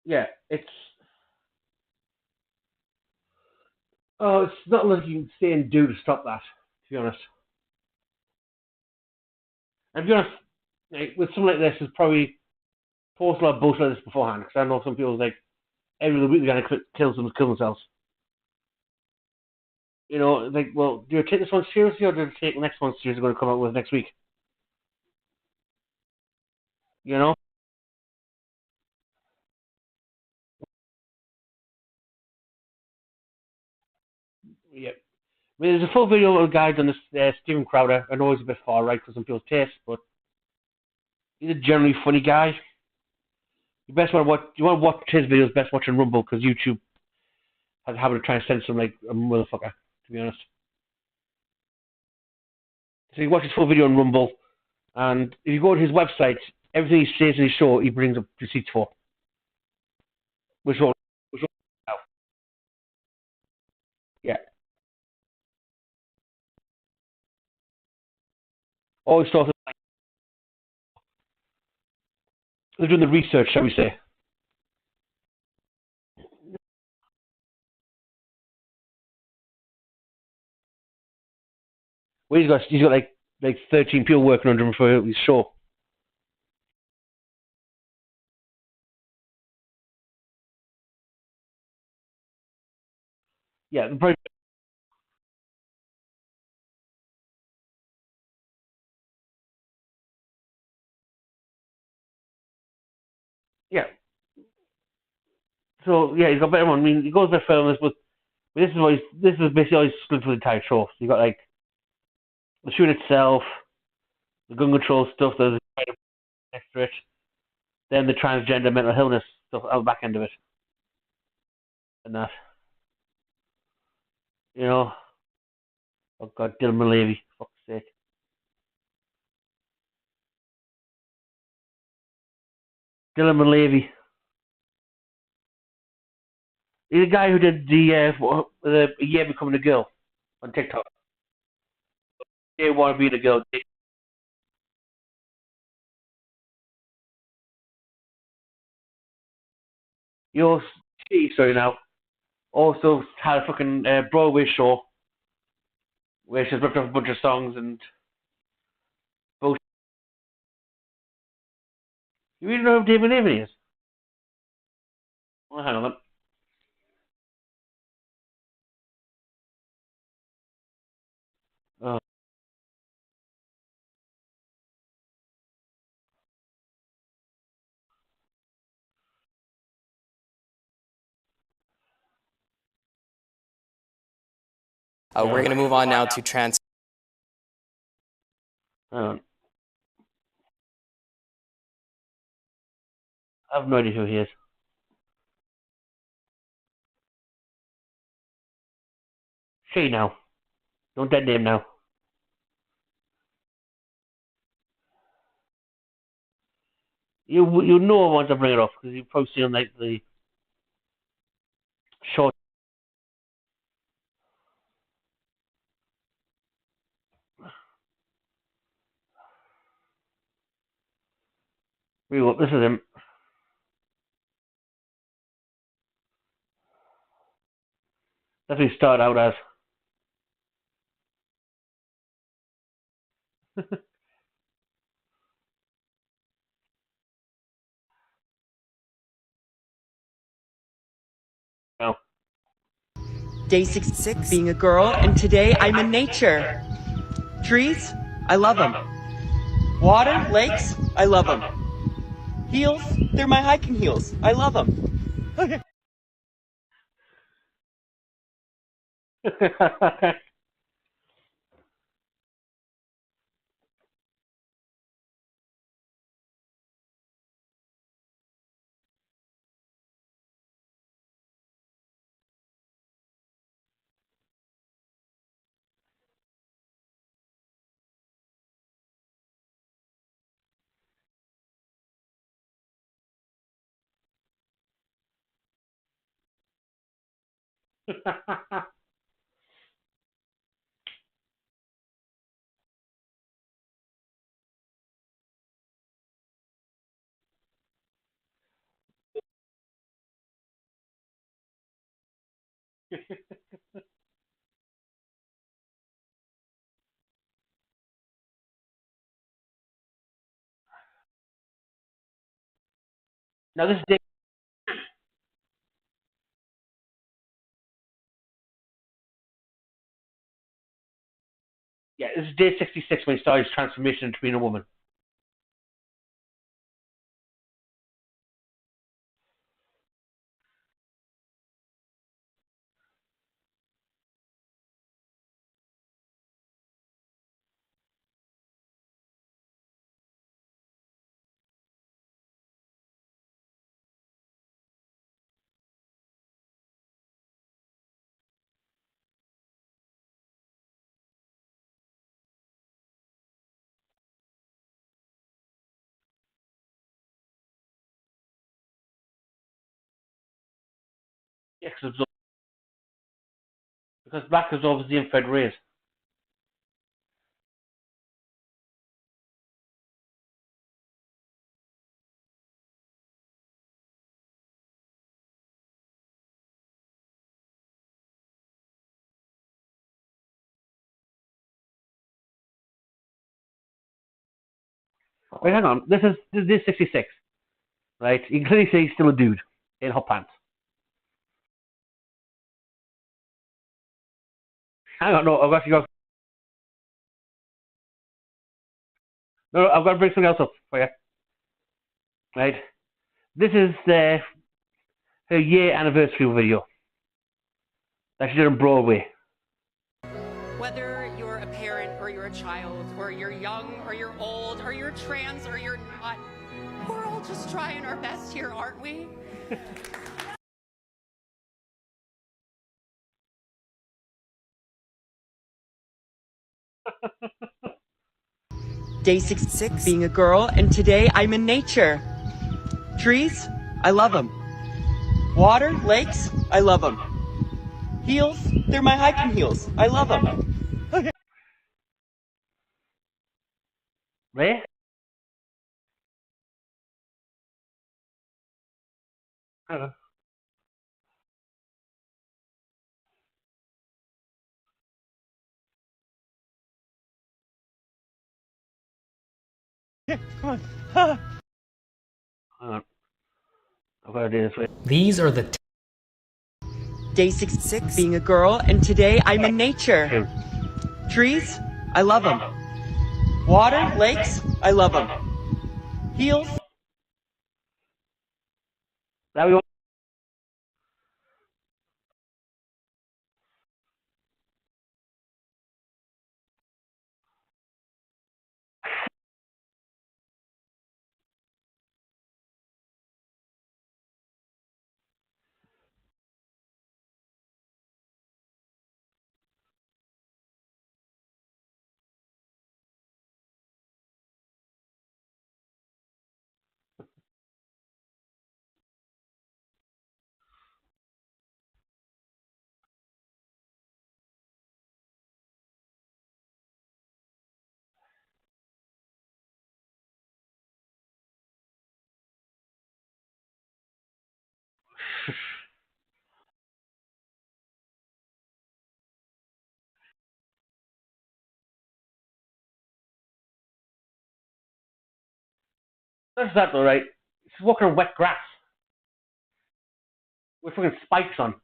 yeah, it's not like you can say and do to stop that. To be honest, and to be honest, like, with something like this, it's probably post a lot of bullshit like this beforehand. Because I know some people like every other week they're gonna kill themselves. You know, like, well, do you take this one seriously or do you take the next one seriously? Going to come out with next week? You know? Yeah. I mean, there's a full video of a guy on this Steven Crowder. I know he's a bit far right for some people's taste, but he's a generally funny guy. You best want to watch. You want to watch his videos. Best watching Rumble because YouTube has a habit of trying to censor him like a motherfucker. To be honest. So you watch his full video on Rumble, and if you go to his website, everything he says in his show, he brings up receipts for. Which all, yeah. All his stuff. They're doing the research, shall we say? Well, he's got like 13 people working under him for his show. Yeah, yeah. So yeah, he's got better one. I mean, he goes a bit further on this, but this is basically all he's split for the entire show. So you got like the shoot itself, the gun control stuff, there's next to it, then the transgender mental illness stuff out the back end of it, and that. You know, oh god, Dylan Mullavey, fuck's sake. Dylan Mullavey. He's the guy who did the year becoming a girl on TikTok. They want to be the girl. You know, sorry now. Also had a fucking Broadway show where she's ripped off a bunch of songs and bullshit. You really know who David Mullavey is? Well, hang on. Oh. We're going to move on now to trans. I have no idea who he is. Say now. Don't that name now. You know once I bring it up because you've probably seen like the short. This is him. That's what he started out as. No. Day 66 being a girl, and today I'm in nature. Trees, I love them. Water, lakes, I love them. Heels, they're my hiking heels. I love them. Okay. Now this is day. Yeah, this is day 66 when he started his transformation into being a woman. Yeah, because black absorbs the infrared rays. Wait, hang on. This is day 66, right? You can clearly see he's still a dude in hot pants. Hang on, no, I've actually got. No, I've got to bring something else up for you. Right? This is her year anniversary video that she did on Broadway. Whether you're a parent or you're a child, or you're young or you're old, or you're trans or you're not, we're all just trying our best here, aren't we? Day 66, being a girl, and today I'm in nature. Trees, I love them. Water, lakes, I love them. Heels, they're my hiking heels. I love them. Okay. Ray? Hang on. Yeah, come on. Hang on. I've got to do this way. These are the Day 66, being a girl, and today I'm in nature. Trees, I love them. Water, lakes, I love them. Heels. Now we want. That's that though, right? She's walking on wet grass with fucking spikes on.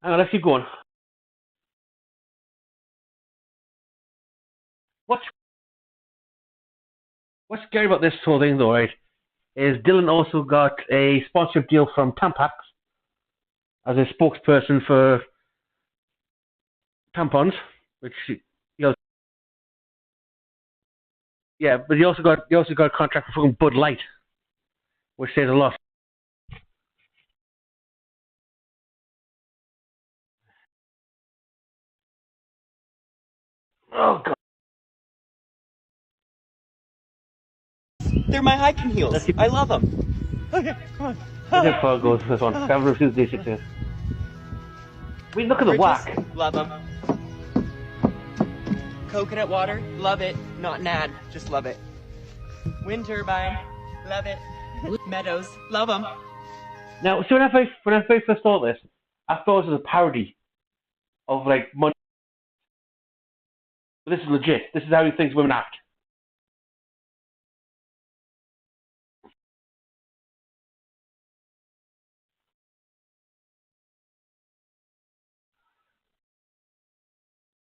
Hang on, let's keep going. What's scary about this whole thing, though, right, is Dylan also got a sponsorship deal from Tampax as a spokesperson for tampons, which yeah, but he also got a contract for fucking Bud Light, which says a lot. Oh god. They're my hiking heels. I love them. Okay, come on. Look how far it goes this one. Haven't refused these 6 years. I mean, look at the whack. Love them. Coconut water, love it. Not an ad, just love it. Wind turbine, love it. Meadows, love them. Now, so when I very first saw this, I thought it was a parody of like money. But this is legit. This is how he thinks women act.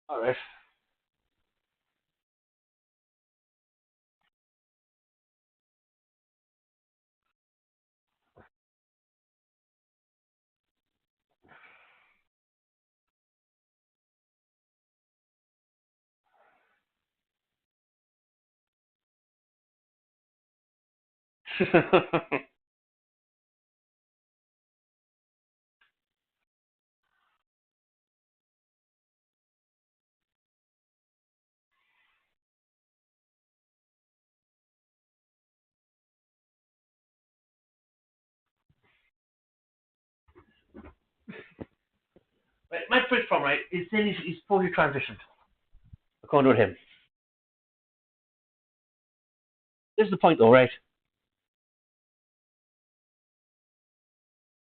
All right. Right, my first problem, right, is saying he's fully transitioned, according to him. This is the point, though, right?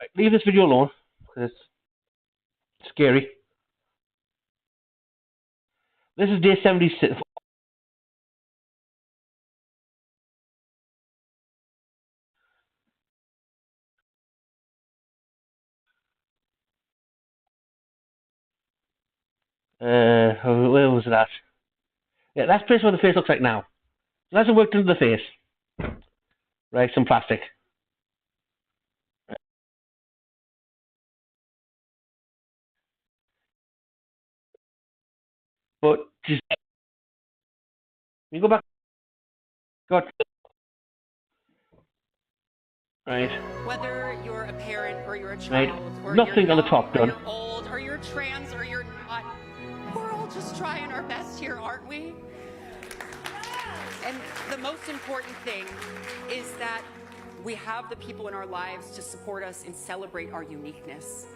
Right, leave this video alone, because it's scary. This is day 76. Where was it at? Yeah, that's basically what the face looks like now. So that's worked into the face. Right, some plastic. But just you go back. Got right. Whether you're a parent or you're a child, Right. or Nothing you're on the young, top or done. you're old, or you're trans, or you're not, we're all just trying our best here, aren't we? And the most important thing is that we have the people in our lives to support us and celebrate our uniqueness.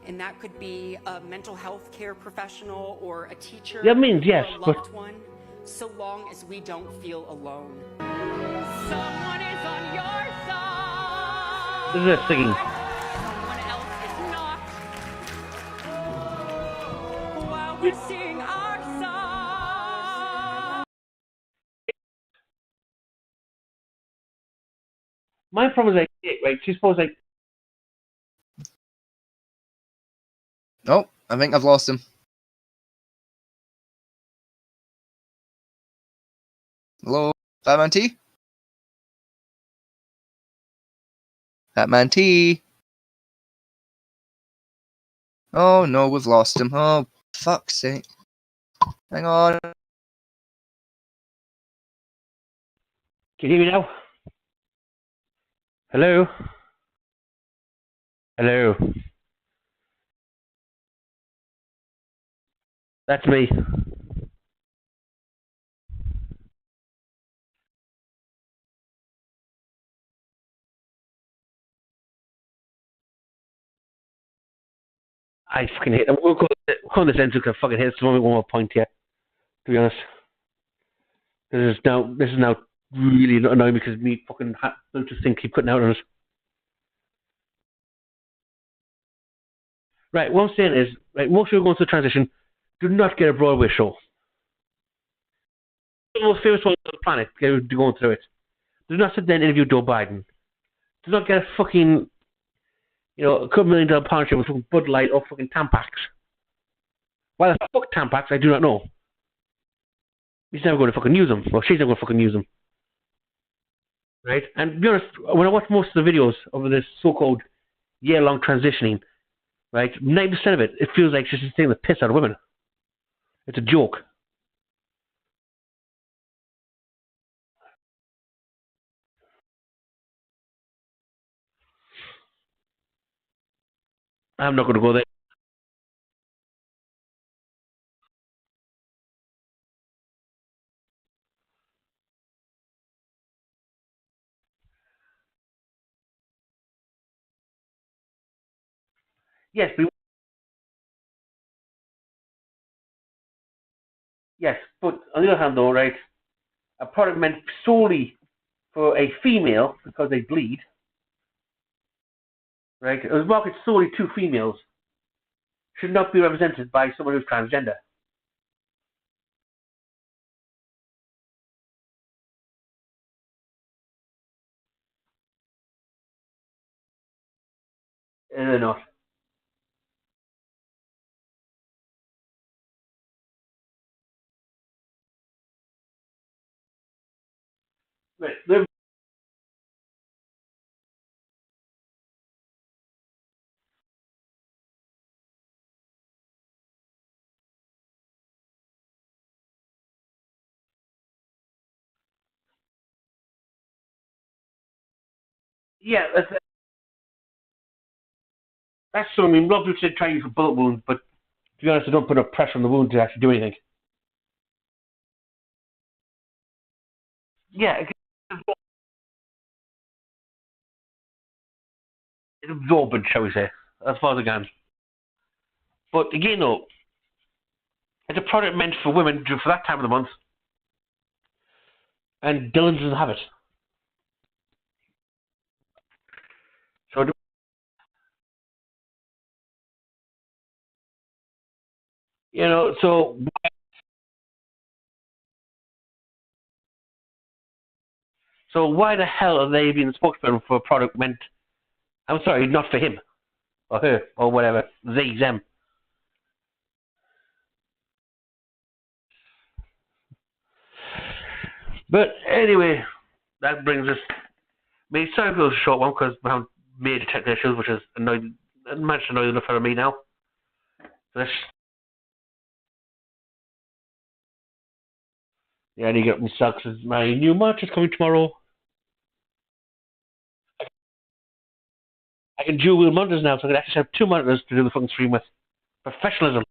And that could be a mental health care professional or a teacher Yeah, I mean, yes, or a but loved one, so long as we don't feel alone. Someone is on your side. this is a singing. Someone else is not. While we sing our song. My problem is like, right? She's supposed like. Nope, I think I've lost him. Hello, Batman T? Batman T? Oh no, we've lost him. Oh, fuck's sake. Hang on. Can you hear me now? Hello? Hello? That's me. I fucking hate them. We'll call this end to fucking hit someone one more point yet, to be honest. This is now really annoying because me fucking don't just think keep putting out on us. Right, what I'm saying is, right, most people going through the transition do not get a Broadway show. The most famous ones on the planet going through it. Do not sit there and interview Joe Biden. Do not get a fucking, a couple $1 million partnership with fucking Bud Light or fucking Tampax. Why the fuck Tampax, I do not know. He's never going to fucking use them. Well, she's never going to fucking use them. Right? And to be honest, when I watch most of the videos of this so-called year-long transitioning, right, 90% of it, it feels like she's just taking the piss out of women. It's a joke. I'm not going to go there. Yes, but on the other hand, though, right, a product meant solely for a female because they bleed, right? It was marketed solely to females. Should not be represented by someone who's transgender. They're not. Right. Yeah, that's so. I mean, a lot of people say try to use for bullet wounds, but to be honest, they don't put enough pressure on the wound to actually do anything. Yeah, it's absorbent, shall we say, as far as I can. But again, though, it's a product meant for women for that time of the month, and Dylan doesn't have it. So, so why the hell are they being the spokesperson for a product meant? I'm sorry, not for him or her or whatever. They, them. But anyway, that brings us. I mean, sorry for a short one because we have major technical issues, which is much annoying enough for me now. Yeah, I need to get my socks. My new match is coming tomorrow. I can dual wheel monitors now, so I can actually have two monitors to do the fucking stream with. Professionalism.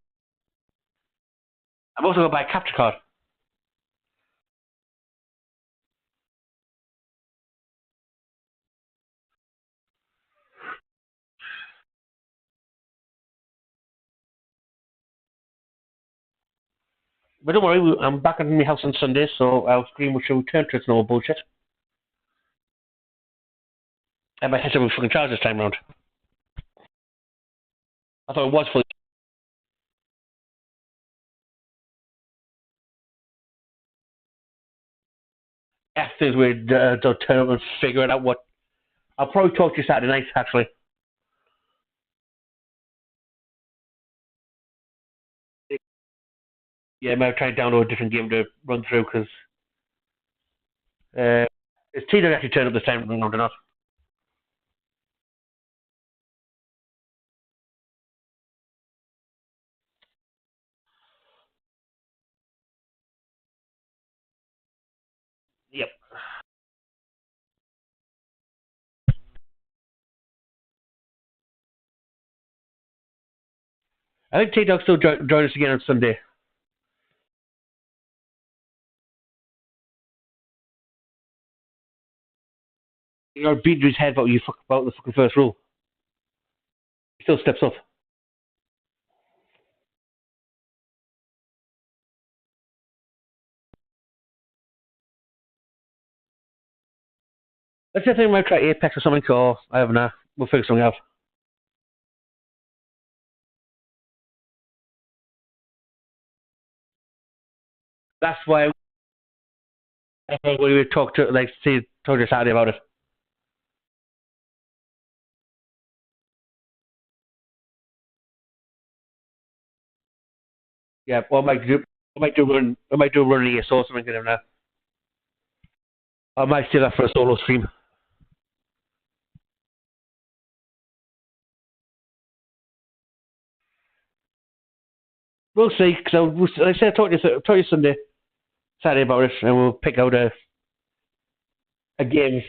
I'm also going to buy a capture card. But don't worry, I'm back in my house on Sunday, so our stream will return to its normal bullshit. And my headset will fucking charge this time round. I thought it was fully. After they'll turn up and figure it out what. I'll probably talk to you Saturday night, actually. Yeah, I might try and download a different game to run through, because is Tina actually turned up this time round or not? Yep. I think T-Dog still join us again on Sunday. You're beating his head about the fucking first rule. He still steps up. Let's say I think we might try Apex or something, or I don't know. We'll figure something out. That's why we would talk to Saturday about it. Yeah, I might do a run here, so something in there. I might steal that for a solo stream. We'll see, because I said I'll talk to you Saturday about it, and we'll pick out a game.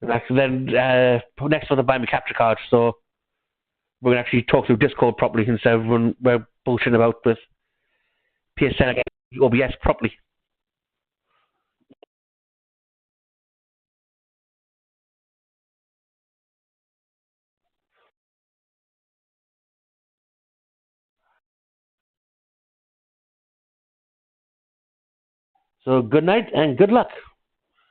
Then next month I'll buy my capture card, so we're going to actually talk through Discord properly instead of we're bullshitting about with PSN against OBS properly. So good night and good luck.